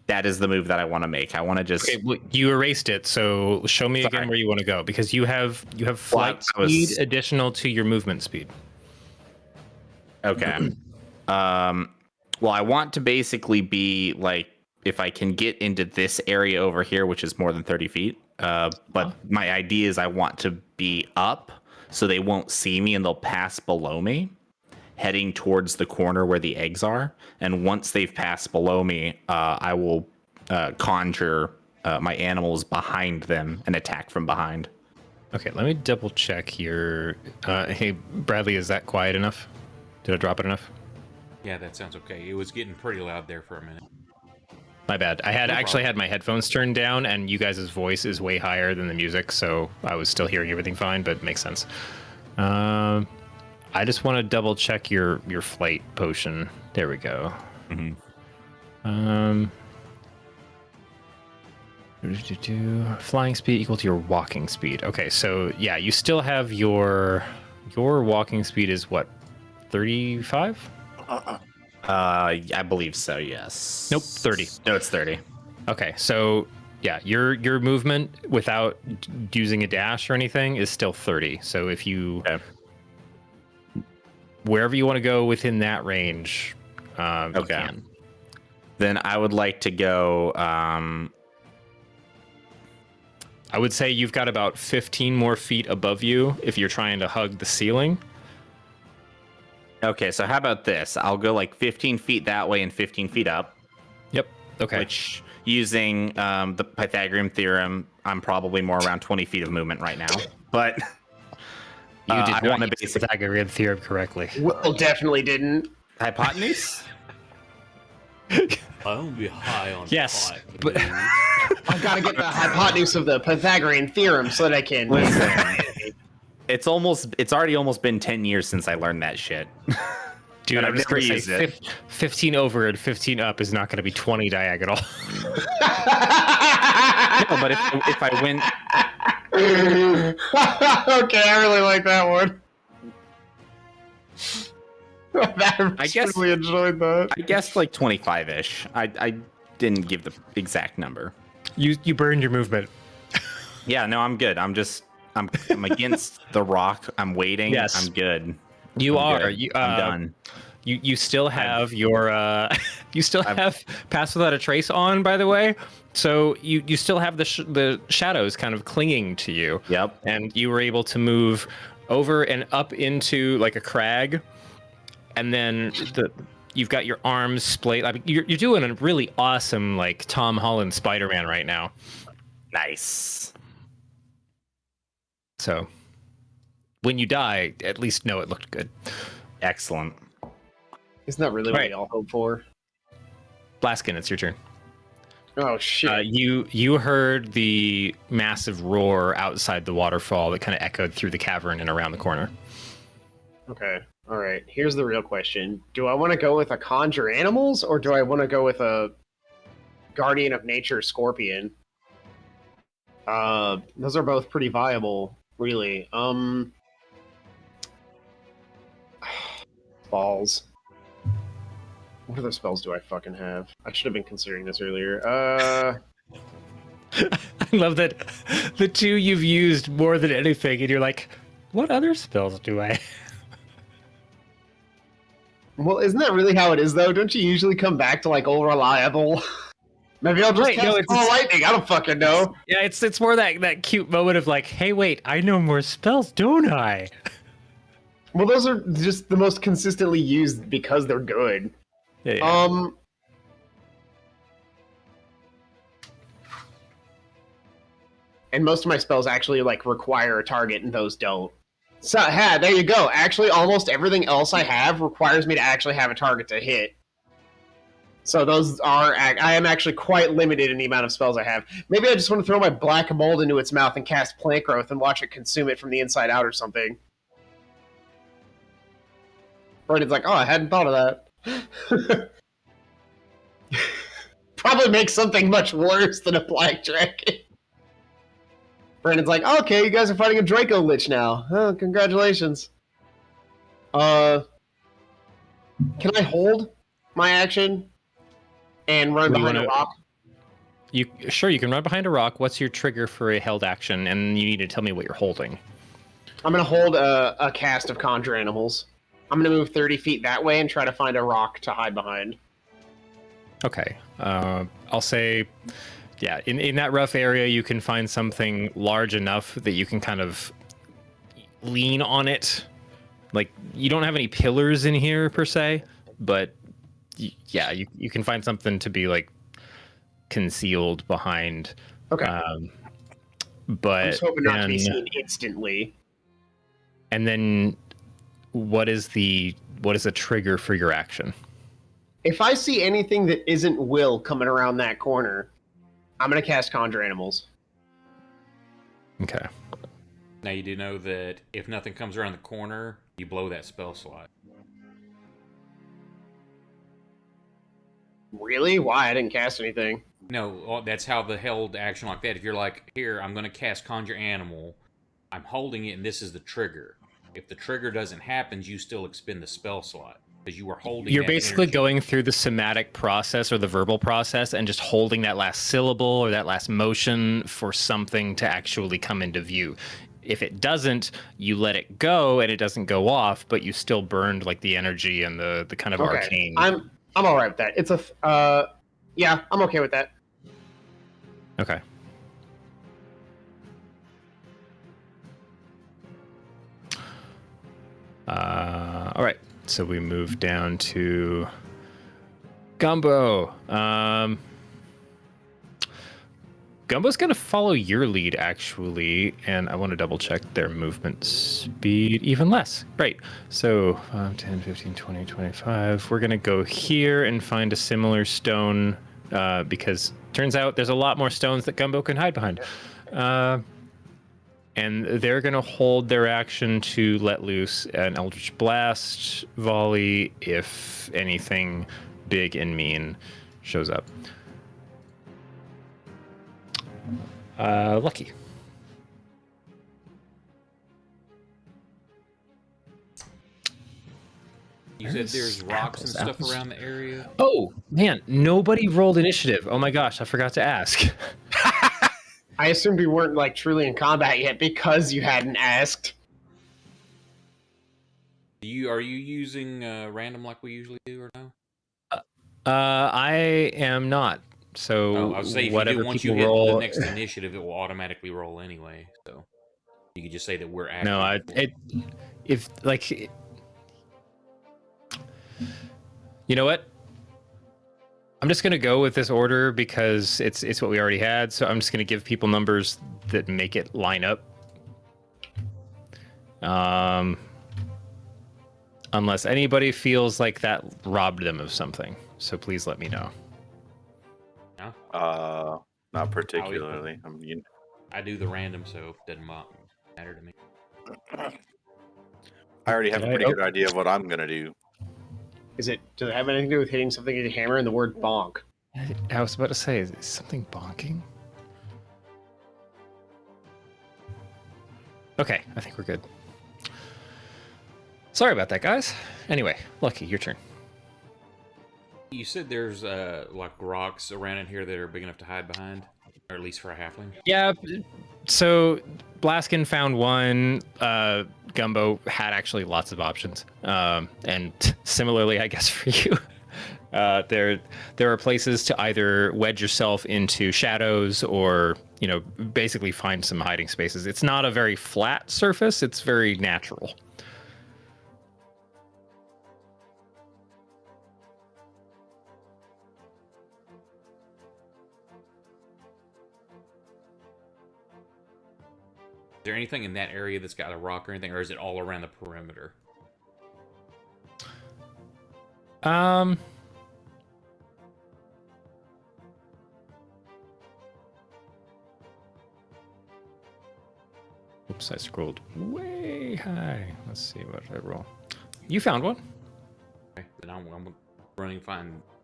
that is the move that I want to make. I want to just. Okay, well, you erased it, so show me again where you want to go, because you have flight speed additional to your movement speed. Okay. Well, I want to basically be like, if I can get into this area over here, which is more than 30 feet. But my idea is I want to be up so they won't see me and they'll pass below me, heading towards the corner where the eggs are. And once they've passed below me, I will conjure my animals behind them and attack from behind. Okay, let me double check your. Hey, Bradley, is that quiet enough? Did I drop it enough? Yeah, that sounds okay. It was getting pretty loud there for a minute. My bad. I had had my headphones turned down, and you guys' voice is way higher than the music, so I was still hearing everything fine, but it makes sense. I just want to double check your flight potion. There we go. Mm-hmm. Flying speed equal to your walking speed. Okay, so yeah, you still have your walking speed is what, 35? I believe so, yes. Nope, 30. No, it's 30. Okay, so yeah, your movement without using a dash or anything is still 30. So if you wherever you want to go within that range, you can. Then I would like to go. I would say you've got about 15 more feet above you if you're trying to hug the ceiling. Okay, so how about this? I'll go like 15 feet that way and 15 feet up. Yep. Okay. Which, using the Pythagorean theorem, I'm probably more around 20 feet of movement right now. But you did not use the Pythagorean theorem correctly. Will definitely didn't. Hypotenuse? I don't be high on but I've got to get the hypotenuse of the Pythagorean theorem so that I can. It's already almost been 10 years since I learned that shit. Dude, I'm just going to say 15 over and 15 up is not going to be 20 diagonal. No, but if I win... Okay, I really like that one. I really enjoyed that. I guess like 25-ish. I didn't give the exact number. You burned your movement. Yeah, no, I'm good. I'm against the rock. I'm waiting. Yes. I'm good. I'm done. You still have your you still have Pass Without a Trace on, by the way. So you still have the shadows kind of clinging to you. Yep. And you were able to move over and up into like a crag, and then you've got your arms splayed. I mean, you're doing a really awesome like Tom Holland Spider-Man right now. Nice. So when you die, at least know it looked good. Excellent. Isn't that really what we all hope for? Blaskin, it's your turn. Oh shit! You heard the massive roar outside the waterfall that kind of echoed through the cavern and around the corner. Okay, all right. Here's the real question: do I want to go with a conjure animals, or do I want to go with a guardian of nature scorpion? Those are both pretty viable, really. Balls. What other spells do I fucking have? I should have been considering this earlier. I love that the two you've used more than anything, and you're like, what other spells do I have? Well, isn't that really how it is, though? Don't you usually come back to, like, old reliable? Maybe I'll just cast Call Lightning. I don't fucking know. Yeah, it's more that cute moment of like, hey, wait, I know more spells, don't I? Well, those are just the most consistently used because they're good. Yeah. And most of my spells actually like require a target, and those don't. So, there you go. Actually, almost everything else I have requires me to actually have a target to hit. So those are... I am actually quite limited in the amount of spells I have. Maybe I just want to throw my black mold into its mouth and cast plant growth and watch it consume it from the inside out or something. Brandon's like, oh, I hadn't thought of that. Probably make something much worse than a black dragon. Brandon's like, okay, you guys are fighting a Draco Lich now. Oh, congratulations. Can I hold my action and run behind a rock? You can run behind a rock. What's your trigger for a held action? And you need to tell me what you're holding. I'm gonna hold a cast of conjure animals. I'm gonna move 30 feet that way and try to find a rock to hide behind. Okay. I'll say, yeah, in that rough area, you can find something large enough that you can kind of lean on it. Like, you don't have any pillars in here per se, but yeah, you can find something to be like concealed behind. Okay. But I'm just hoping not to be seen instantly. And then what is the trigger for your action? If I see anything that isn't Will coming around that corner, I'm going to cast Conjure Animals. Okay. Now you do know that if nothing comes around the corner, you blow that spell slot. Really? Why? I didn't cast anything. No, that's how the held action like that. If you're like, here, I'm going to cast Conjure Animal, I'm holding it, and this is the trigger. If the trigger doesn't happen, you still expend the spell slot because you were holding. You're basically going through the somatic process or the verbal process and just holding that last syllable or that last motion for something to actually come into view. If it doesn't, you let it go and it doesn't go off, but you still burned like the energy and the kind of arcane. I'm all right with that. It's a yeah, I'm okay with that. Okay. All right, so we move down to Gumbo. Gumbo's going to follow your lead, actually, and I want to double-check their movement speed even less. Right, so 5, 10, 15, 20, 25. We're going to go here and find a similar stone because turns out there's a lot more stones that Gumbo can hide behind. And they're going to hold their action to let loose an Eldritch Blast volley if anything big and mean shows up. Lucky. You said there's rocks and stuff around the area? Oh, man, nobody rolled initiative. Oh my gosh, I forgot to ask. I assumed we weren't like truly in combat yet because you hadn't asked. Are you using random like we usually do or no? I am not. So I would say if whatever you do, once people you hit roll, the next initiative, it will automatically roll anyway. So you could just say that we're active. No, if like, you know what? I'm just gonna go with this order because it's what we already had. So I'm just gonna give people numbers that make it line up. Unless anybody feels like that robbed them of something. So please let me know. No? Not particularly. I do the random, so it doesn't matter to me. I already have a pretty good idea of what I'm gonna do. Does it have anything to do with hitting something with a hammer and the word bonk? I was about to say, is something bonking? Okay, I think we're good. Sorry about that, guys. Anyway, Lucky, your turn. You said there's like rocks around in here that are big enough to hide behind, or at least for a halfling. Yeah. So Blaskin found one. Gumbo had actually lots of options, and similarly, I guess for you, there are places to either wedge yourself into shadows or basically find some hiding spaces. It's not a very flat surface; it's very natural. Is there anything in that area that's got a rock or anything, or is it all around the perimeter? Oops, I scrolled way high. Let's see what I roll. You found one. Okay, then I'm running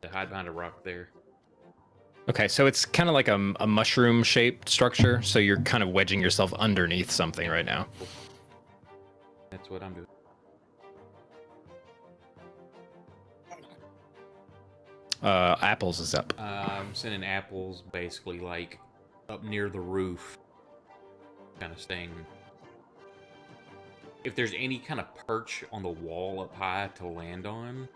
to hide behind a rock there. Okay, so it's kind of like a mushroom-shaped structure, so you're kind of wedging yourself underneath something right now. That's what I'm doing. Apples is up. I'm sending Apples basically like up near the roof, kind of staying. If there's any kind of perch on the wall up high to land on,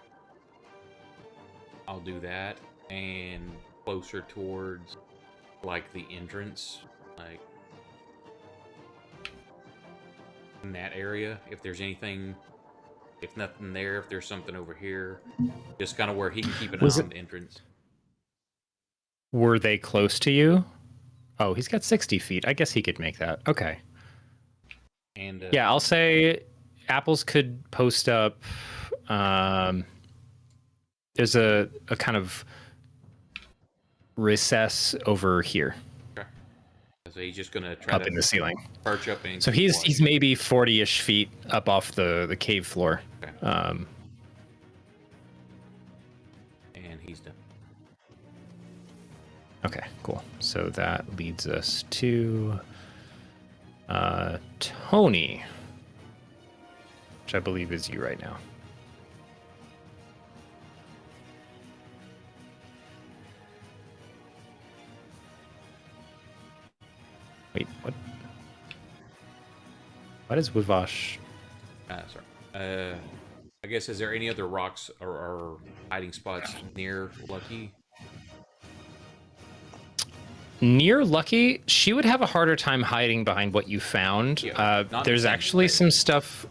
I'll do that. And closer towards like the entrance, like in that area, if there's anything, if nothing there, if there's something over here, just kind of where he can keep an eye on the entrance. Were they close to you? Oh, he's got 60 feet. I guess he could make that. Okay. And yeah, I'll say Apples could post up. There's a kind of recess over here. Okay. So he's just gonna try up to in the ceiling. Perch up and so he's maybe 40-ish feet up off the cave floor. Okay. And he's done. Okay, cool. So that leads us to Tony, which I believe is you right now. Wait, what? What is Wivash? Sorry. I guess, is there any other rocks or hiding spots near Lucky? Near Lucky, she would have a harder time hiding behind what you found. Yeah, there's actually some stuff.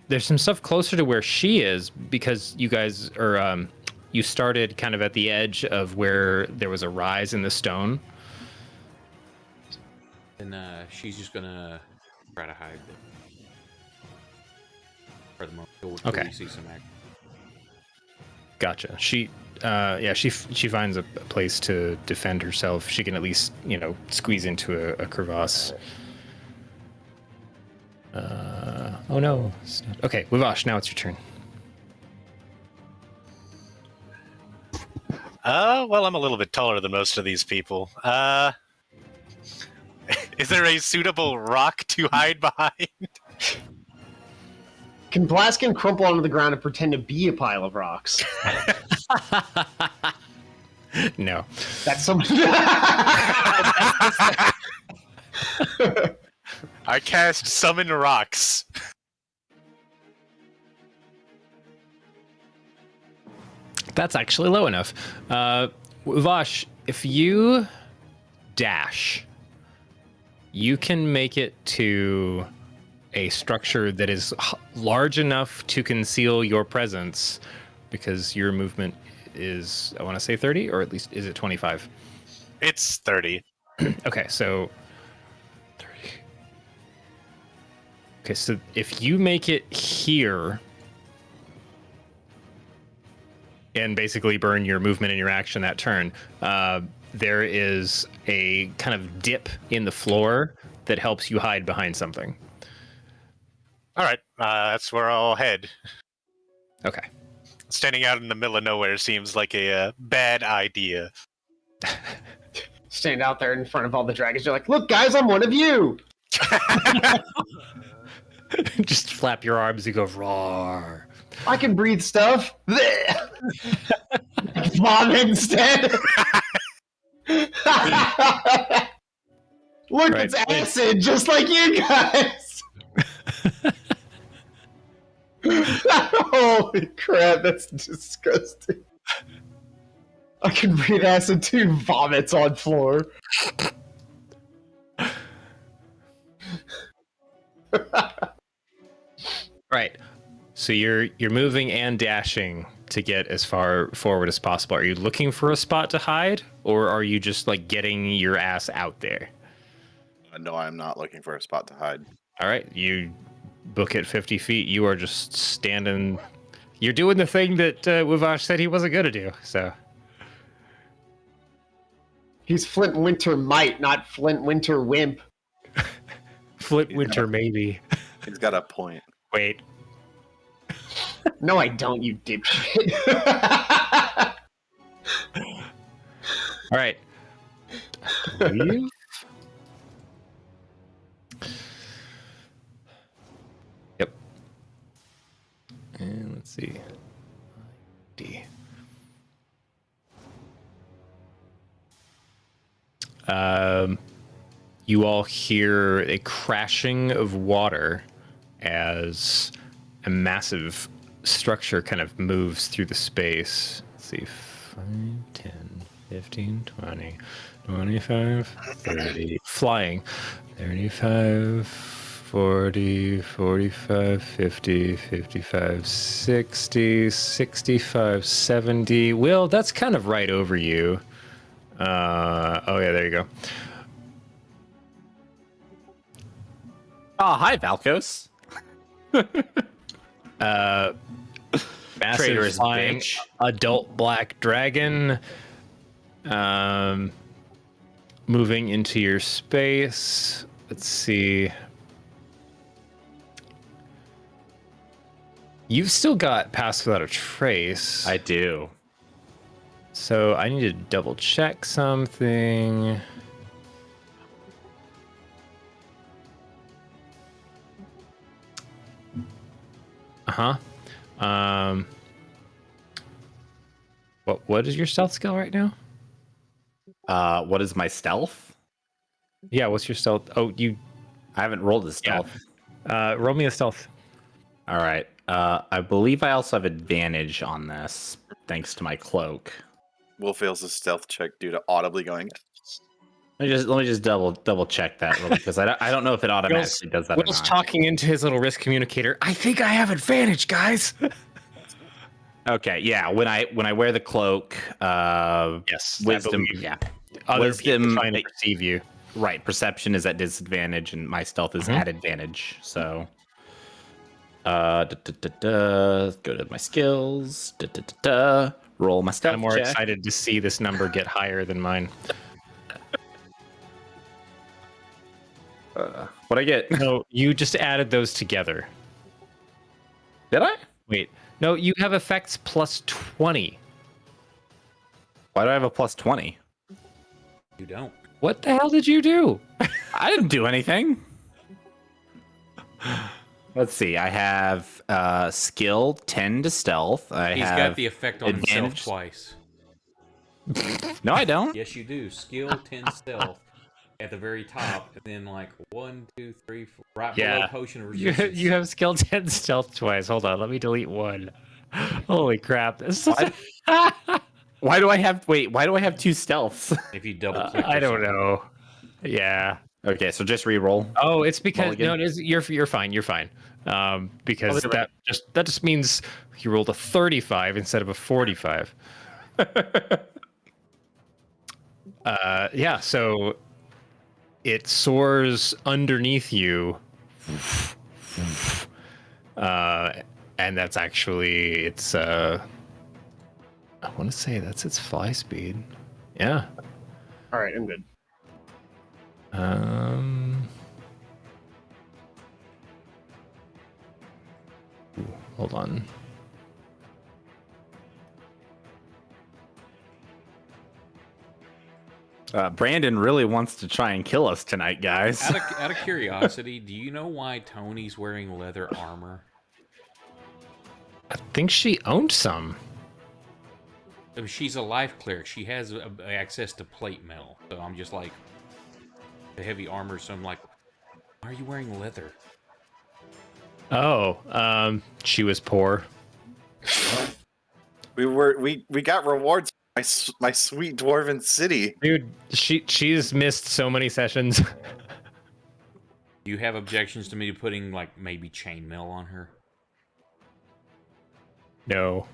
There's some stuff closer to where she is because you guys are. You started kind of at the edge of where there was a rise in the stone. And she's just gonna try to hide there for the moment. Until we see some action. Gotcha. She finds a place to defend herself. She can at least, squeeze into a crevasse. Oh no. Okay, Wivash, now it's your turn. Well, I'm a little bit taller than most of these people. Is there a suitable rock to hide behind? Can Blaskin crumple onto the ground and pretend to be a pile of rocks? No. That's something. I cast Summon Rocks. That's actually low enough. Vash, if you dash, you can make it to a structure that is large enough to conceal your presence because your movement is, I want to say 30, or at least is it 25? It's 30. Okay, so 30. Okay, so if you make it here and basically burn your movement and your action that turn, there is a kind of dip in the floor that helps you hide behind something. All right, that's where I'll head. Okay. Standing out in the middle of nowhere seems like a bad idea. Stand out there in front of all the dragons. You're like, look, guys, I'm one of you. Just flap your arms and go, roar. I can breathe stuff. Vomit instead. Look, Right. it's acid, just like you guys. Holy crap, that's disgusting. I can breathe acid too. Vomits on floor. Right. So you're moving and dashing to get as far forward as possible. Are you looking for a spot to hide, or are you just like getting your ass out there? No, I'm not looking for a spot to hide. All right, you book it 50 feet. You are just standing. You're doing the thing that Wivash said he wasn't gonna do. So he's Flint Winter Might, not Flint Winter Wimp. Flint Winter, maybe. He's got a point. Wait. No, I don't, you dipshit. All right. Yep. And let's see. D. You all hear a crashing of water as a massive structure kind of moves through the space. Let's see, 5, 10, 15, 20, 25, 30, flying, 35, 40, 45, 50, 55, 60, 65, 70. Will, that's kind of right over you. Oh yeah, there you go. Oh, hi, Valkos. Massive Traitorous flying bitch. adult black dragon moving into your space. Let's see. You've still got Pass Without a Trace. I do. So I need to double check something. What is your stealth skill right now? What is my stealth? Yeah, what's your stealth? Oh, I haven't rolled a stealth. Yeah. Roll me a stealth. All right. I believe I also have advantage on this, thanks to my cloak. Will fails a stealth check due to audibly going. Let me just double check that really, because I don't know if it automatically does that. Will's talking into his little risk communicator. I think I have advantage, guys. Okay, yeah. When I wear the cloak, yes, wisdom, yeah, other wisdom people trying to perceive you. Right, perception is at disadvantage, and my stealth is at advantage. So, go to my skills. Roll my stealth. I'm more check. excited to see this number get higher than mine. What'd I get? No, you just added those together. Did I? Wait, no, you have effects plus 20. Why do I have a plus 20? You don't. What the hell did you do? I didn't do anything. Let's see. I have skill 10 to stealth. He's got the effect on himself twice. No, I don't. Yes, you do. Skill 10 stealth at the very top, and then like 1, 2, 3, 4, right below potion of resistance. You have skill 10 stealth twice. Hold on, let me delete one. Holy crap! Why do I have 2 stealths? If you double click, I don't know. Yeah. Okay, so just re-roll. Oh, it's because Mulligan. no, you're fine. You're fine. Because that just means you rolled a 35 instead of a 45. Yeah. So it soars underneath you, and that's actually its. I want to say that's its fly speed. Yeah. All right, I'm good. Hold on. Brandon really wants to try and kill us tonight, guys. Out of curiosity, do you know why Tony's wearing leather armor? I think she owned some. I mean, she's a life cleric. She has access to plate mail. So I'm just like, the heavy armor. So I'm like, why are you wearing leather? Oh, she was poor. We got rewards. My sweet dwarven city, Dude, she's missed so many sessions. Do you have objections to me putting like maybe chainmail on her? No.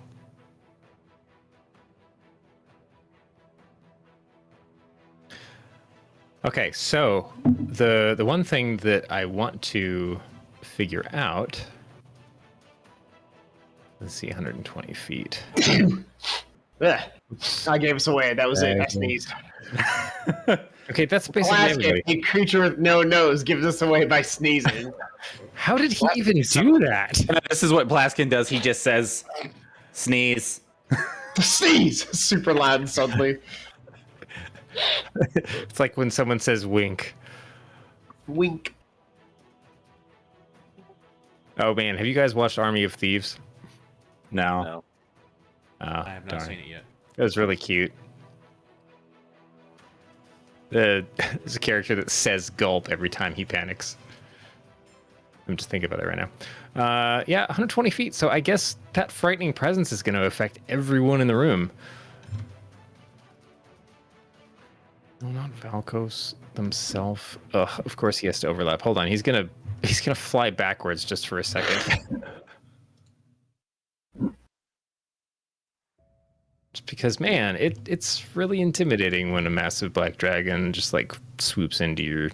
Okay, so the one thing that I want to figure out. Let's see, 120 feet. Ugh. I gave us away. That was it. I sneezed. Okay, that's basically everybody. A creature with no nose gives us away by sneezing. How did he even do that? This is what Blaskin does. He just says, sneeze. Sneeze! Super loud suddenly. It's like when someone says wink. Wink. Oh man, have you guys watched Army of Thieves? No. Oh, I have not darn. seen it yet. It was really cute. There's a character that says gulp every time he panics. I'm just thinking about it right now. Yeah, 120 feet. So I guess that frightening presence is going to affect everyone in the room. No, not Valkos themselves. Ugh, of course he has to overlap. Hold on, he's gonna fly backwards just for a second. Just because, man, it's really intimidating when a massive black dragon just like swoops into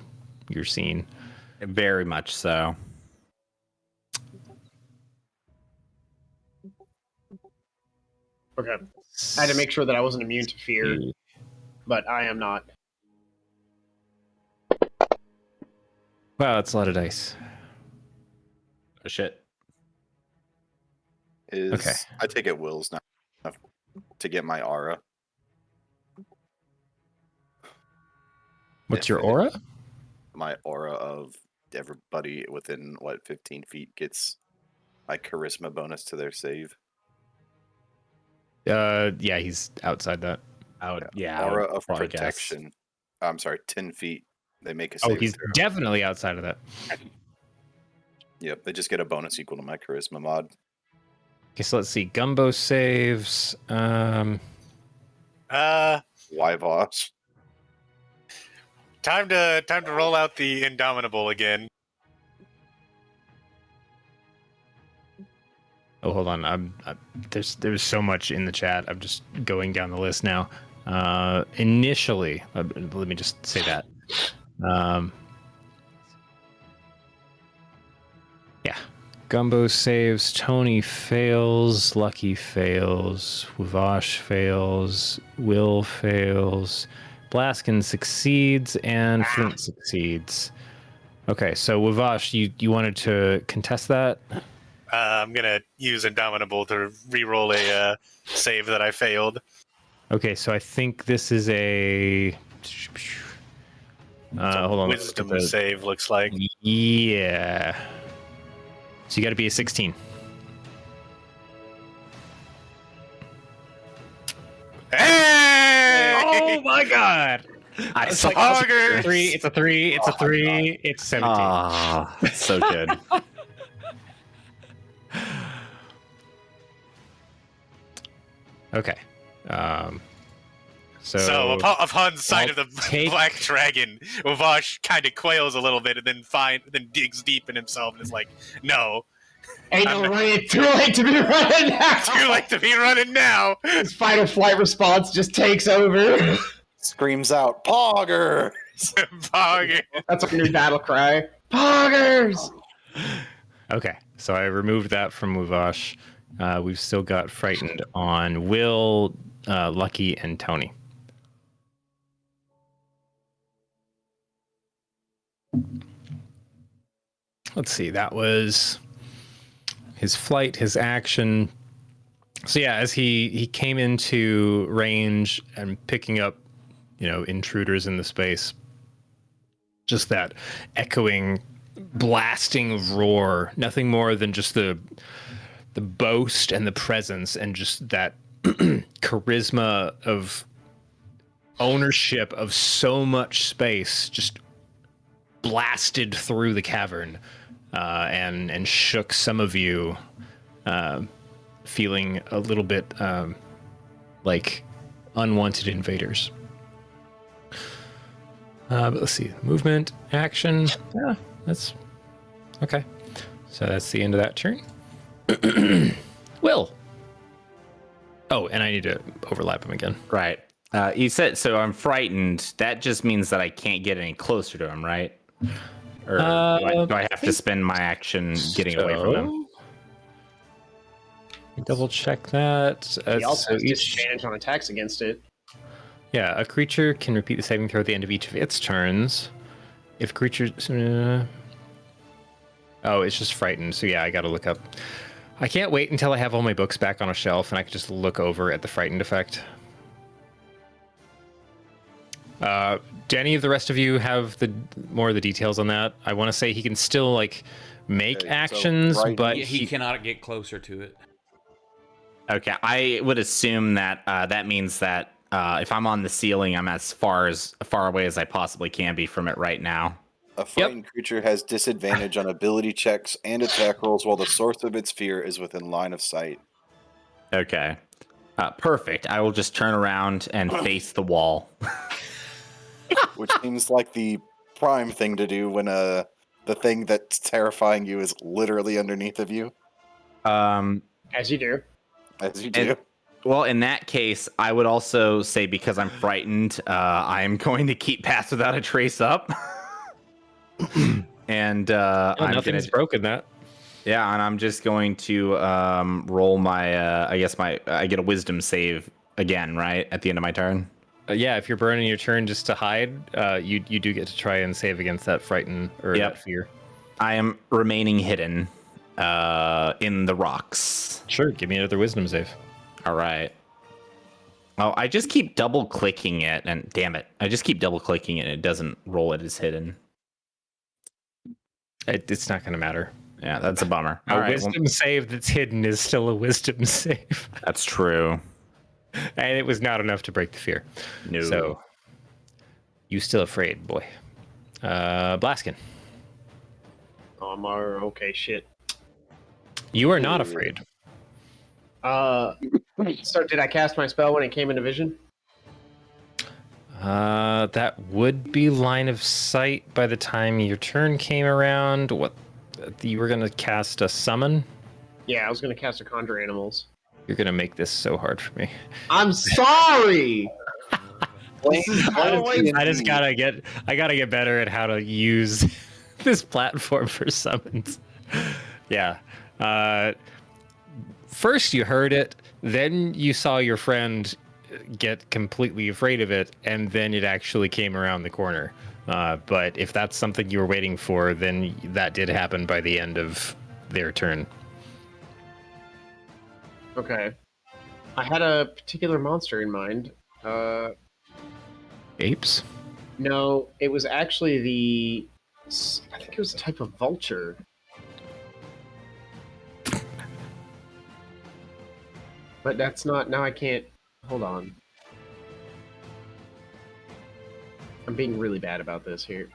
your scene. Very much so. Okay. I had to make sure that I wasn't immune to fear, but I am not. Wow, that's a lot of dice. Oh, shit. Okay. I take it Will's not enough to get my aura. What's your aura? My aura of everybody within, 15 feet gets my charisma bonus to their save. Yeah, he's outside that. Aura of protection. I'm sorry, 10 feet. They make a save. Oh, he's definitely outside of that. Yep, they just get a bonus equal to my charisma mod. Okay, so let's see. Gumbo saves. Wyvosh. Time to roll out the Indomitable again. Oh, hold on. There's so much in the chat. I'm just going down the list now. Initially, let me just say that. Yeah. Gumbo saves, Tony fails, Lucky fails, Wavash fails, Will fails, Blaskin succeeds, and Flint succeeds. Okay, so Wavash, you wanted to contest that? I'm gonna use Indomitable to re-roll a save that I failed. Okay, so I think this is a... hold on. Wisdom save, looks like. Yeah. So you got to be a 16. Hey! Oh my god! It's a 3. It's a 3. It's a 3. It's 17. Ah, so good. Okay. So upon sight of the black dragon, Wavash kind of quails a little bit and then digs deep in himself and is like, "No, ain't no running. Too late to be running now. Too late to be running now." His fight or flight response just takes over. Screams out, "Poggers!" Poggers. That's our new battle cry. Poggers! Okay, so I removed that from Wavash. We've still got frightened on Will, Lucky, and Tony. Let's see, that was his flight, his action. So yeah, as he came into range and picking up, intruders in the space, just that echoing, blasting roar, nothing more than just the boast and the presence and just that charisma of ownership of so much space just blasted through the cavern and shook some of you, feeling a little bit like unwanted invaders. But let's see, movement, action. Yeah, that's okay. So that's the end of that turn. Will. Oh, and I need to overlap him again. Right. You said, so I'm frightened. That just means that I can't get any closer to him, right? Or do I have to spend my action getting away from him? Double check that. He also has disadvantage on attacks against it. Yeah, a creature can repeat the saving throw at the end of each of its turns. If creatures... oh, it's just frightened. So yeah, I gotta look up. I can't wait until I have all my books back on a shelf and I can just look over at the frightened effect. Do any of the rest of you have more of the details on that? I want to say he can still make actions, but he cannot get closer to it. Okay, I would assume that that means that If I'm on the ceiling, I'm as far away as I possibly can be from it right now. A frightened creature has disadvantage on ability checks and attack rolls while the source of its fear is within line of sight. Okay. Perfect. I will just turn around and face the wall. Which seems like the prime thing to do when the thing that's terrifying you is literally underneath of you. As you do. As you do. Well, in that case, I would also say because I'm frightened, I am going to keep Pass Without a Trace up. And nothing's broken that. Yeah, and I'm just going to roll my. I get a Wisdom save again, right at the end of my turn. Yeah, if you're burning your turn just to hide, you do get to try and save against that frighten or that fear. I am remaining hidden in the rocks. Sure, give me another Wisdom save. All right. Oh, I just keep double clicking it, and damn it, I just keep double clicking it, and it doesn't roll it as hidden. It's not going to matter. Yeah, that's a bummer. A wisdom save that's hidden is still a wisdom save. That's true. And it was not enough to break the fear. No. So, you still afraid, boy. Blaskin. Okay, shit. You are not afraid. So did I cast my spell when it came into vision? That would be line of sight by the time your turn came around. What? You were going to cast a summon? Yeah, I was going to cast a Conjure Animals. You're going to make this so hard for me. I'm sorry! I gotta get better at how to use this platform for summons. Yeah. First you heard it, then you saw your friend get completely afraid of it, and then it actually came around the corner. But if that's something you were waiting for, then that did happen by the end of their turn. Okay. I had a particular monster in mind. Apes? No, it was actually I think it was a type of vulture. But that's not, now I can't, hold on. I'm being really bad about this here.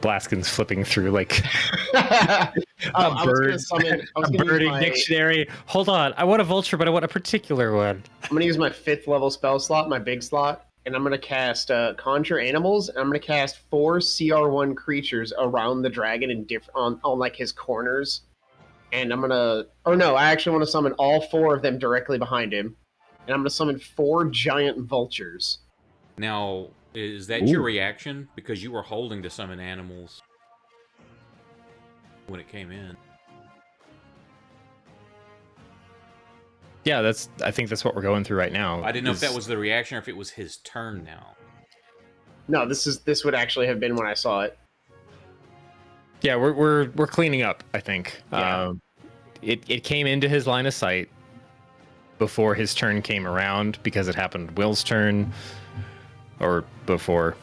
Blaskin's flipping through like a birding dictionary. Hold on, I want a vulture, but I want a particular one. I'm going to use my 5th level spell slot, my big slot, and I'm going to cast Conjure Animals, and I'm going to cast 4 CR1 creatures around the dragon and on like his corners. And I'm going to, or no, I actually want to summon all 4 of them directly behind him. And I'm going to summon 4 giant vultures. Now, is that your reaction? Because you were holding to summon animals when it came in. Yeah, I think that's what we're going through right now. I didn't know if that was the reaction or if it was his turn now. No, this would actually have been when I saw it. Yeah, we're cleaning up, I think. Yeah. It came into his line of sight before his turn came around because it happened Will's turn. Or before,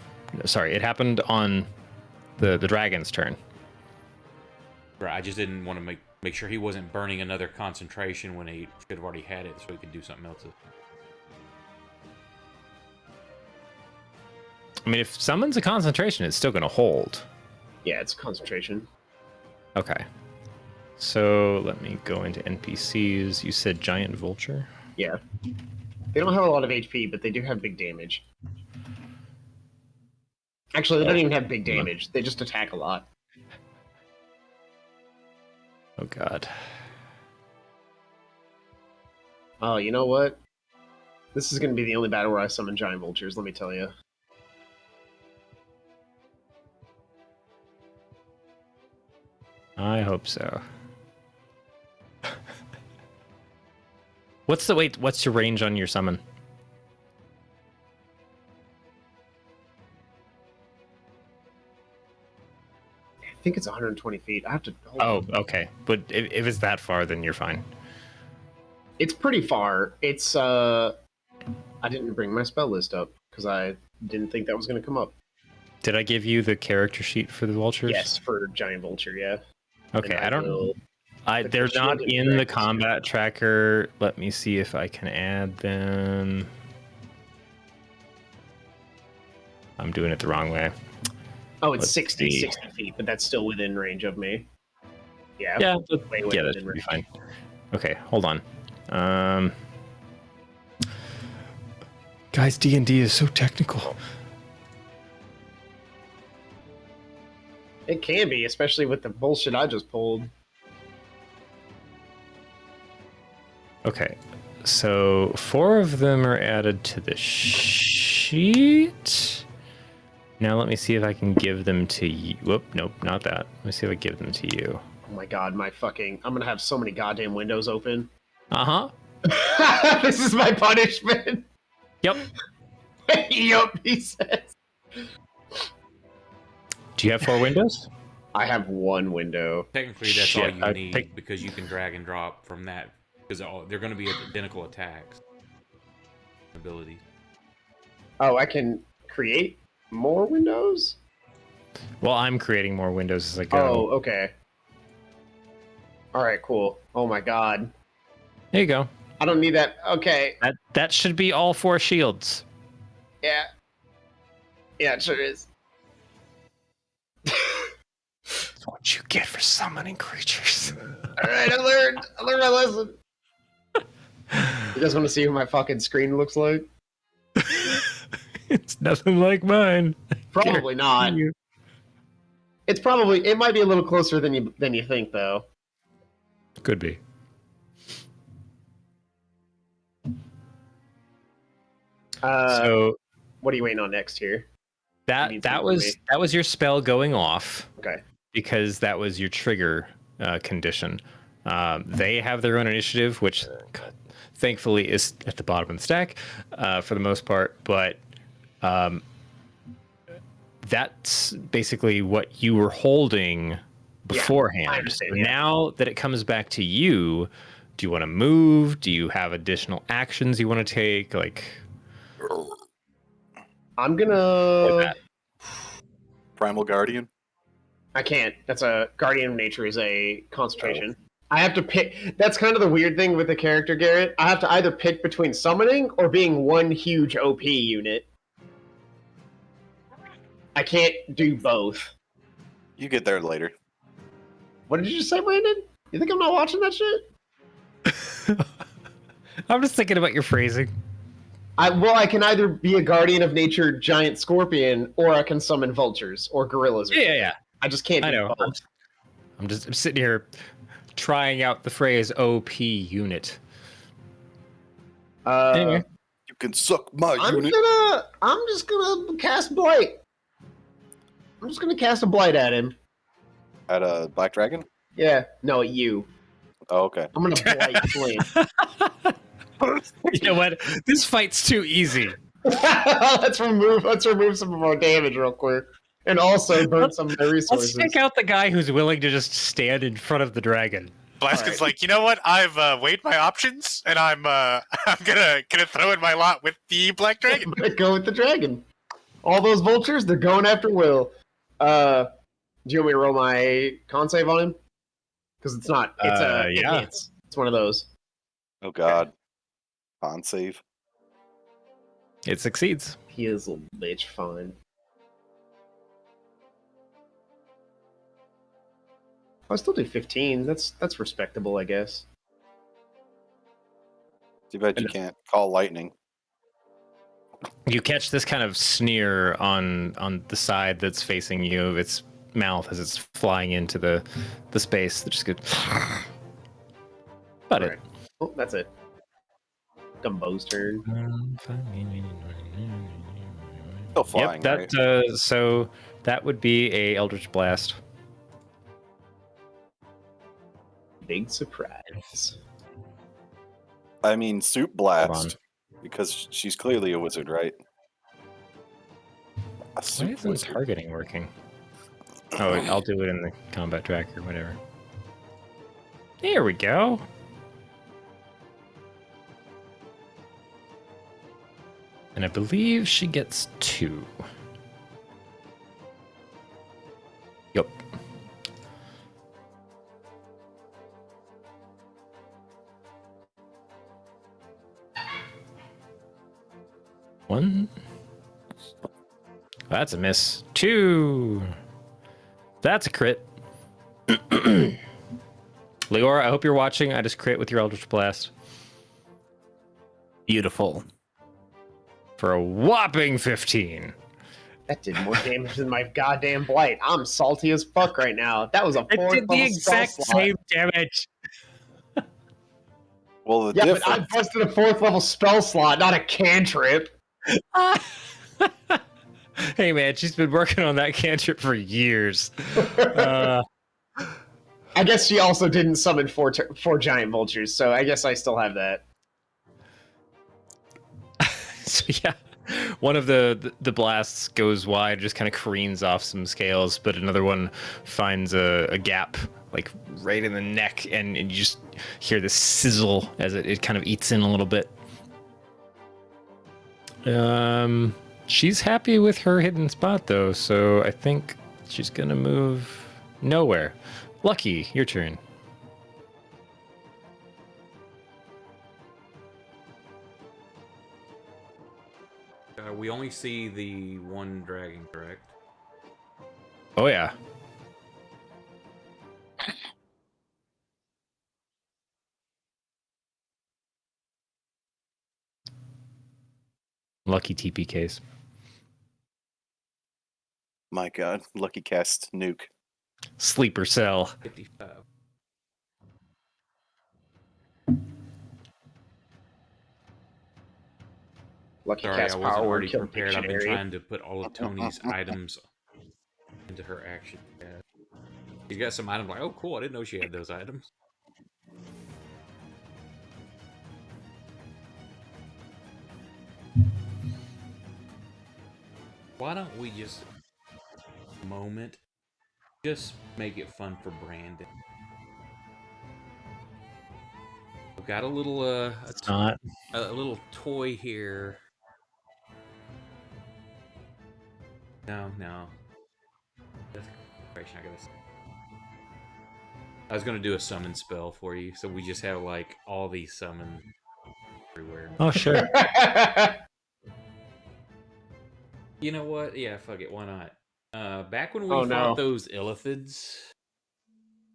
sorry, it happened on the dragon's turn. Right, I just didn't want to make sure he wasn't burning another concentration when he should have already had it, so he could do something else. I mean, if summon's a concentration, it's still going to hold. Yeah, it's concentration. Okay. So let me go into NPCs. You said giant vulture? Yeah. They don't have a lot of HP, but they do have big damage. Actually, they don't even have big damage. They just attack a lot. Oh, God. Oh, you know what? This is going to be the only battle where I summon giant vultures, let me tell you. I hope so. What's your range on your summon? I think it's 120 feet. I have to. Okay. But if it's that far, then you're fine. It's pretty far. It's I didn't bring my spell list up because I didn't think that was going to come up. Did I give you the character sheet for the vultures? Yes, for giant vulture. Yeah. Okay, I don't. They're not in the combat tracker. Let me see if I can add them. I'm doing it the wrong way. Oh, it's 60 feet, but that's still within range of me. Yeah. Yeah, that should be fine. Okay, hold on. Guys, D&D is so technical. It can be, especially with the bullshit I just pulled. Okay, so 4 of them are added to the sheet. Now let me see if I can give them to you. Whoop, nope, not that. Let me see if I give them to you. Oh my god, I'm gonna have so many goddamn windows open. Uh-huh. This is my punishment. Yep. Yup, he says. Do you have 4 windows? I have 1 window. Technically, that's all you need because you can drag and drop from that because they're going to be identical attacks. Abilities. Oh, I can create more windows? Well, I'm creating more windows as I go. Oh, okay. Alright, cool. Oh my god. There you go. I don't need that. Okay. That should be all 4 shields. Yeah. Yeah, it sure is. That's what you get for summoning creatures. Alright, I learned my lesson. You guys want to see what my fucking screen looks like? It's nothing like mine. Probably not. It might be a little closer than you think, though. Could be. So, what are you waiting on next here? That was your spell going off. Okay. Because that was your trigger condition. They have their own initiative, which thankfully is at the bottom of the stack for the most part. But that's basically what you were holding beforehand. Yeah, I understand. Now that it comes back to you, do you want to move? Do you have additional actions you want to take? Like, I'm gonna Primal Guardian. I can't. That's a Guardian of Nature is a concentration. I have to pick. That's kind of the weird thing with the character, Garrett. I have to either pick between summoning or being one huge OP unit. I can't do both. You get there later. What did you just say, Brandon? You think I'm not watching that shit? I'm just thinking about your phrasing. I can either be a Guardian of Nature giant scorpion, or I can summon vultures or gorillas. Yeah. I just can't do both. I'm sitting here trying out the phrase OP unit. Anyway. You can suck my unit. I'm just gonna cast Blight. I'm just gonna cast a Blight at him. At a Black Dragon? Yeah. No, at you. Oh, okay. I'm gonna Blight Flint. You know what? This fight's too easy. Let's remove some of our damage real quick. And also burn some of the resources. Let's take out the guy who's willing to just stand in front of the dragon. Blaskin's like, you know what? I've weighed my options, and I'm gonna throw in my lot with the Black Dragon. Go with the dragon. All those vultures, they're going after Will. Do you want me to roll my con save on him? Because it's not. It's it's one of those. Oh god. Con save. It succeeds. He is a bitch. Fine. I still do 15. That's respectable, I guess. Too bad you can't call lightning. You catch this kind of sneer on the side that's facing you, its mouth as it's flying into the space. That just goes. But right. Oh, that's it. Dumbo's turn. Still flying, yep, right? So that would be a Eldritch Blast. Big surprise. I mean, Soup Blast. Because she's clearly a wizard, right? Why isn't targeting working? Oh, I'll do it in the combat tracker, whatever. There we go. And I believe she gets 2. Yep. 1. That's a miss. 2. That's a crit. Leora, I hope you're watching. I just crit with your Eldritch Blast. Beautiful. For a whopping 15. That did more damage than my goddamn blight. I'm salty as fuck right now. That was a 4th It did the exact same damage. Well, the yeah, difference... but I busted a 4th level spell slot, not a cantrip. Hey man, she's been working on that cantrip for years. I guess she also didn't summon four giant vultures, so I guess I still have that. So yeah, one of the blasts goes wide, just kind of careens off some scales, but another one finds a gap, like right in the neck, and you just hear this sizzle as it kind of eats in a little bit. She's happy with her hidden spot though, so I think she's gonna move nowhere. Lucky, your turn. We only see the one dragon, correct? Oh yeah. Lucky TPKs. My God, lucky cast nuke. Sleeper cell. 55. Lucky Sorry, cast I wasn't power word already kill prepared. I've been dictionary. trying to put all of Tony's items into her action. Yeah. She's got some items like, oh cool, I didn't know she had those items. Why don't we just just make it fun for Brandon? We've got a little a little toy here. No. That's not gonna. I was gonna do a summon spell for you, so we just have like all these summon everywhere. Oh sure. You know what? Yeah, fuck it. Why not? Back when we fought those illithids,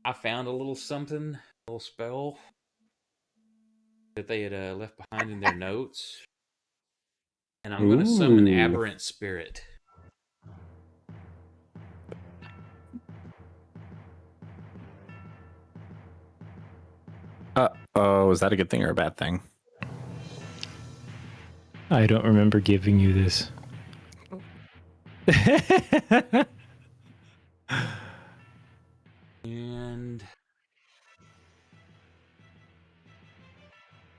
I found a little something, a little spell that they had left behind in their notes, and I'm gonna summon Aberrant Spirit. Oh, is that a good thing or a bad thing? I don't remember giving you this. And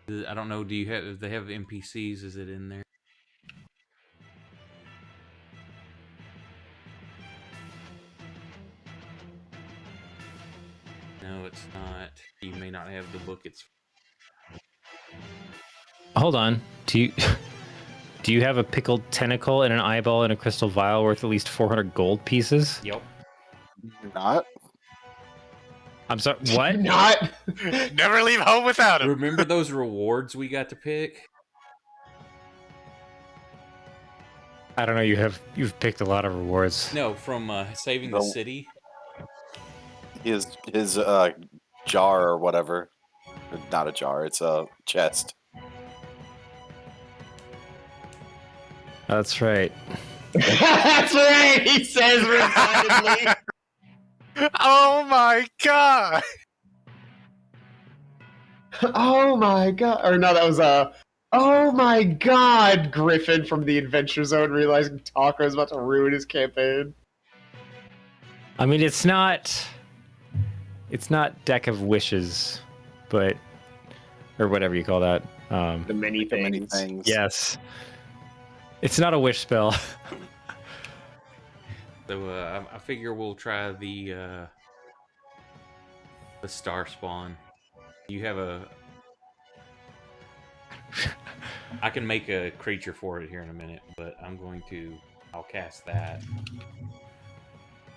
I don't know. If they have NPCs? Is it in there? No, it's not. You may not have the book. It's. Hold on. Do you have a pickled tentacle and an eyeball and a crystal vial worth at least 400 gold pieces? Yep. Not. I'm sorry. What? Not. Never leave home without him. Remember those rewards we got to pick? I don't know. You've picked a lot of rewards. No, from saving the city. His jar or whatever. Not a jar. It's a chest. That's right. That's right. He says resignedly. Oh my god! Oh my god! Or no, that was oh my god! Griffin from the Adventure Zone realizing Taco is about to ruin his campaign. I mean, it's not Deck of Wishes, but or whatever you call that. The many things. Yes. It's not a wish spell. So I figure we'll try the star spawn. You have I can make a creature for it here in a minute, but I'll cast that.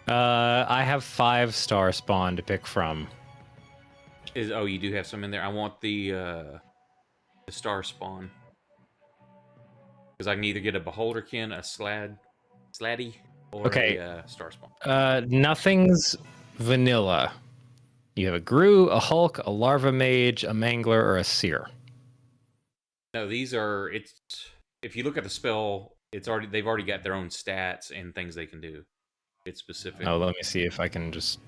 I have 5 star spawn to pick from. You do have some in there. I want the star spawn. Because I can either get a Beholderkin, a Sladdy, or a Starspawn. Nothing's vanilla. You have a Gru, a Hulk, a Larva Mage, a Mangler, or a Seer. No, these are. If you look at the spell, they've already got their own stats and things they can do. It's specific. Oh, let me see if I can just.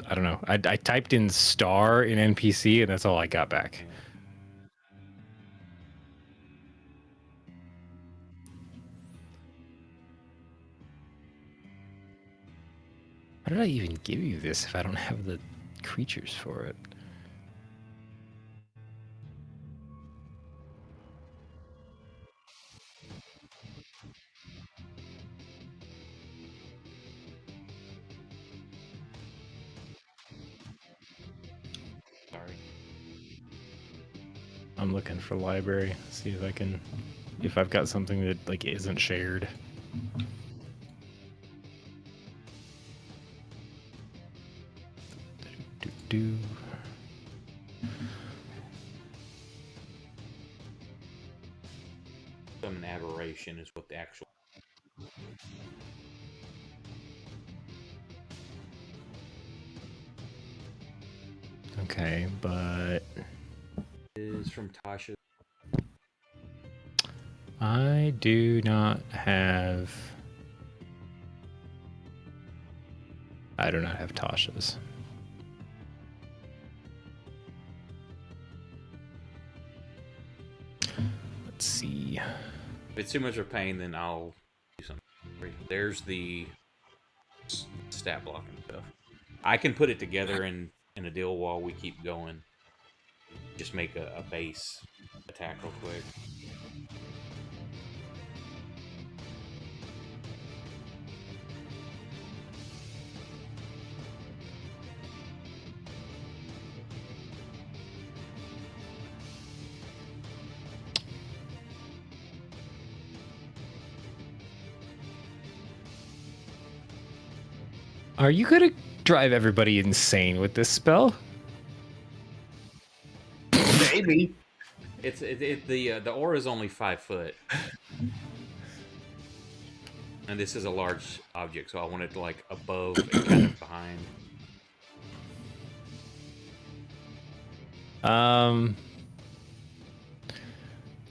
I don't know. I typed in star in NPC, and that's all I got back. Yeah. How did I even give you this if I don't have the creatures for it? Sorry. I'm looking for library. See if I can, if I've got something that like isn't shared. Do. Some aberration is what the actual. Okay, but Is from Tasha. I do not have. I do not have Tasha's. Let's see. If it's too much of a pain, then I'll do something. There's the stat block and stuff. I can put it together in a deal while we keep going. Just make a base attack real quick. Are you gonna drive everybody insane with this spell? Maybe. The aura is only 5 foot, and this is a large object, so I want it like above and kind of behind.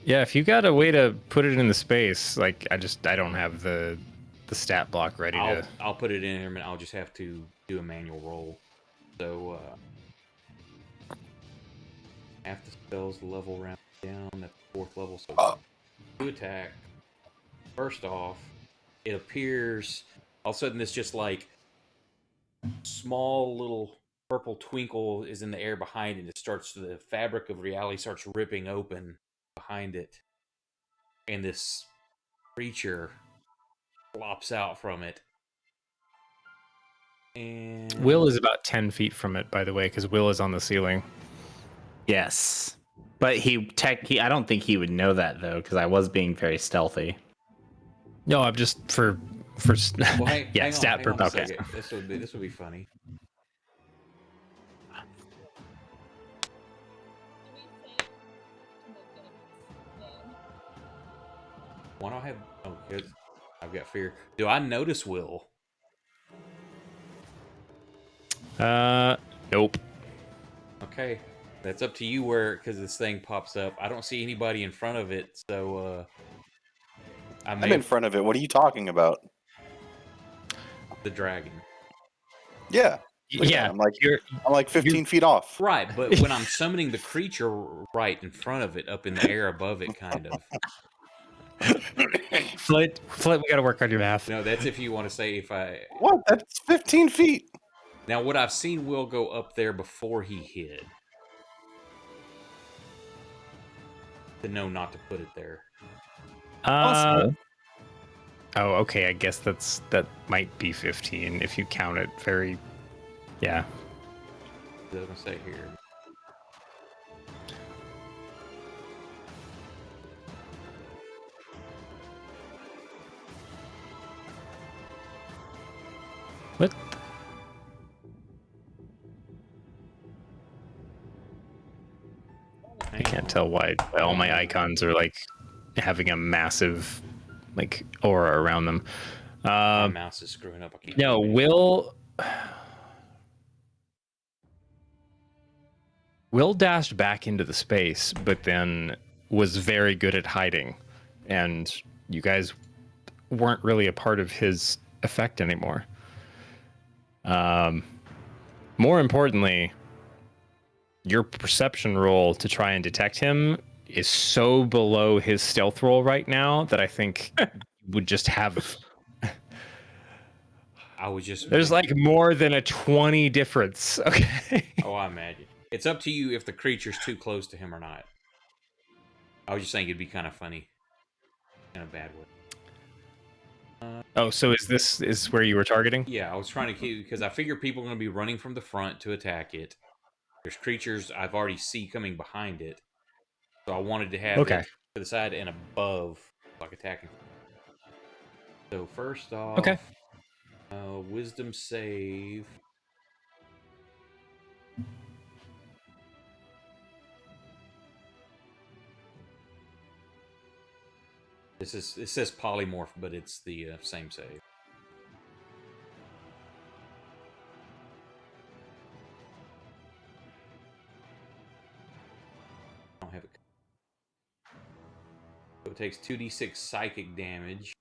Yeah, if you got a way to put it in the space, like I don't have the stat block ready to. I'll put it in there, and I'll just have to do a manual roll. So half the spells level round down. That's 4th level. So 2 attack. First off, it appears all of a sudden this just like small little purple twinkle is in the air behind it. It starts, the fabric of reality starts ripping open behind it, and this creature flops out from it. And Will is about 10 feet from it, by the way, because Will is on the ceiling. Yes, but I don't think he would know that though, because I was being very stealthy. No, I'm just for well, hang stat per on okay. This would be funny. Why don't I have? Oh, good. I've got fear. Do I notice Will? Nope. Okay, that's up to you. Because this thing pops up. I don't see anybody in front of it, so I'm in front of it. What are you talking about? The dragon. Yeah. Yeah, I'm like 15 feet off. Right, but when I'm summoning the creature right in front of it, up in the air above it, kind of. Flint, we gotta work on your math. No, that's if you want to say if I. What? That's 15 feet. Now, what I've seen Will go up there before he hid. To know not to put it there. Oh, okay. I guess that might be 15 if you count it very. Yeah. It doesn't say here. What? I can't tell why all my icons are like having a massive like aura around them. My mouse is screwing up. I can't. No, Will dashed back into the space, but then was very good at hiding, and you guys weren't really a part of his effect anymore. More importantly, your perception roll to try and detect him is so below his stealth roll right now that I think would just have... There's like more than a 20 difference. Okay. Oh, I imagine. It's up to you if the creature's too close to him or not. I was just saying it'd be kind of funny in a bad way. Oh, so is where you were targeting? Yeah, I was trying to keep, because I figure people are going to be running from the front to attack it. There's creatures I've already see coming behind it. So I wanted to have it to the side and above, like attacking. So first off, wisdom save. It says polymorph, but it's the same save. I don't have it. So it takes 2d6 psychic damage.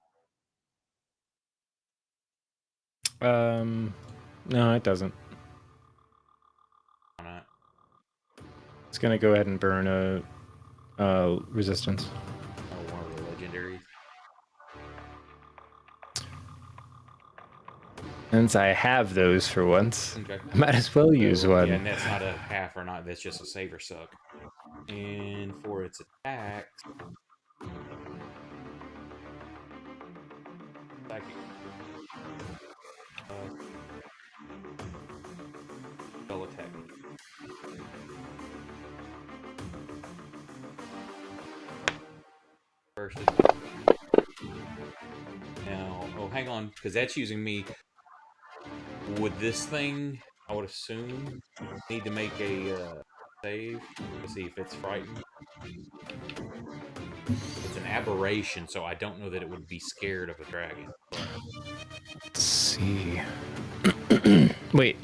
No, it doesn't. Why not? It's gonna go ahead and burn a resistance. Oh, one of the legendaries. Since I have those for once, I might as well use one. Yeah, and that's not a half or not. That's just a save or suck. And for its attack, psychic. Spell attack. First attack. Now, oh, hang on, because that's using me. Would this thing, I would assume, need to make a save to see if it's frightened? It's an aberration, so I don't know that it would be scared of a dragon. Let's see. Wait.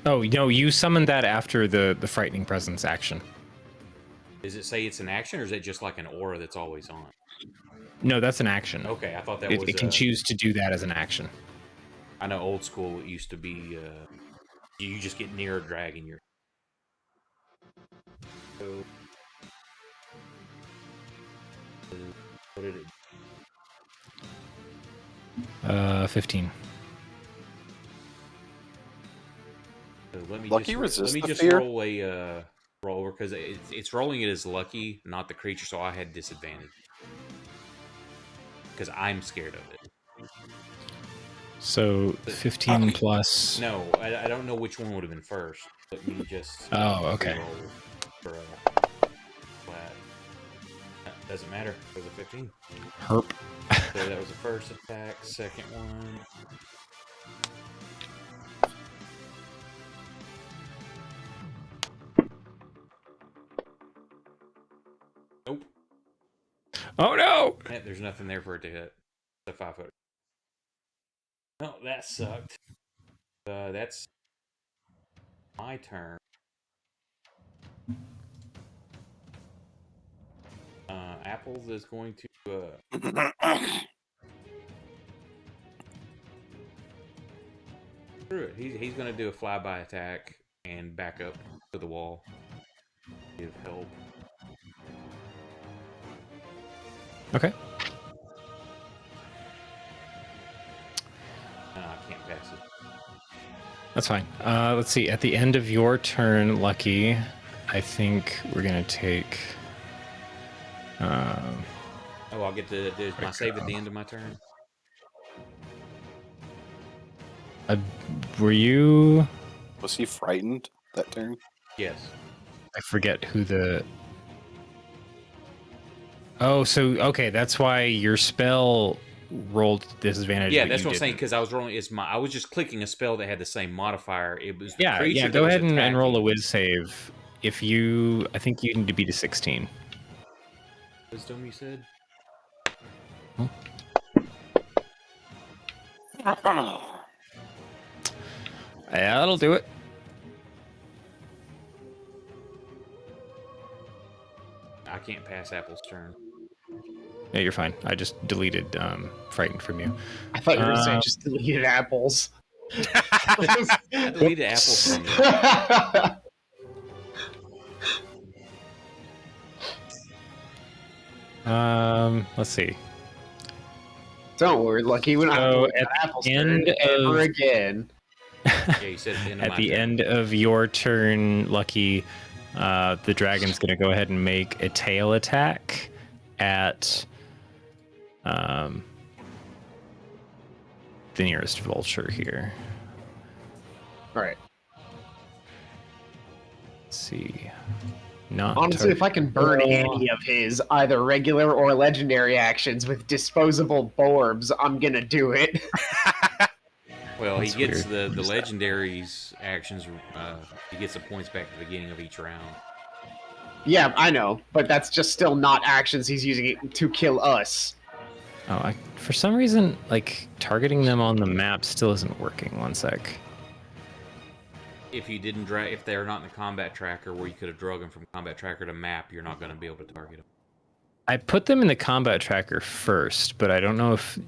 Oh, no, you summoned that after the frightening presence action. Does it say it's an action, or is it just like an aura that's always on? No, that's an action. Okay, I thought that was... It can choose to do that as an action. I know old school, it used to be... you just get near a dragon, you're... So... what did it... 15. So let me lucky just, resist let me the just fear? roll a roll over, because it's rolling it as lucky, not the creature, so I had disadvantage. Because I'm scared of it. So 15 plus... No, I don't know which one would have been first. Let me just... oh, okay. roll for flat. Doesn't matter. It was a 15. Herp. So that was the first attack. Second one... Nope. Oh no! There's nothing there for it to hit. The 5-foot. No, that sucked. That's my turn. Apples is going to screw it. He's going to do a flyby attack and back up to the wall. Give help. Okay. I can't pass it. That's fine. Let's see. At the end of your turn, Lucky, I think we're going to take... oh, I'll get to do my save at the end of my turn? Were you... Was he frightened that turn? Yes. I forget who the... Oh, so, okay, that's why your spell rolled disadvantage. Yeah, that's what I'm saying, because I was rolling... I was just clicking a spell that had the same modifier. It was the creature yeah, that go was ahead and attacking. roll a whiz save. If you... I think you need to beat a 16. Wisdom, you said? Hmm? That'll do it. I can't pass Apple's turn. Yeah, you're fine. I just deleted Frightened from you. I thought you were saying just deleted apples. I deleted Apple's from you. Let's see. Don't worry, Lucky. We're not So at apples ever again. Yeah, you said at the end of your turn, Lucky, the dragon's going to go ahead and make a tail attack at the nearest vulture here. All right. Let's see. Not honestly, if I can burn any of his either regular or legendary actions with disposable Borbs, I'm gonna do it. Well, he gets the legendaries actions. He gets the points back at the beginning of each round. Yeah, I know, but that's just still not actions he's using it to kill us. Oh, for some reason, like targeting them on the map still isn't working. One sec. If you didn't if they're not in the combat tracker, where you could have drug them from combat tracker to map, you're not going to be able to target them. I put them in the combat tracker first, but I don't know if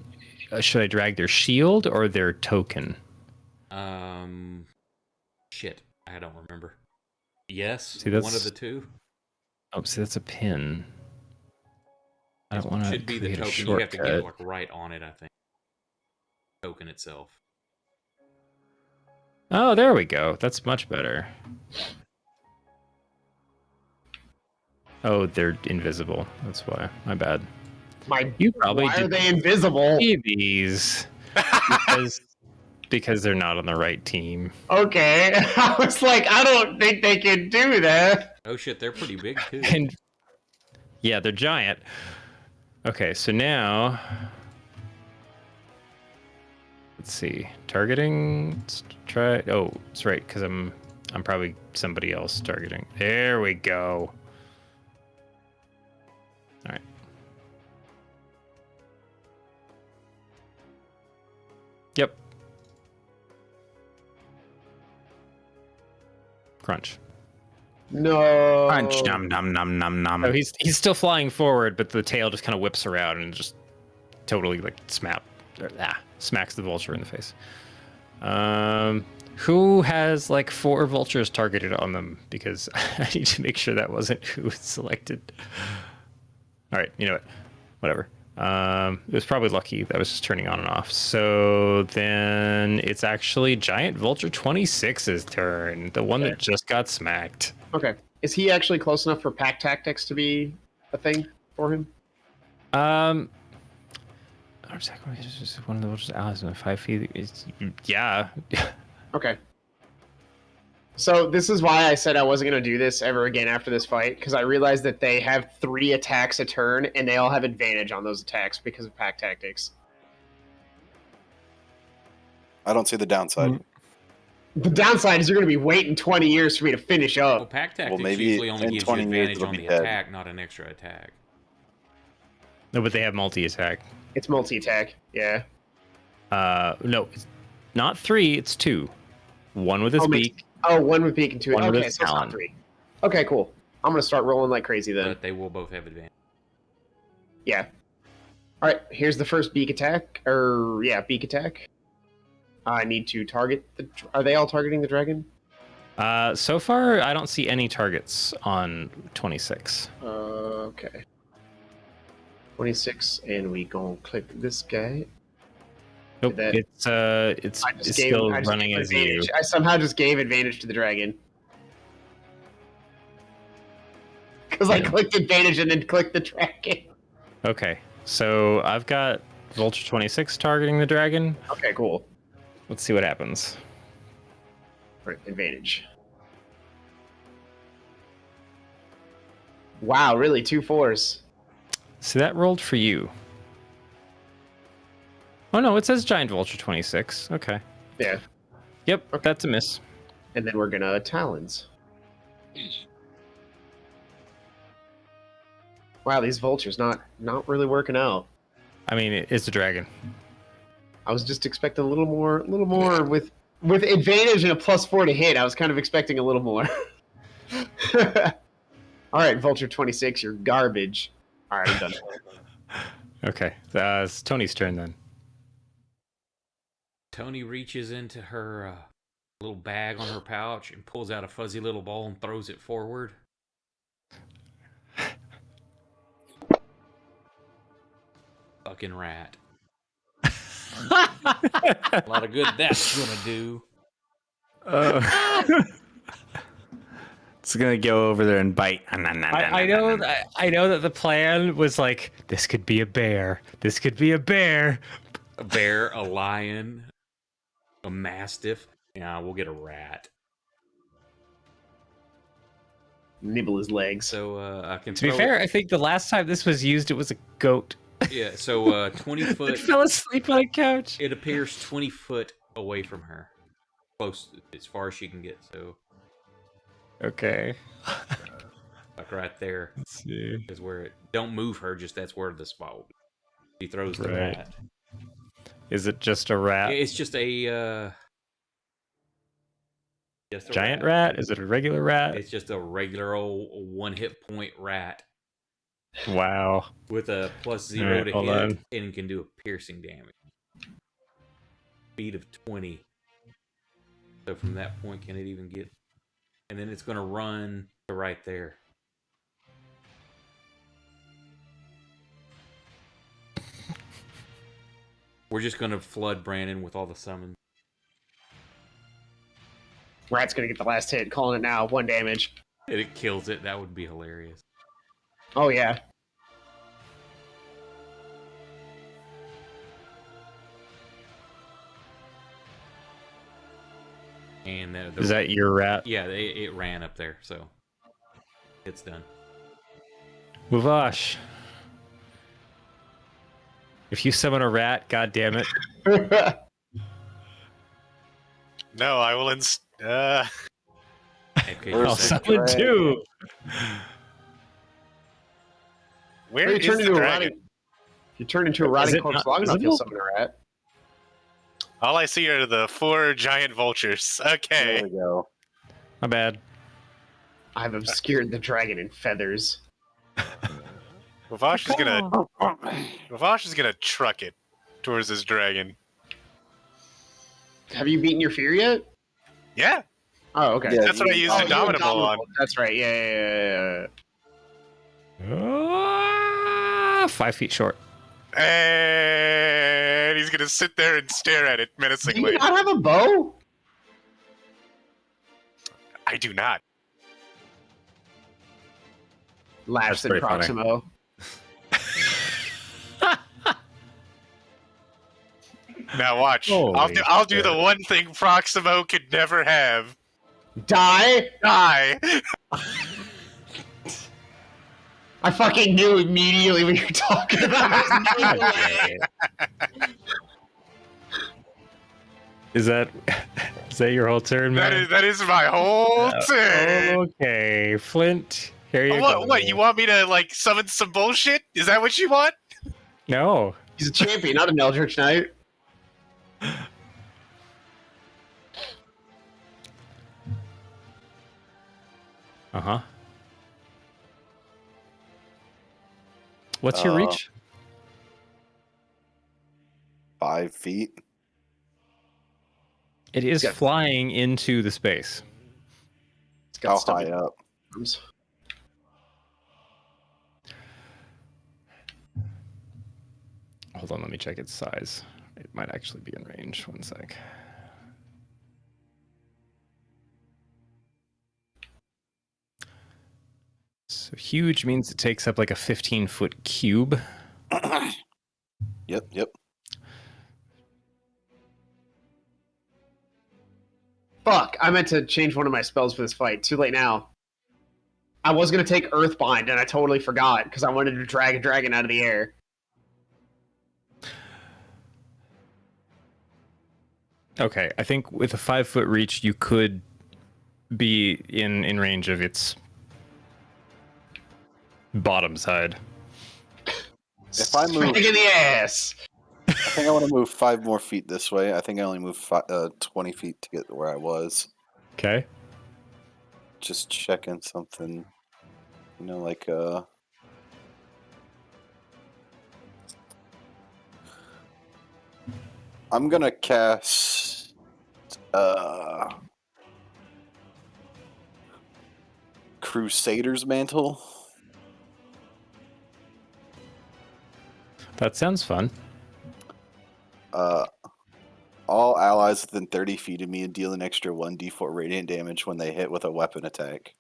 should I drag their shield or their token. Shit, I don't remember. Yes, see, that's one of the two. Oh, see, that's a pin. I don't want to. Should be the token. You have to get like right on it. I think. Token itself. Oh, there we go. That's much better. Oh, they're invisible. That's why. My bad. You probably why are they invisible? These because they're not on the right team. Okay, I was like, I don't think they can do that. Oh shit, they're pretty big too. And yeah, they're giant. Okay, so now. Let's see. Targeting. Let's try. Oh, that's right. Because I'm probably somebody else targeting. There we go. All right. Yep. Crunch. No. Crunch. Nom nom nom nom nom. So he's still flying forward, but the tail just kind of whips around and just totally like smacks the vulture in the face. Who has like 4 vultures targeted on them? Because I need to make sure that wasn't who was selected. All right, you know what? Whatever. It was probably Lucky that was just turning on and off. So then it's actually Giant Vulture 26's turn, the one that just got smacked. Okay. Is he actually close enough for pack tactics to be a thing for him? One of the vultures allies in 5 feet. Yeah. Okay. So this is why I said I wasn't going to do this ever again after this fight, because I realized that they have 3 attacks a turn, and they all have advantage on those attacks because of pack tactics. I don't see the downside. The downside is you're going to be waiting 20 years for me to finish up. Well, pack tactics usually only gives you advantage on the attack, not an extra attack. No, but they have multi-attack. It's multi-attack, yeah. No, it's not 3, it's 2. One with his beak. Oh, 1 with beak and 2. Okay, so it's not 3. Okay, cool. I'm going to start rolling like crazy then. But they will both have advantage. Yeah. All right, here's the first beak attack. Beak attack. I need to target the... Are they all targeting the dragon? So far, I don't see any targets on 26. Okay. 26, and we gonna click this guy. Nope, it's still running as you. I somehow just gave advantage to the dragon. Because I clicked advantage and then clicked the dragon. Okay, so I've got Vulture 26 targeting the dragon. Okay, cool. Let's see what happens. Right, advantage. Wow, really? 2 4s. So that rolled for you. Oh no, it says Giant Vulture 26. Okay. Yeah. Yep, okay. That's a miss. And then we're gonna Talons. Wow, these vultures not really working out. I mean, it's a dragon. I was just expecting a little more with advantage and a +4 to hit. I was kind of expecting a little more. All right, Vulture 26, you're garbage. All right, I'm done. Okay, it's Tony's turn then. Tony reaches into her little bag on her pouch and pulls out a fuzzy little ball and throws it forward. Fucking rat. A lot of good that's gonna do. It's gonna go over there and bite. I know that the plan was like, this could be a bear. This could be a bear. A bear, a lion, a mastiff. Yeah, we'll get a rat. Nibble his legs. So I can. To be fair, I think the last time this was used, it was a goat. Yeah. So 20 foot. It fell asleep on a couch. It appears 20 foot away from her, close as far as she can get. So. Okay. Like right there. Let's see. Is where it. Don't move her. Just that's where the spot will be. She throws the Right. rat. Is it just a rat? It's just a. Giant rat? Is it a regular rat? It's just a regular old 1 hit point rat. Wow. With a +0 right, to hold hit on. and can do a piercing damage. Speed of 20. So from that point, can it even get? And then it's going to run to right there. We're just going to flood Brandon with all the summons. Rat's gonna get the last hit. Calling it now. 1 damage. And it kills it. That would be hilarious. Oh yeah. And is that your rat? Yeah, it ran up there, so it's done. Muvash. If you summon a rat, god damn it. No, I will I'll summon 2. Where is the dragon? You turn into a rotting corpse long enough, you'll summon a rat. All I see are the 4 giant vultures. Okay. There we go. My bad. I've obscured the dragon in feathers. Ravash is gonna truck it towards this dragon. Have you beaten your fear yet? Yeah. Oh, okay. Yeah, That's what I used Indomitable on. That's right. Yeah. 5 feet short. And he's gonna sit there and stare at it Do menacingly. you not have a bow? I do not. Laughs at Proximo. Now watch. Holy I'll do the one thing Proximo could never have. Die! I fucking knew immediately what you're talking about. Is that your whole turn, man? That is my whole turn. Okay, Flint. Here you go. What? You want me to like summon some bullshit? Is that what you want? No. He's a champion, not an Eldritch Knight. Uh-huh. What's your reach? 5 feet. It is flying into the space. It's got How high up? Arms. Hold on, let me check its size. It might actually be in range. 1 sec. So huge means it takes up like a 15-foot cube. Yep. Fuck, I meant to change one of my spells for this fight. Too late now. I was going to take Earthbind, and I totally forgot, because I wanted to drag a dragon out of the air. Okay, I think with a 5-foot reach, you could be in range of its bottom side. If I move, Drag in the ass! I think I want to move 5 more feet this way. I think I only moved 20 feet to get where I was. Okay. Just checking something. You know, like I'm gonna cast Crusader's Mantle. That sounds fun. All allies within 30 feet of me deal an extra 1d4 radiant damage when they hit with a weapon attack.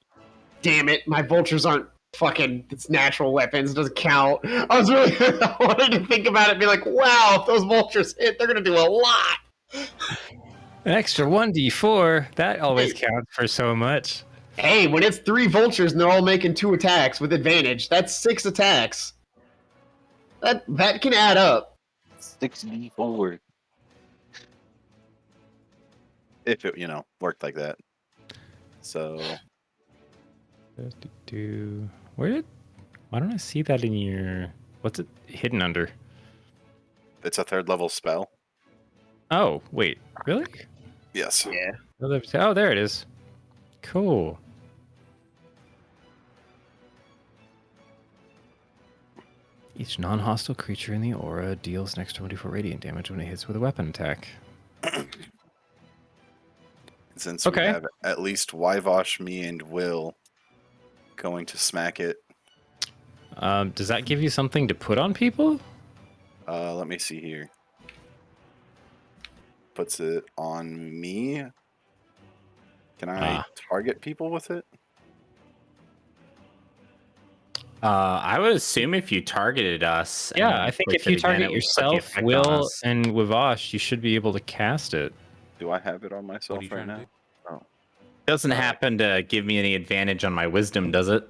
Damn it, my vultures aren't fucking, it's natural weapons, it doesn't count. I was really, I wanted to think about it and be like, wow, if those vultures hit, they're gonna do a lot. An extra 1d4, that always counts for so much. Hey, when it's 3 vultures and they're all making 2 attacks with advantage, that's 6 attacks. That can add up. 6d4. If it, worked like that. So. Why don't I see that in your... What's it hidden under? It's a 3rd level spell. Oh, wait. Really? Yes. Yeah. Oh, there it is. Cool. Each non-hostile creature in the aura deals an extra 24 radiant damage when it hits with a weapon attack. Since we have at least Wyvosh, me, and Will going to smack it. Does that give you something to put on people? Let me see here. Puts it on me. Can I target people with it? I would assume if you targeted us. Yeah, I think if you target yourself, Will, and Wyvosh, you should be able to cast it. Do I have it on myself right now? Oh. Doesn't happen to give me any advantage on my wisdom, does it?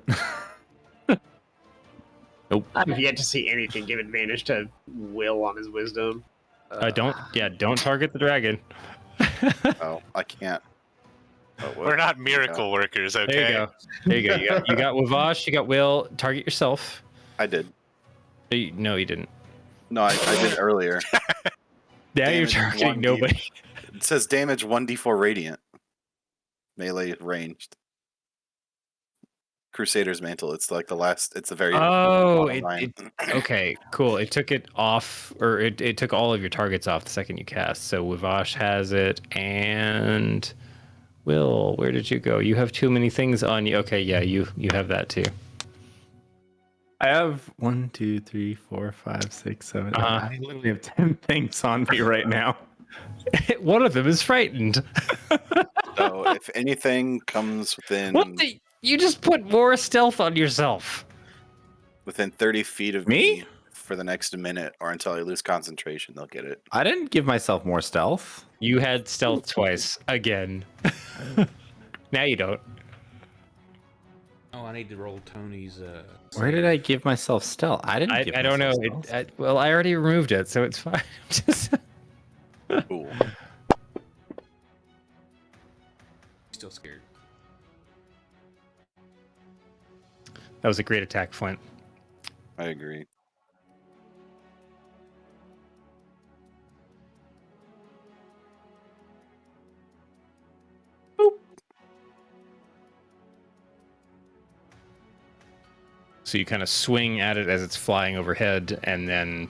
Nope. I've yet to see anything give advantage to Will on his wisdom. Don't target the dragon. Oh, I can't. We're not miracle workers, okay? There you go. You got Wyvosh, you got Will. Target yourself. I did. No, you didn't. No, I did earlier. Now you're targeting nobody. It says damage 1d4 radiant. Melee ranged. Crusader's Mantle. It's like the last. It's the very. Okay, cool. It took it off, or it took all of your targets off the second you cast. So Wyvosh has it, and Will, where did you go? You have too many things on you. Okay, yeah, you have that too. I have 1, 2, 3, 4, 5, 6, 7. I literally have 10 things on me right now. One of them is frightened. So if anything comes within... What the? You just put more stealth on yourself. Within 30 feet of me for the next minute or until I lose concentration, they'll get it. I didn't give myself more stealth. You had stealth twice. Again. Now you don't. Oh, I need to roll Tony's... Where did I give myself stealth? I didn't give myself stealth. I don't know. Well, I already removed it, so it's fine. Just... Cool. Still scared. That was a great attack, Flint. I agree. Boop. So you kind of swing at it as it's flying overhead, and then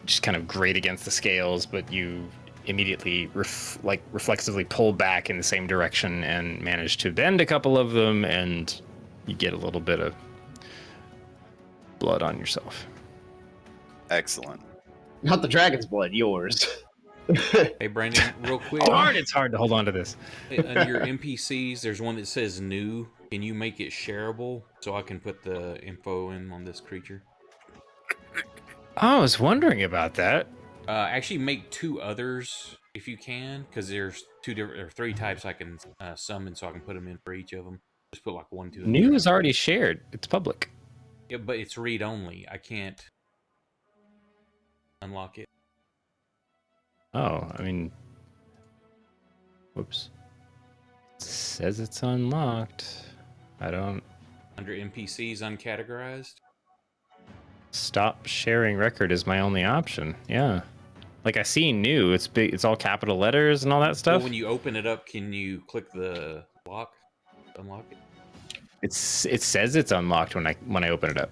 just kind of grate against the scales, but you immediately reflexively pull back in the same direction and manage to bend a couple of them, and you get a little bit of blood on yourself. Excellent. Not the dragon's blood, yours. Hey, Brandon, real quick. Darn, it's hard to hold on to this. Under your NPCs, there's one that says new. Can you make it shareable so I can put the info in on this creature? I was wondering about that. Actually, make 2 others if you can, because there's 3 types I can summon, so I can put them in for each of them. Just put like 1, 2. New is already shared. It's public. Yeah, but it's read only. I can't unlock it. Oh, I mean, whoops. It says it's unlocked. I don't. Under NPCs uncategorized? Stop sharing record is my only option. Yeah. Like I see new. It's big. It's all capital letters and all that stuff. So when you open it up, can you click the lock, unlock it? It says it's unlocked when I open it up.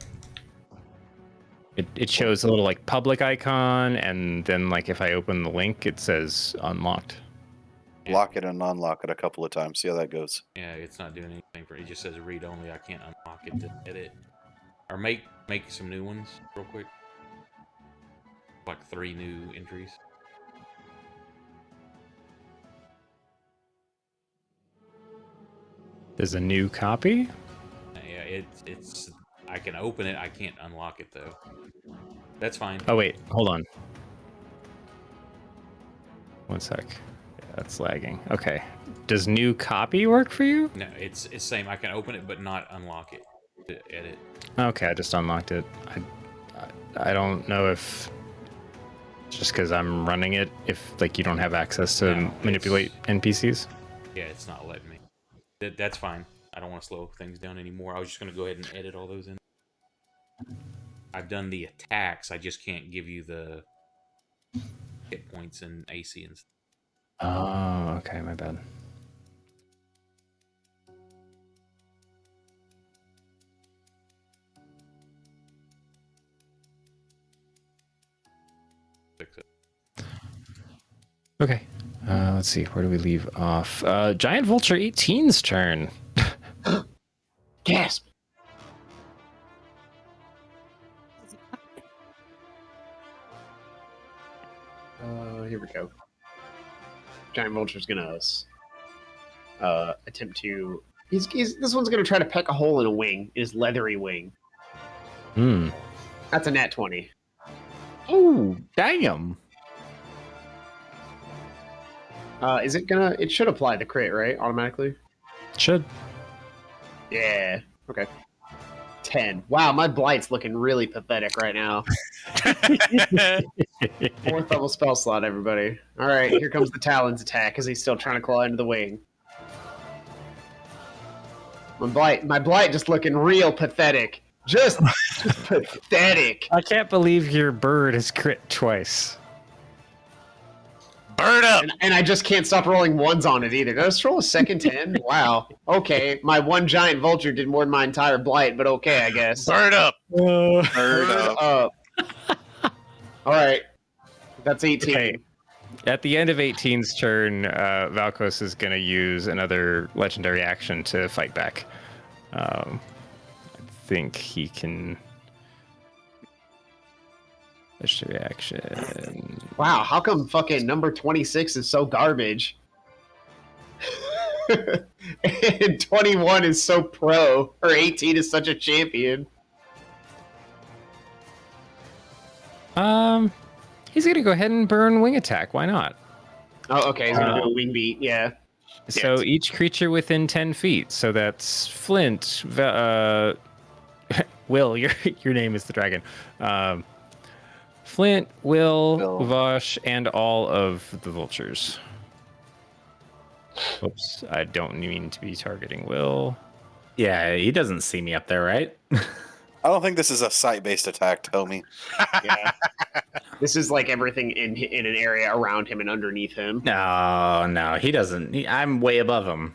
It shows a little like public icon, and then like if I open the link, it says unlocked. Lock it and unlock it a couple of times. See how that goes. Yeah, it's not doing anything for it. It just says read only. I can't unlock it to edit. Or make some new ones real quick. Like 3 new entries. There's a new copy? Yeah, it's I can open it, I can't unlock it though. That's fine. Oh wait, hold on. One sec. Yeah, that's lagging. Okay. Does new copy work for you? No, it's same. I can open it but not unlock it to edit. Okay, I just unlocked it. I don't know if it's just because I'm running it, if like you don't have access to manipulate NPCs. Yeah, it's not letting me. That's fine. I don't want to slow things down anymore. I was just going to go ahead and edit all those in. I've done the attacks. I just can't give you the hit points and AC and stuff. Oh, okay, my bad. Fix it. Okay. Let's see. Where do we leave off? Giant Vulture 18's turn. Gasp. Here we go. Giant Vulture's gonna attempt to. This one's gonna try to peck a hole in a wing, his leathery wing. Hmm. That's a nat 20. Oh, damn. Is it gonna? It should apply the crit, right? Automatically. Should. Yeah. Okay. 10. Wow, my blight's looking really pathetic right now. 4th level spell slot, everybody. All right, here comes the Talon's attack as he's still trying to claw into the wing. My blight just looking real pathetic. Just pathetic. I can't believe your bird is crit twice. Bird up! And I just can't stop rolling ones on it either. Did I just roll a second 10? Wow. Okay, my one giant vulture did more than my entire blight, but okay, I guess. Bird up! Bird up. All right. That's 18. Okay. At the end of 18's turn, Valkos is going to use another legendary action to fight back. I think he can... Legendary action. Wow, how come fucking number 26 is so garbage? And 21 is so pro, or 18 is such a champion. He's gonna go ahead and burn wing attack. Why not? Oh, okay, he's gonna do a wing beat, yeah. So each creature within 10 feet. So that's Flint, Will, your name is the dragon. Flint, Will, Vash, and all of the vultures. Oops, I don't mean to be targeting Will. Yeah, he doesn't see me up there, right? I don't think this is a sight-based attack, Tommy. Yeah. This is like everything in an area around him and underneath him. No, he doesn't. I'm way above him.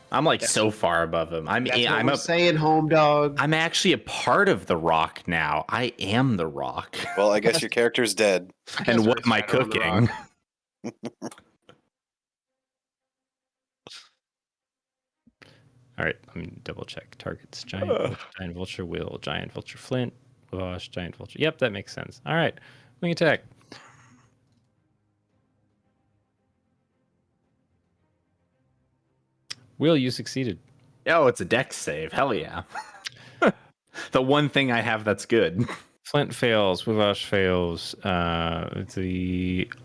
I'm like so far above him. I'm saying, home dog. I'm actually a part of the rock now. I am the rock. Well, I guess your character's dead. And what am I cooking? All right, let me double check targets. Giant vulture, Will, giant vulture, Flint, Wash, giant vulture. Yep, that makes sense. All right, wing attack. Will, you succeeded. Oh, it's a dex save. Hell yeah. The one thing I have that's good. Flint fails. Wivash fails.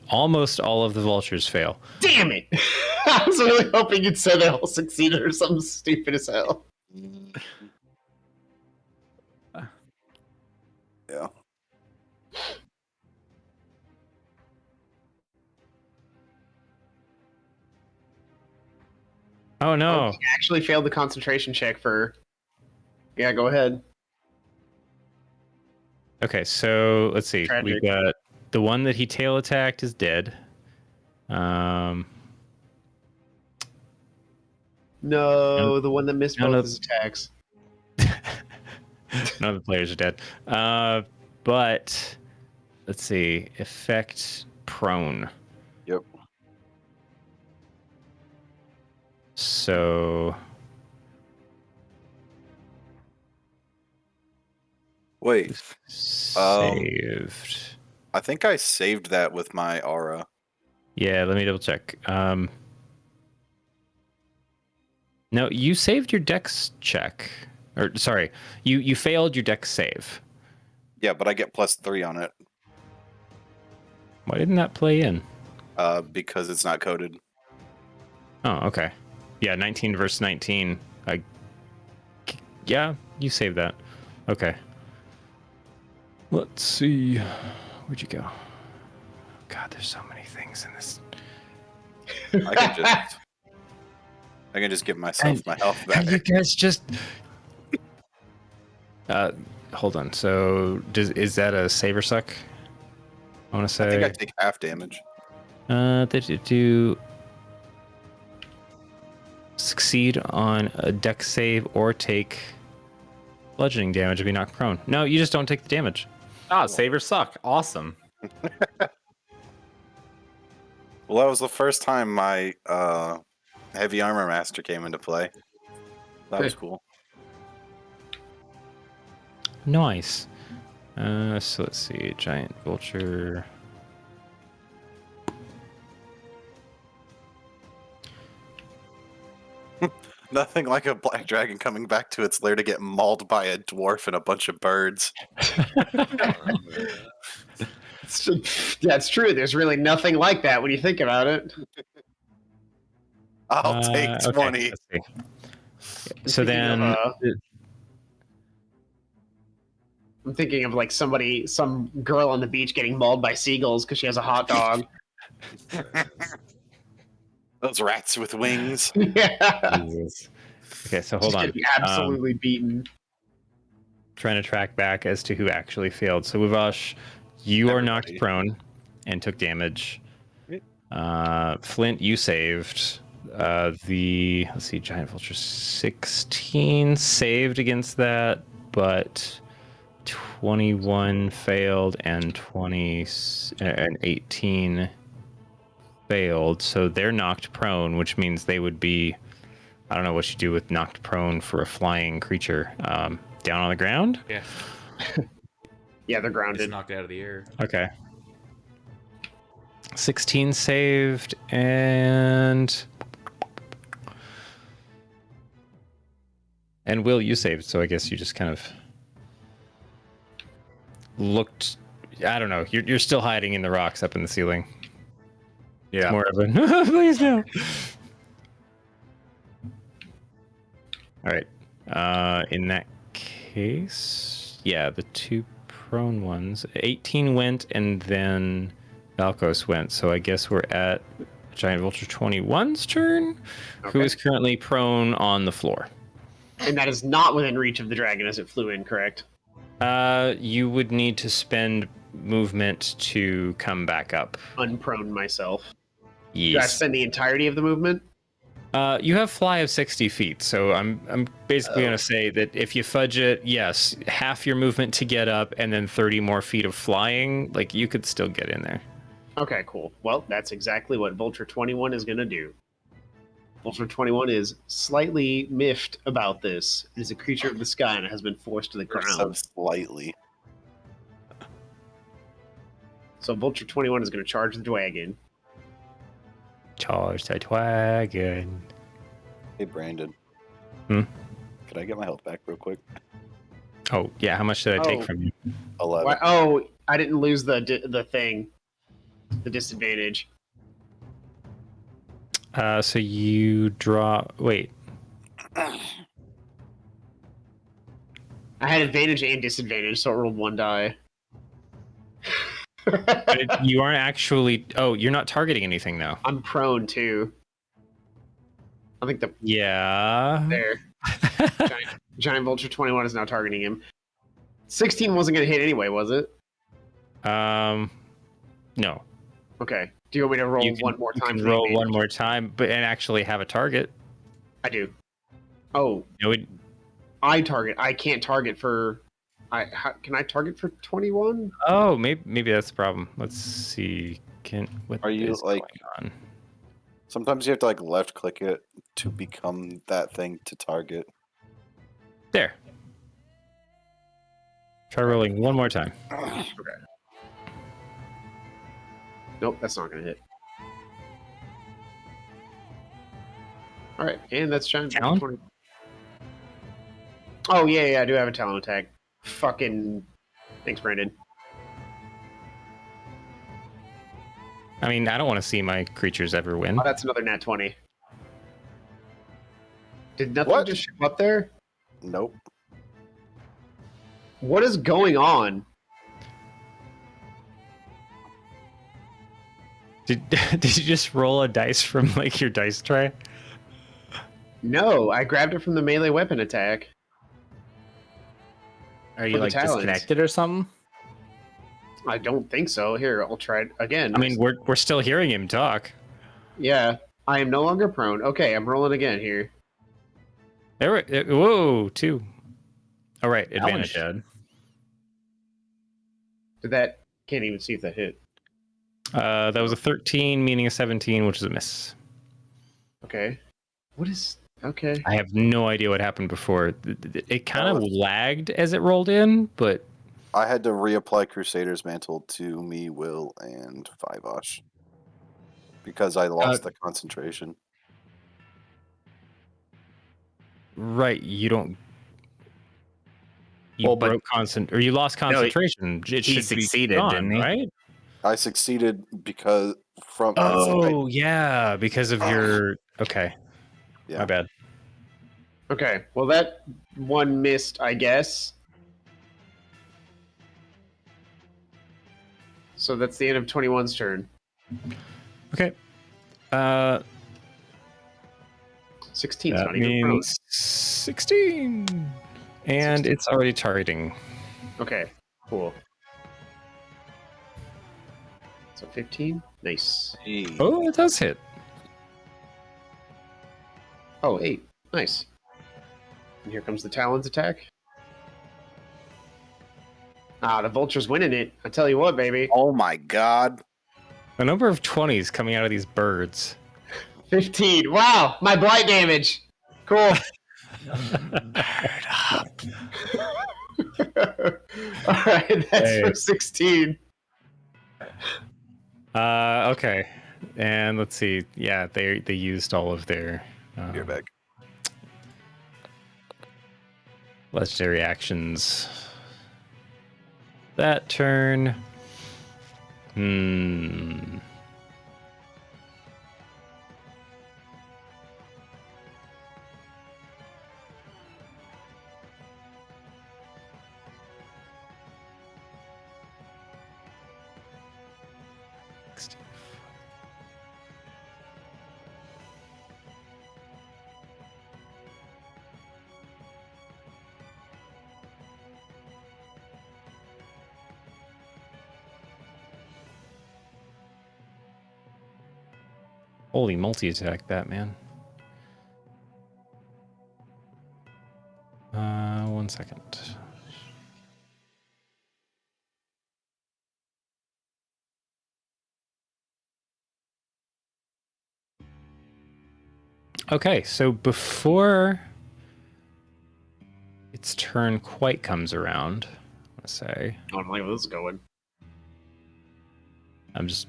Almost all of the vultures fail. Damn it! I was really hoping you'd say they all succeeded or something stupid as hell. Yeah. Oh no! He actually failed the concentration check for. Yeah, go ahead. Okay, so let's see. Tragic. We got The one that he tail attacked is dead. No, the one that missed both his attacks. None of the players are dead. But let's see. Effect prone. Yep. So wait. Saved. I think I saved that with my aura. Yeah, let me double check. No, you saved your dex check. Or sorry, you failed your dex save. Yeah, but I get +3 on it. Why didn't that play in? Because it's not coded. Oh, okay. Yeah, 19 versus 19. Yeah, you saved that. Okay. Let's see. Where'd you go? God, there's so many things in this. I can just give myself my health back. You guys just. Hold on. So, is that a save or suck? I want to say. I think I take half damage. They do succeed on a dex save or take bludgeoning damage if you knock prone. No, you just don't take the damage. Ah, save or suck. Awesome. Well, that was the first time my heavy armor master came into play. That was cool. Nice. So let's see. Giant vulture. Nothing like a black dragon coming back to its lair to get mauled by a dwarf and a bunch of birds. That's true. There's really nothing like that when you think about it. I'll take 20. Okay, so then... I'm thinking of like some girl on the beach getting mauled by seagulls because she has a hot dog. Those rats with wings. Yeah. Jesus. Okay, so hold on. Absolutely beaten. Trying to track back as to who actually failed. So Uvash, you are knocked prone and took damage. Flint, you saved. Let's see, Giant Vulture 16 saved against that, but 21 failed and 18 failed. So they're knocked prone, which means they would be, I don't know what you do with knocked prone for a flying creature. Down on the ground? Yeah. Yeah, they're grounded. Just knocked out of the air. Okay. 16 saved, and Will, you saved, so I guess you just kind of looked. I don't know. You're still hiding in the rocks up in the ceiling. Yeah. It's more of a please no. All right. In that case, yeah, the two prone ones. 18 went, and then Valkos went. So I guess we're at Giant Vulture 21's turn, who is currently prone on the floor. And that is not within reach of the dragon as it flew in, correct? You would need to spend movement to come back up. Unprone myself. Yes. Do I spend the entirety of the movement? You have fly of 60 feet, so I'm basically going to say that if you fudge it, yes, half your movement to get up, and then 30 more feet of flying, like you could still get in there. Okay, cool. Well, that's exactly what Vulture 21 is going to do. Vulture 21 is slightly miffed about this. It is a creature of the sky and it has been forced to the ground. So slightly. So Vulture 21 is going to charge the dragon. Charge the dragon. Hey, Brandon. Hmm? Could I get my health back real quick? Oh, yeah. How much did I take from you? 11. What? Oh, I didn't lose the thing. The disadvantage. So you draw... Wait. I had advantage and disadvantage, so I rolled one die. You aren't actually... Oh, you're not targeting anything, though. I'm prone, too. I think the... Yeah. There. Giant Vulture 21 is now targeting him. 16 wasn't going to hit anyway, was it? No. Okay. Do you want me to roll one more time? You can roll one more time, and actually have a target. I do. Oh. I target. I can't target for. Can I target for 21? Oh, maybe that's the problem. Let's see. What are you is like? Going on? Sometimes you have to like left click it to become that thing to target. There. Try rolling one more time. Okay. Nope, that's not gonna hit. All right, and that's trying to Talon? 20. Oh yeah, I do have a talent attack. Fucking thanks, Brandon. I mean, I don't want to see my creatures ever win. Oh, that's another nat 20. Did nothing just show up there? Nope. What is going on? Did you just roll a dice from like your dice tray? No, I grabbed it from the melee weapon attack. Are you like disconnected or something? I don't think so. Here, I'll try it again. I mean, we're still hearing him talk. Yeah, I am no longer prone. Okay, I'm rolling again here. There, whoa, 2. All right, advantage. Did that? Can't even see if that hit. That was a 13, meaning a 17, which is a miss. Okay. What is? Okay. I have no idea what happened before. It kind of lagged as it rolled in, but I had to reapply Crusader's Mantle to me, Will, and Fivosh because I lost the concentration. Right, you don't. You broke or you lost concentration. No, he succeeded, didn't he? Right? I succeeded because from. Oh yeah, because of your. Okay. Yeah. My bad. Okay. Well, that one missed, I guess. So that's the end of 21's turn. Okay. 16's that not even prone. means 16. And 16. It's already targeting. Okay, cool. So 15? Nice. Oh, it does hit. Oh, 8. Nice. And here comes the Talon's attack. Ah, the Vulture's winning it. I tell you what, baby. Oh my god. A number of 20s coming out of these birds. 15. Wow, my blight damage. Cool. All right, that's for 16. Okay. And let's see. Yeah, they used all of their You're back. Legendary actions. That turn. Holy multi-attack, Batman. 1 second. Okay, so before its turn quite comes around, let's say. I don't like where this is going. I'm just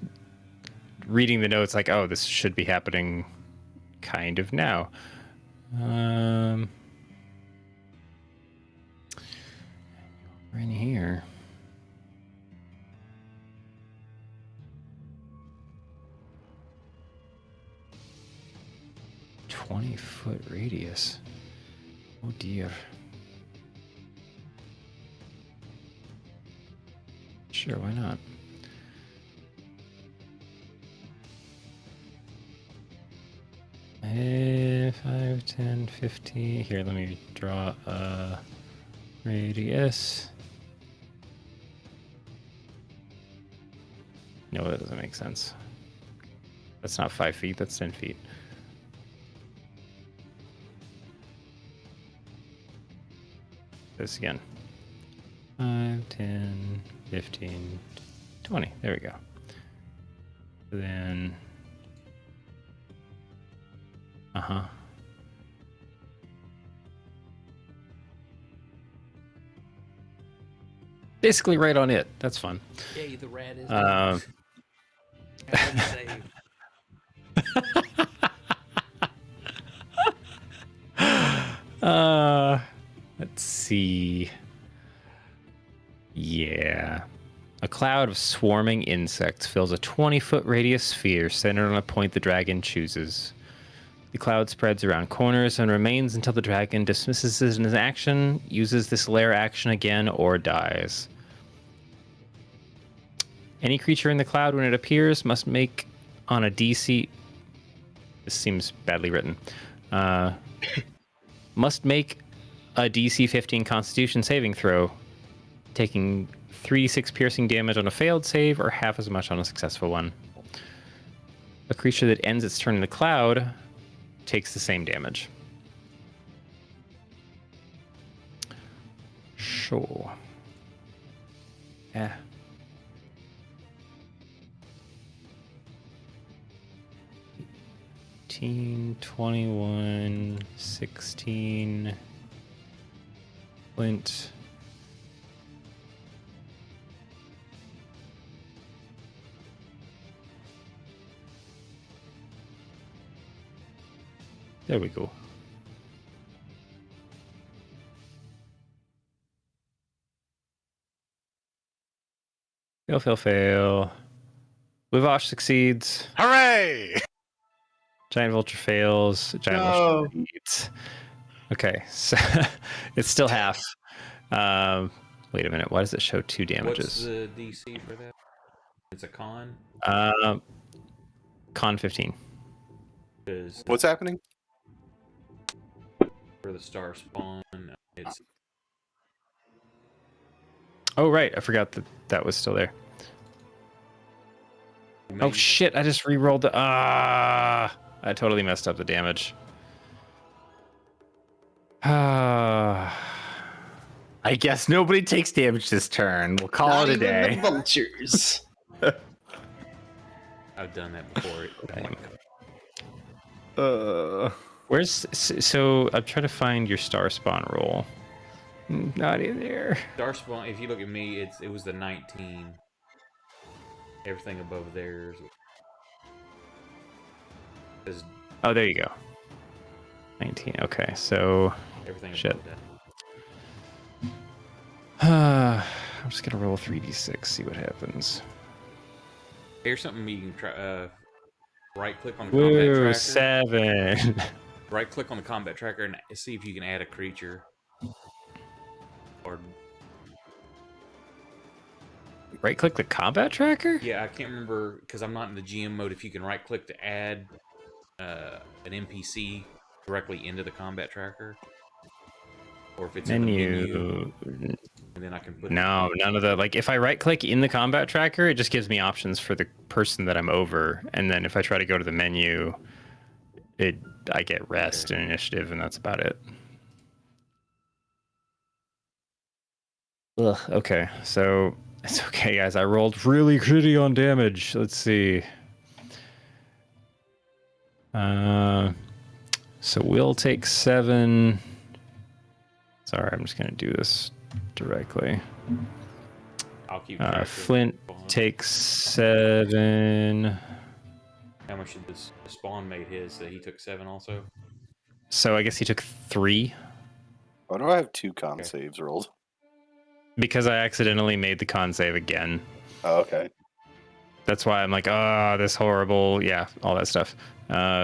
reading the notes like, oh, this should be happening kind of now. We're in here. "20-foot radius. Oh dear. Sure, why not? Eh, 5, 10, 15. Here, let me draw a radius. No, that doesn't make sense. That's not 5 feet, that's 10 feet. This again. 5, 10, 15, 20. There we go. Then... Uh-huh. Basically right on it. That's fun. Yay, the rat is let's see. Yeah. A cloud of swarming insects fills a 20-foot radius sphere centered on a point the dragon chooses. The cloud spreads around corners and remains until the dragon dismisses it in his action, uses this lair action again, or dies. Any creature in the cloud when it appears must make on a DC... This seems badly written. Must make a DC 15 Constitution saving throw, taking 3d6 piercing damage on a failed save or half as much on a successful one. A creature that ends its turn in the cloud takes the same damage. Sure. Yeah. 21, 16, Flint. There we go. Fail, fail, fail. Wivosh succeeds. Hooray! Giant Vulture fails. Giant Vulture succeeds. Okay, so it's still half. Wait a minute. Why does it show 2 damages? What's the DC for that? It's a con? Con 15. What's happening? For the star spawn, it's... Oh, right. I forgot that that was still there. Oh, shit. I just re-rolled the... I totally messed up the damage. I guess nobody takes damage this turn. We'll call it a day. The vultures. I've done that before. Where's... So, I'm trying to find your star spawn roll. Not in there. Star spawn, if you look at me, it was the 19. Everything above there is... Oh, there you go. 19. Okay, so... Everything shit. above I'm just gonna roll 3d6, see what happens. Here's something you can try. Right click on the combat tracker. 7. Right click on the combat tracker and see if you can add a creature. Or right click the combat tracker? yeah, I can't remember because I'm not in the GM mode. If you can right click to add an NPC directly into the combat tracker, or if it's menu. In the menu, and then I can put no, none of the, like, if I right click in the combat tracker, it just gives me options for the person that I'm over, and then if I try to go to the menu, I get rest and initiative, and that's about it. Ugh, okay, so it's okay, guys. I rolled really shitty on damage. Let's see. So we'll take 7. Sorry, I'm just gonna do this directly. I'll keep Flint takes 7. How much did this spawn made his? He took 7 also. So I guess he took 3. Why do I have 2 con saves rolled? Because I accidentally made the con save again. Oh, okay. That's why I'm like, this horrible, yeah, all that stuff.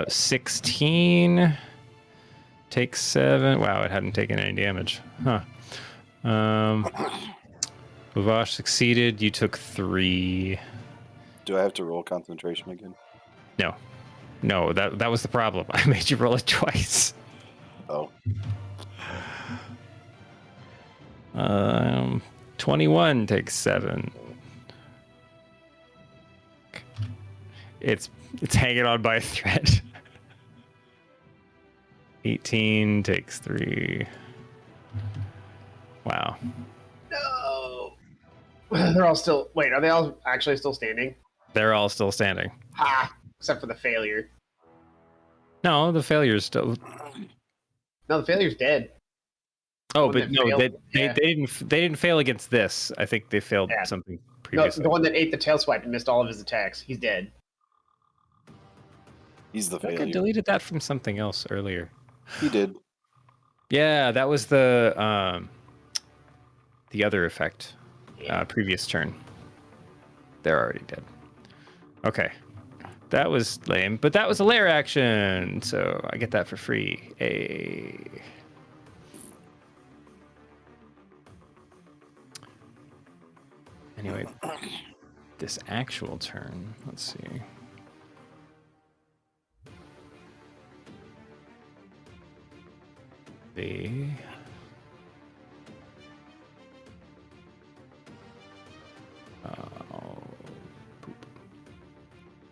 16 takes 7. Wow, it hadn't taken any damage. Huh. Wivosh succeeded. You took 3. Do I have to roll concentration again? No, that was the problem. I made you roll it twice. Oh. 21 takes 7. It's hanging on by a thread. 18 takes 3. Wow. No. They're all still. Wait, are they all actually still standing? They're all still standing. Ha! Except for the failure. No, the failure's still. No, the failure's dead. Oh, but no, they didn't fail against this. I think they failed something previously. No, the one that ate the tail swipe and missed all of his attacks. He's dead. He's the failure. failure. I deleted that from something else earlier. He did. Yeah, that was the other effect. Previous turn. They're already dead. Okay. That was lame, but that was a lair action, so I get that for free. Anyway, this actual turn, let's see.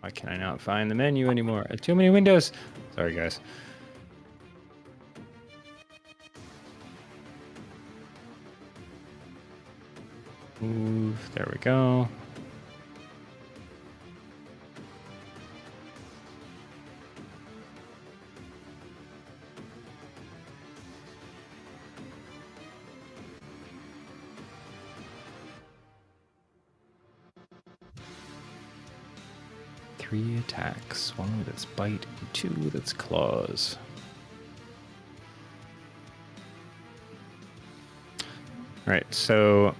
Why can I not find the menu anymore? Too many windows. Sorry, guys. Move. There we go. Three attacks, one with its bite and two with its claws. Right, so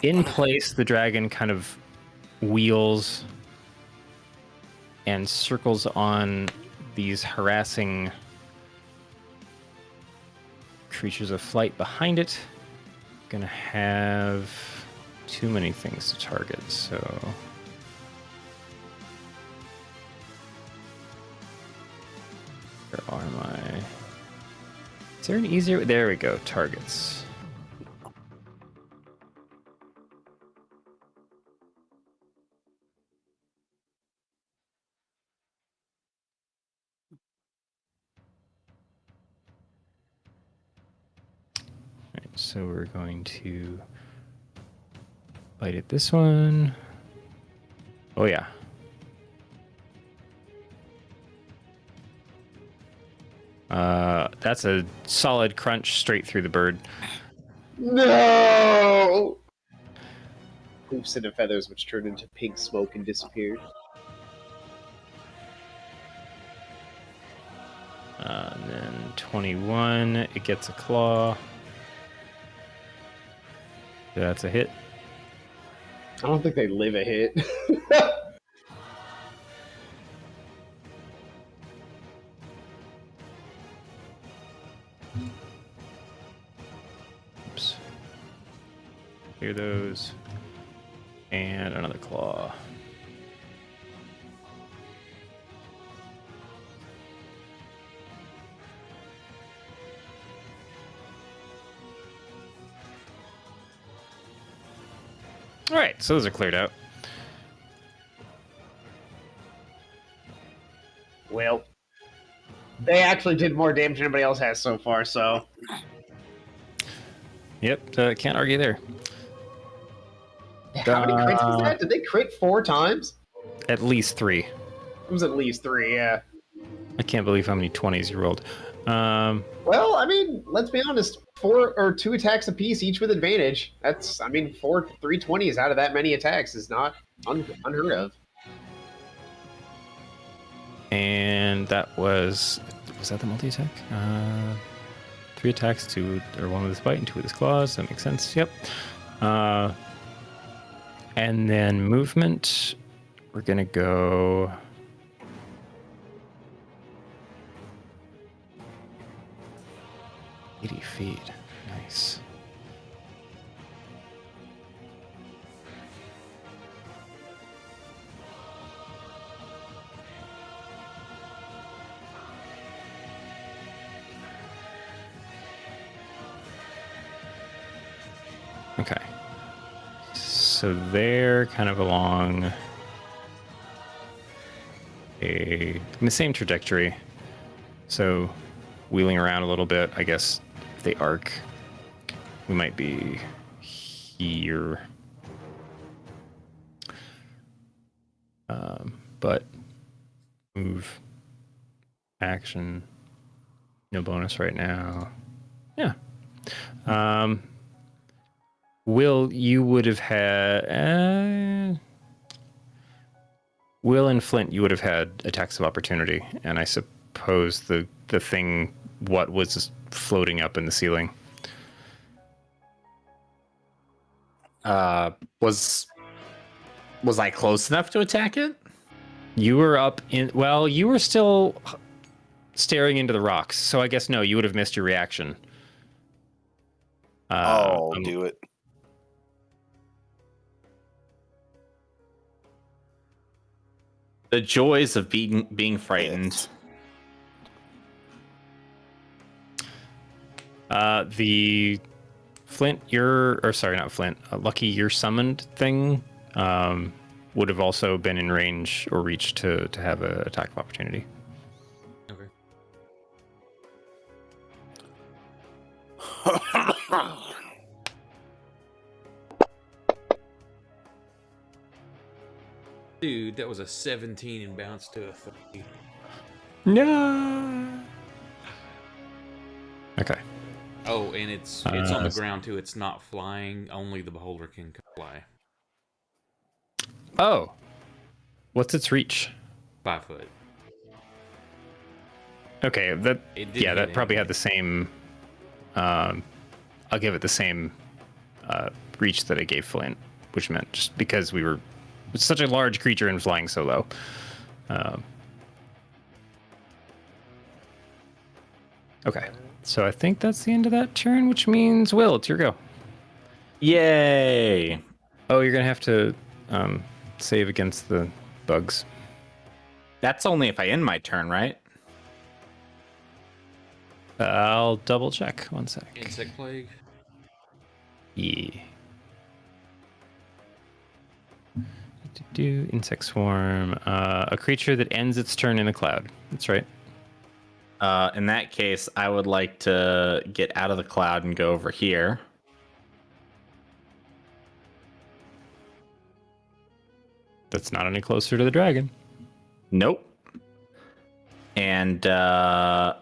in place, the dragon kind of wheels and circles on these harassing creatures of flight behind it. Gonna have too many things to target, so where are my... Is there an easier... There we go, targets. Right, so we're going to bite at this one. Oh yeah. That's a solid crunch straight through the bird. No! Hoofs and feathers which turned into pink smoke and disappeared. And then 21, it gets a claw. That's a hit. I don't think they live a hit. Oops. Clear those. And another claw. All right, so those are cleared out. Well, they actually did more damage than anybody else has so far, so... Yep, can't argue there. How many crits was that? Did they crit 4 times? At least 3. It was at least 3, yeah. I can't believe how many 20s you rolled. Well, I mean, let's be honest. 4 or 2 attacks apiece, each with advantage. That's, I mean, 3 20s out of that many attacks is not unheard of. And that was that the multi-attack? 3 attacks, 2 or 1 with his bite and 2 with his claws. That makes sense. Yep. And then movement. We're gonna go. $80 feet. Nice. Okay. So they're kind of along in the same trajectory. So wheeling around a little bit, I guess if they arc, we might be here. But move, action, no bonus right now. Yeah. Will, you would have had... Will and Flint, you would have had attacks of opportunity, and I suppose the thing, what was floating up in the ceiling? Was I close enough to attack it? You were up in... Well, you were still staring into the rocks, so I guess no, you would have missed your reaction. Do it. The joys of being frightened. The Flint, not Flint, Lucky, your summoned thing would have also been in range or reach to have an attack of opportunity. Okay. Dude, that was a 17 and bounced to a 30. No. Okay. Oh, and it's on the ground too. It's not flying. Only the beholder can fly. Oh. What's its reach? 5 foot. Okay, that probably had the same. I'll give it the same reach that I gave Flint, which meant just because it's such a large creature and flying so low. Okay, so I think that's the end of that turn, which means Will, it's your go. Yay! Oh, you're gonna have to save against the bugs. That's only if I end my turn, right? I'll double check. 1 sec. Insect plague. Yeah. Insect swarm. A creature that ends its turn in a cloud. That's right. In that case, I would like to get out of the cloud and go over here. That's not any closer to the dragon. Nope. And I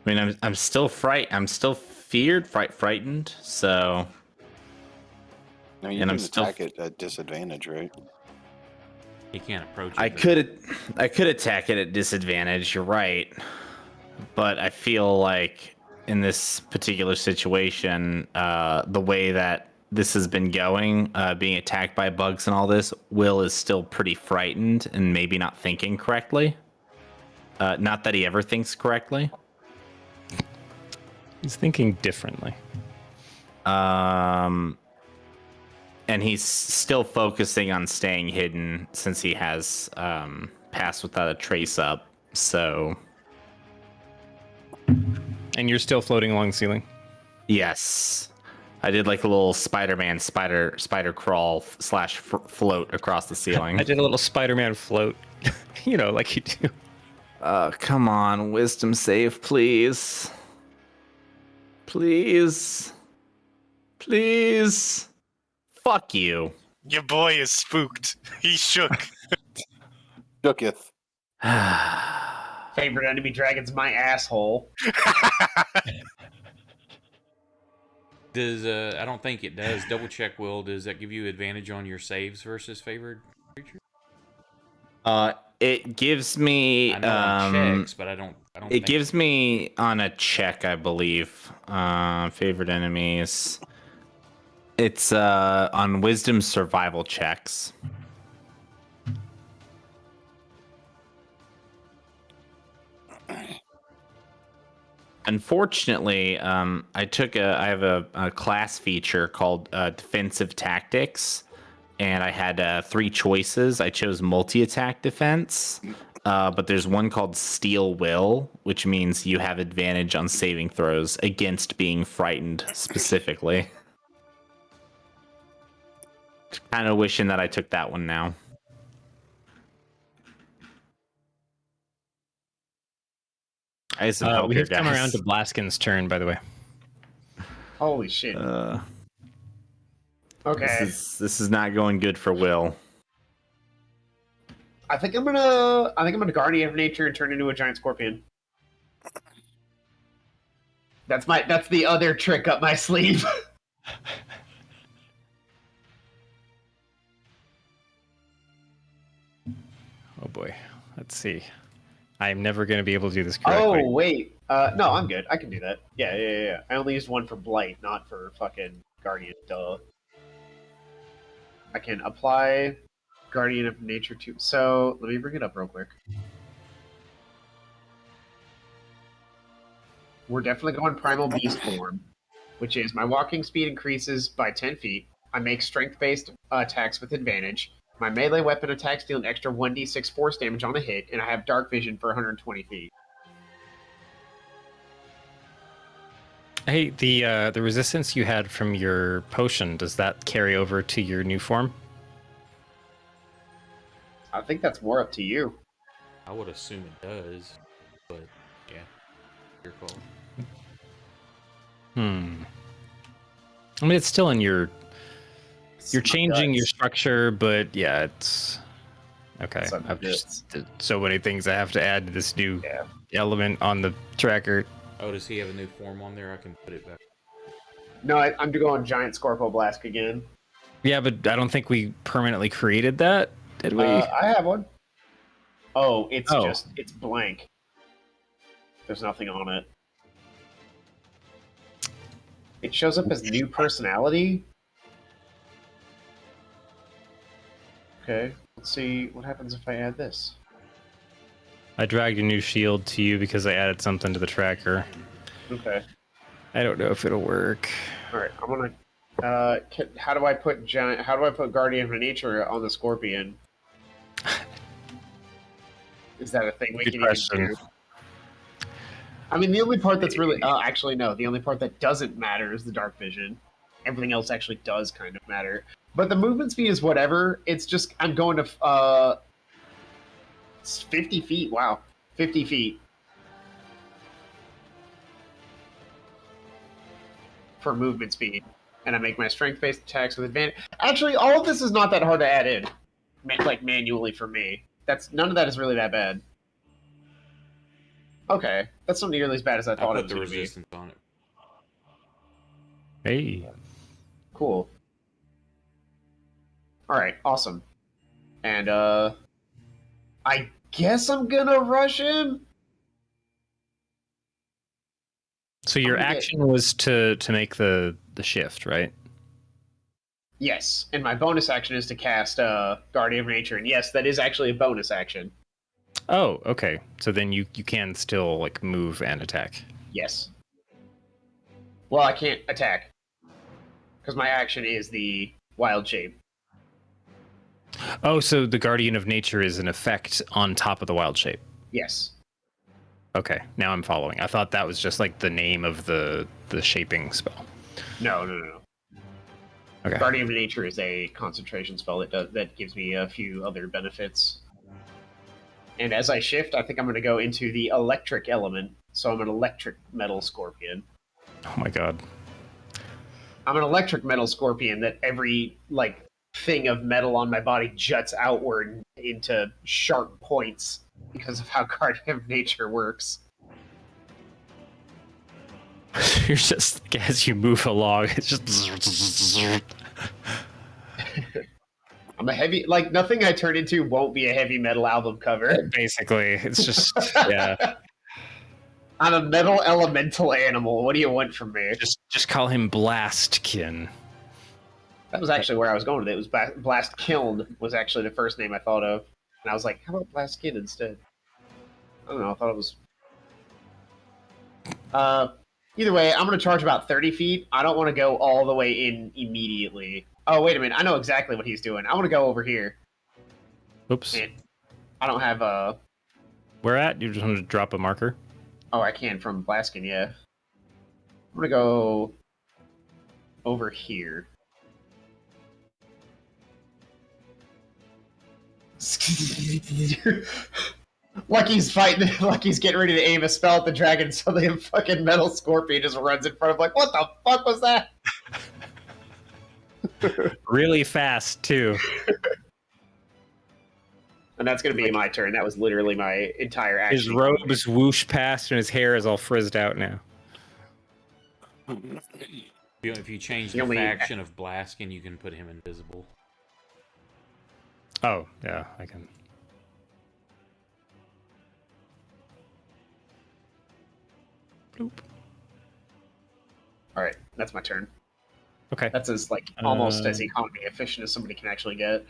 mean, I'm still frightened. So. No, you can attack it at disadvantage, right? He can't approach it. I could attack it at disadvantage. You're right, but I feel like in this particular situation, the way that this has been going, being attacked by bugs and all this, Will is still pretty frightened and maybe not thinking correctly. Not that he ever thinks correctly. He's thinking differently. And he's still focusing on staying hidden since he has passed without a trace up. So. And you're still floating along the ceiling? Yes. I did like a little Spider-Man spider crawl / float across the ceiling. I did a little Spider-Man float, like you do. Come on, wisdom save, please. Please. Please. Fuck you. Your boy is spooked. He shook. Shooketh. Favorite enemy dragon's my asshole. Does I don't think it does. Double check, Will. Does that give you advantage on your saves versus favored creature? It gives me. I know on checks, but I don't. It gives me on a check, I believe. Favorite enemies. It's on wisdom survival checks. Unfortunately, I have a class feature called defensive tactics, and I had 3 choices. I chose multi-attack defense, but there's one called Steel Will, which means you have advantage on saving throws against being frightened specifically. Kind of wishing that I took that one now. I have some help we here, have come guys. around to Blaskin's turn, by the way. Holy shit. Okay. This is not going good for Will. I think I'm gonna Guardian of Nature and turn into a giant scorpion. That's the other trick up my sleeve. Oh boy. Let's see. I'm never going to be able to do this correctly. Oh, wait. No, I'm good. I can do that. Yeah. I only used one for Blight, not for fucking Guardian. Duh. I can apply Guardian of Nature to... So, let me bring it up real quick. We're definitely going Primal Beast form, which is my walking speed increases by 10 feet. I make strength-based attacks with advantage. My melee weapon attacks deal an extra 1d6 force damage on a hit, and I have dark vision for 120 feet. Hey, the resistance you had from your potion, does that carry over to your new form? I think that's more up to you. I would assume it does, but yeah, your call. I mean, it's still in your... You're changing your structure, but yeah, it's... Okay, I've just so many things I have to add to this new element on the tracker. Oh, does he have a new form on there? I can put it back. No, I'm going Giant Scorpio-Blask again. Yeah, but I don't think we permanently created that, did we? I have one. Oh, it's blank. There's nothing on it. It shows up as new personality. Okay, let's see what happens if I add this. I dragged a new shield to you because I added something to the tracker. Okay. I don't know if it'll work. All right, I'm gonna. How do I put Guardian of Nature on the Scorpion? Is that a thing we can even do? I mean, the only part that's really... actually, no. The only part that doesn't matter is the dark vision. Everything else actually does kind of matter. But the movement speed is whatever. It's just... I'm going to... 50 feet. Wow. 50 feet. For movement speed. And I make my strength-based attacks with advantage. Actually, all of this is not that hard to add in. Like, manually for me. None of that is really that bad. Okay, that's not nearly as bad as I thought it would be. I put the resistance on it. Hey. Cool. Alright, awesome. And, I guess I'm gonna rush him? So your action was to make the shift, right? Yes, and my bonus action is to cast, Guardian of Nature, and yes, that is actually a bonus action. Oh, okay. So then you can still, like, move and attack. Yes. Well, I can't attack. Because my action is the wild shape. Oh, so the Guardian of Nature is an effect on top of the wild shape. Yes. Okay, now I'm following. I thought that was just, like, the name of the shaping spell. No. Okay. Guardian of Nature is a concentration spell that gives me a few other benefits. And as I shift, I think I'm going to go into the electric element. So I'm an electric metal scorpion. Oh my god. I'm an electric metal scorpion that every, like, thing of metal on my body juts outward into sharp points because of how Guardian of Nature works. You're just, as you move along, it's just... I'm a heavy... Like, nothing I turn into won't be a heavy metal album cover. Basically, it's just... yeah. I'm a metal elemental animal. What do you want from me? Just call him Blastkin. That was actually where I was going with it. It was Blast Kiln was actually the first name I thought of. And I was like, how about Blastkin instead? I don't know. I thought it was... Either way, I'm going to charge about 30 feet. I don't want to go all the way in immediately. Oh, wait a minute. I know exactly what he's doing. I want to go over here. Oops. And I don't have where at? You just want to drop a marker? Oh, I can from Blaskin, yeah. I'm gonna go over here. Lucky's fighting, Lucky's getting ready to aim a spell at the dragon, so the fucking metal scorpion just runs in front of like, what the fuck was that? Really fast, too. And that's going to be my turn. That was literally my entire action. His robe is whoosh past, and his hair is all frizzed out now. If you change the faction of Blaskin, you can put him invisible. Oh, yeah, I can. Bloop. All right, that's my turn. Okay. That's as like almost as economy efficient as somebody can actually get,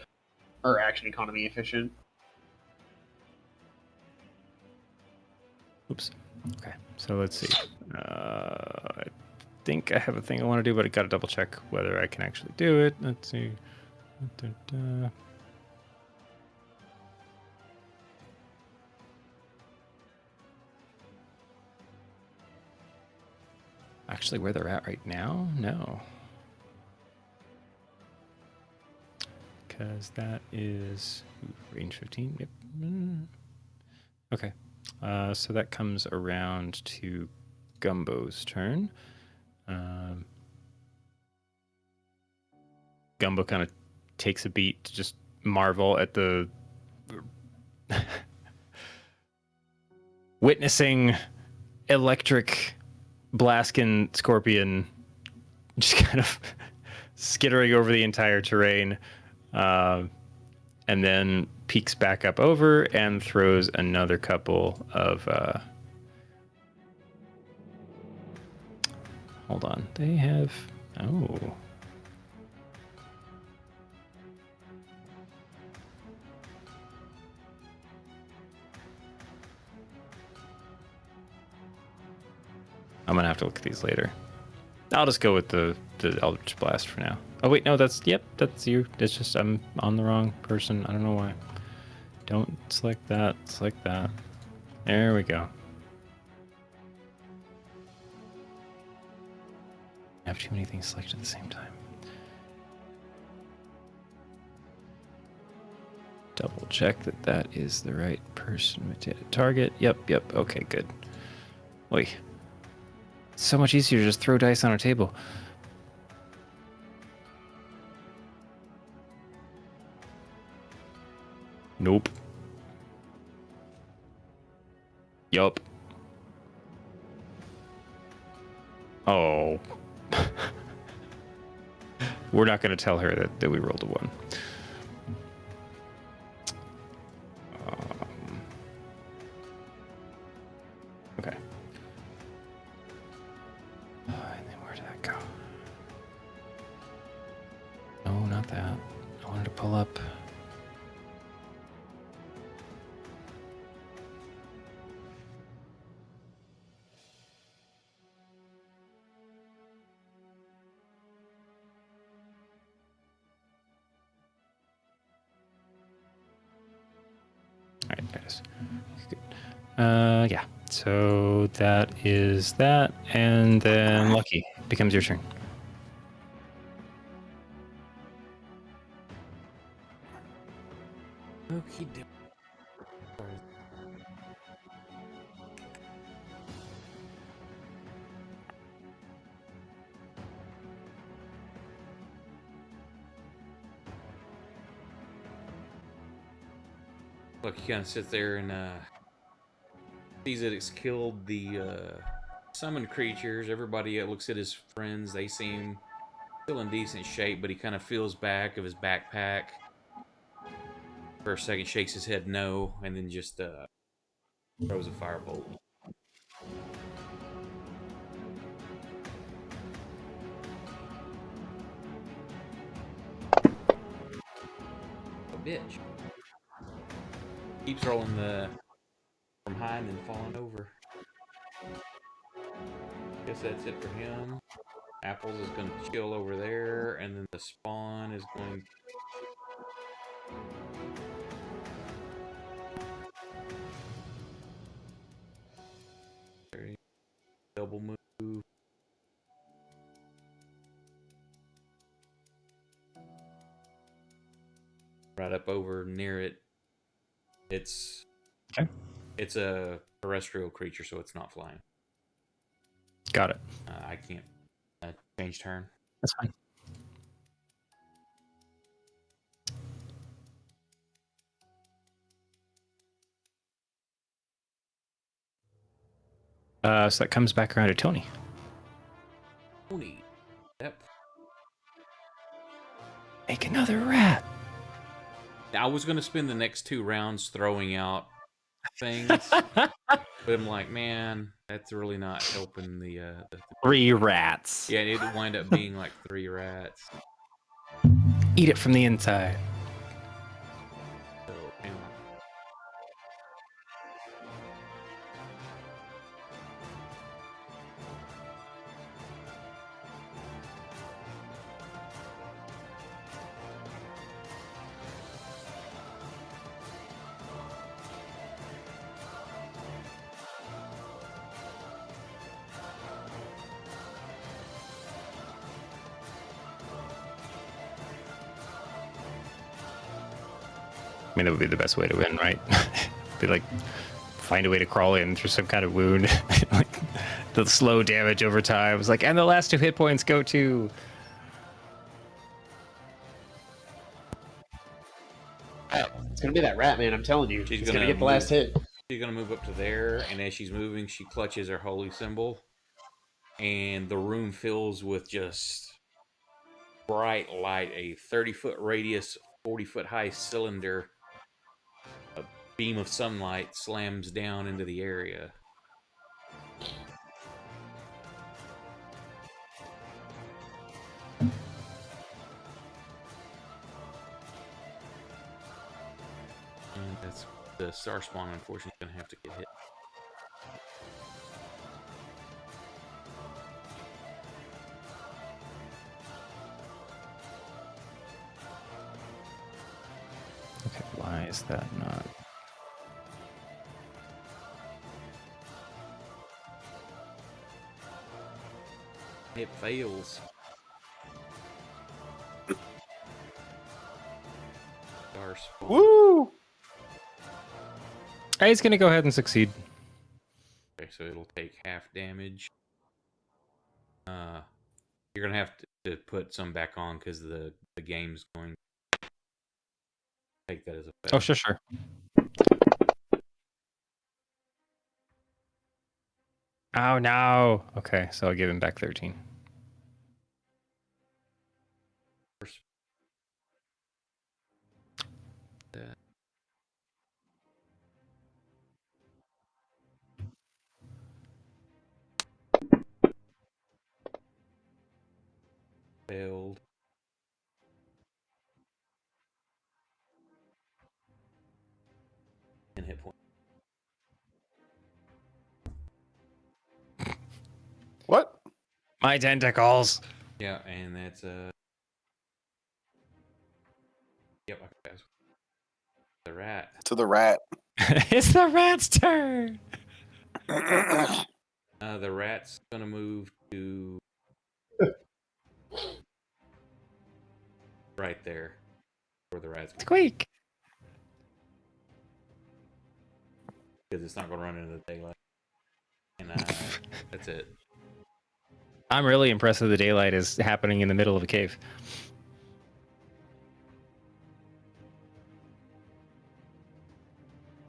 or action economy efficient. Oops. Okay, so let's see. I think I have a thing I want to do, but I got to double check whether I can actually do it. Let's see. Actually, where they're at right now? No. Because that is range 15. Yep. Okay. So that comes around to Gumbo's turn. Gumbo kind of takes a beat to just marvel at the witnessing electric Blaskin Scorpion just kind of skittering over the entire terrain, and then peeks back up over and throws another couple of hold on, they have I'm gonna have to look at these later. I'll just go with the Eldritch Blast for now. Oh wait, no, that's you. It's just I'm on the wrong person. I don't know why. Don't select that. Select that. There we go. I have too many things selected at the same time. Double check that that is the right person with the target. Yep. Okay, good. Wait. It's so much easier to just throw dice on a table. Nope. Yup. Oh. We're not going to tell her that we rolled a 1. Okay. And then where did that go? No, not that. I wanted to pull up. All right, there it is. Good. Yeah. So that is that, and then Lucky becomes your turn. Okay. Look, he kind of sits there and sees that it's killed the summoned creatures. Everybody looks at his friends. They seem still in decent shape, but he kind of feels back of his backpack. For a second, shakes his head no, and then just throws a firebolt. A bitch. Keeps rolling from high and then falling over. Guess that's it for him. Apples is going to chill over there, and then the spawn is going. double move. Right up over near it. It's a terrestrial creature, so it's not flying. Got it. I can't change turn. That's fine. So that comes back around to Tony. Tony. Yep. Make another rat. I was going to spend the next 2 rounds throwing out things, but I'm like, man, that's really not helping the 3 rats. Yeah, it'd wind up being like 3 rats. Eat it from the inside. So, anyway. I mean, it would be the best way to win, right? Be like, find a way to crawl in through some kind of wound. Like, the slow damage over time. It's like, and the last 2 hit points go to... It's gonna be that rat, man. I'm telling you. She's gonna get the last hit. She's gonna move up to there, and as she's moving, she clutches her holy symbol, and the room fills with just bright light. A 30-foot radius, 40-foot high cylinder. A beam of sunlight slams down into the area. And that's the star spawn, unfortunately, going to have to get hit. Okay, why is that not... It fails. Star spawn. Woo! He's gonna go ahead and succeed. Okay, so it'll take half damage. You're gonna have to put some back on because the game's going to take that as a fail. Oh, sure. Oh, no. Okay, so I'll give him back 13. Failed. And hit point. What? My tentacles. Yeah, and that's Yep, okay. The rat. To the rat. It's the rat's turn. The rat's gonna move to right there, where the rat's Squeak. because it's not gonna run into the daylight. And that's it. I'm really impressed that the daylight is happening in the middle of a cave.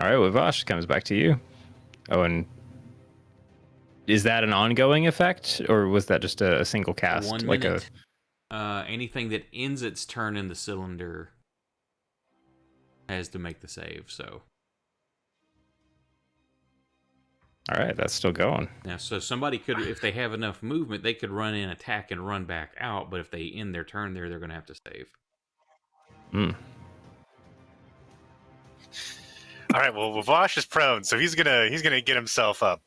All right, Wavash comes back to you. Oh, and is that an ongoing effect, or was that just a single cast? 1 like minute. Anything that ends its turn in the cylinder has to make the save. So. All right, that's still going. Now, so somebody could, if they have enough movement, they could run in, attack, and run back out. But if they end their turn there, they're going to have to save. Hmm. All right. Well, Wavash is prone, so he's gonna get himself up.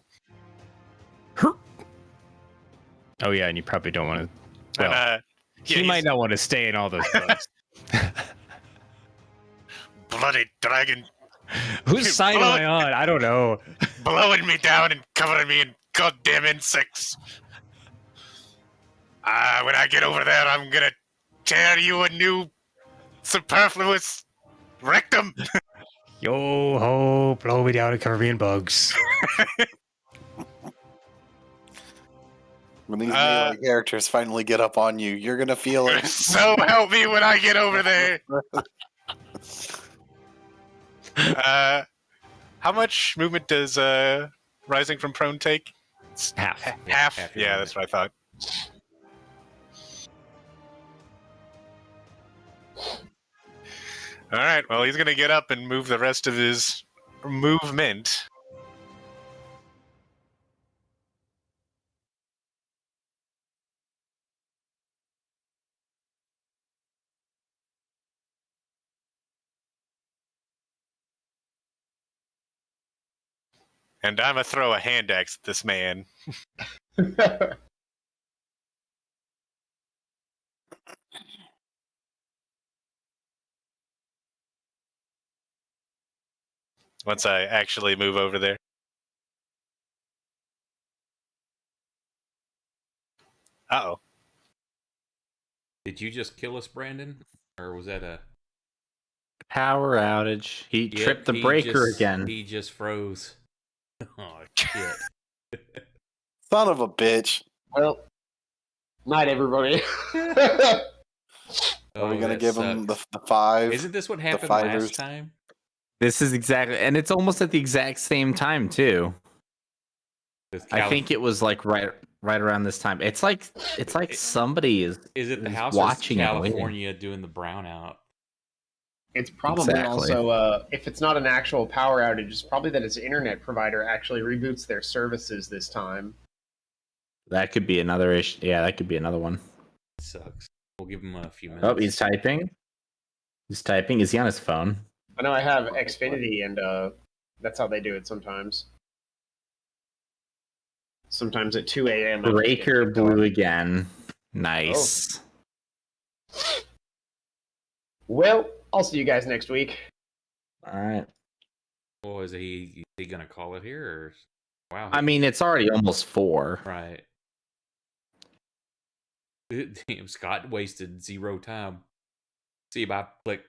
Oh yeah, and you probably don't want to. Well, he might not want to stay in all those bugs. Bloody dragon. Whose side am I on? I don't know. Blowing me down and covering me in goddamn insects. When I get over there, I'm gonna tear you a new superfluous rectum. Yo ho, blow me down and cover me in bugs. When these melee characters finally get up on you, you're gonna feel it. So help me when I get over there. How much movement does Rising from Prone take? Half. Half? Yeah, that's what I thought. All right, well, he's going to get up and move the rest of his movement. And I'm going to throw a hand axe at this man. Once I actually move over there. Uh-oh. Did you just kill us, Brandon? Or was that a... Power outage. He tripped the breaker again. He just froze. Oh, shit. Son of a bitch. Well, night, everybody. Are we going to give him the 5? Isn't this what happened last time? This is exactly... And it's almost at the exact same time, too. I think it was like right around this time. It's like somebody is it the house watching in California doing the brownout? It's probably also, if it's not an actual power outage, it's probably that his internet provider actually reboots their services this time. That could be another issue. Yeah, that could be another one. It sucks. We'll give him a few minutes. Oh, he's typing. He's typing. Is he on his phone? I know I have Xfinity, and that's how they do it sometimes. Sometimes at 2 a.m. Breaker blew again. Nice. Oh. Well, I'll see you guys next week. All right. Well, is he going to call it here? Or... Wow. I mean, it's already almost 4. Right. Damn, Scott wasted 0 time. See you, bye. Click.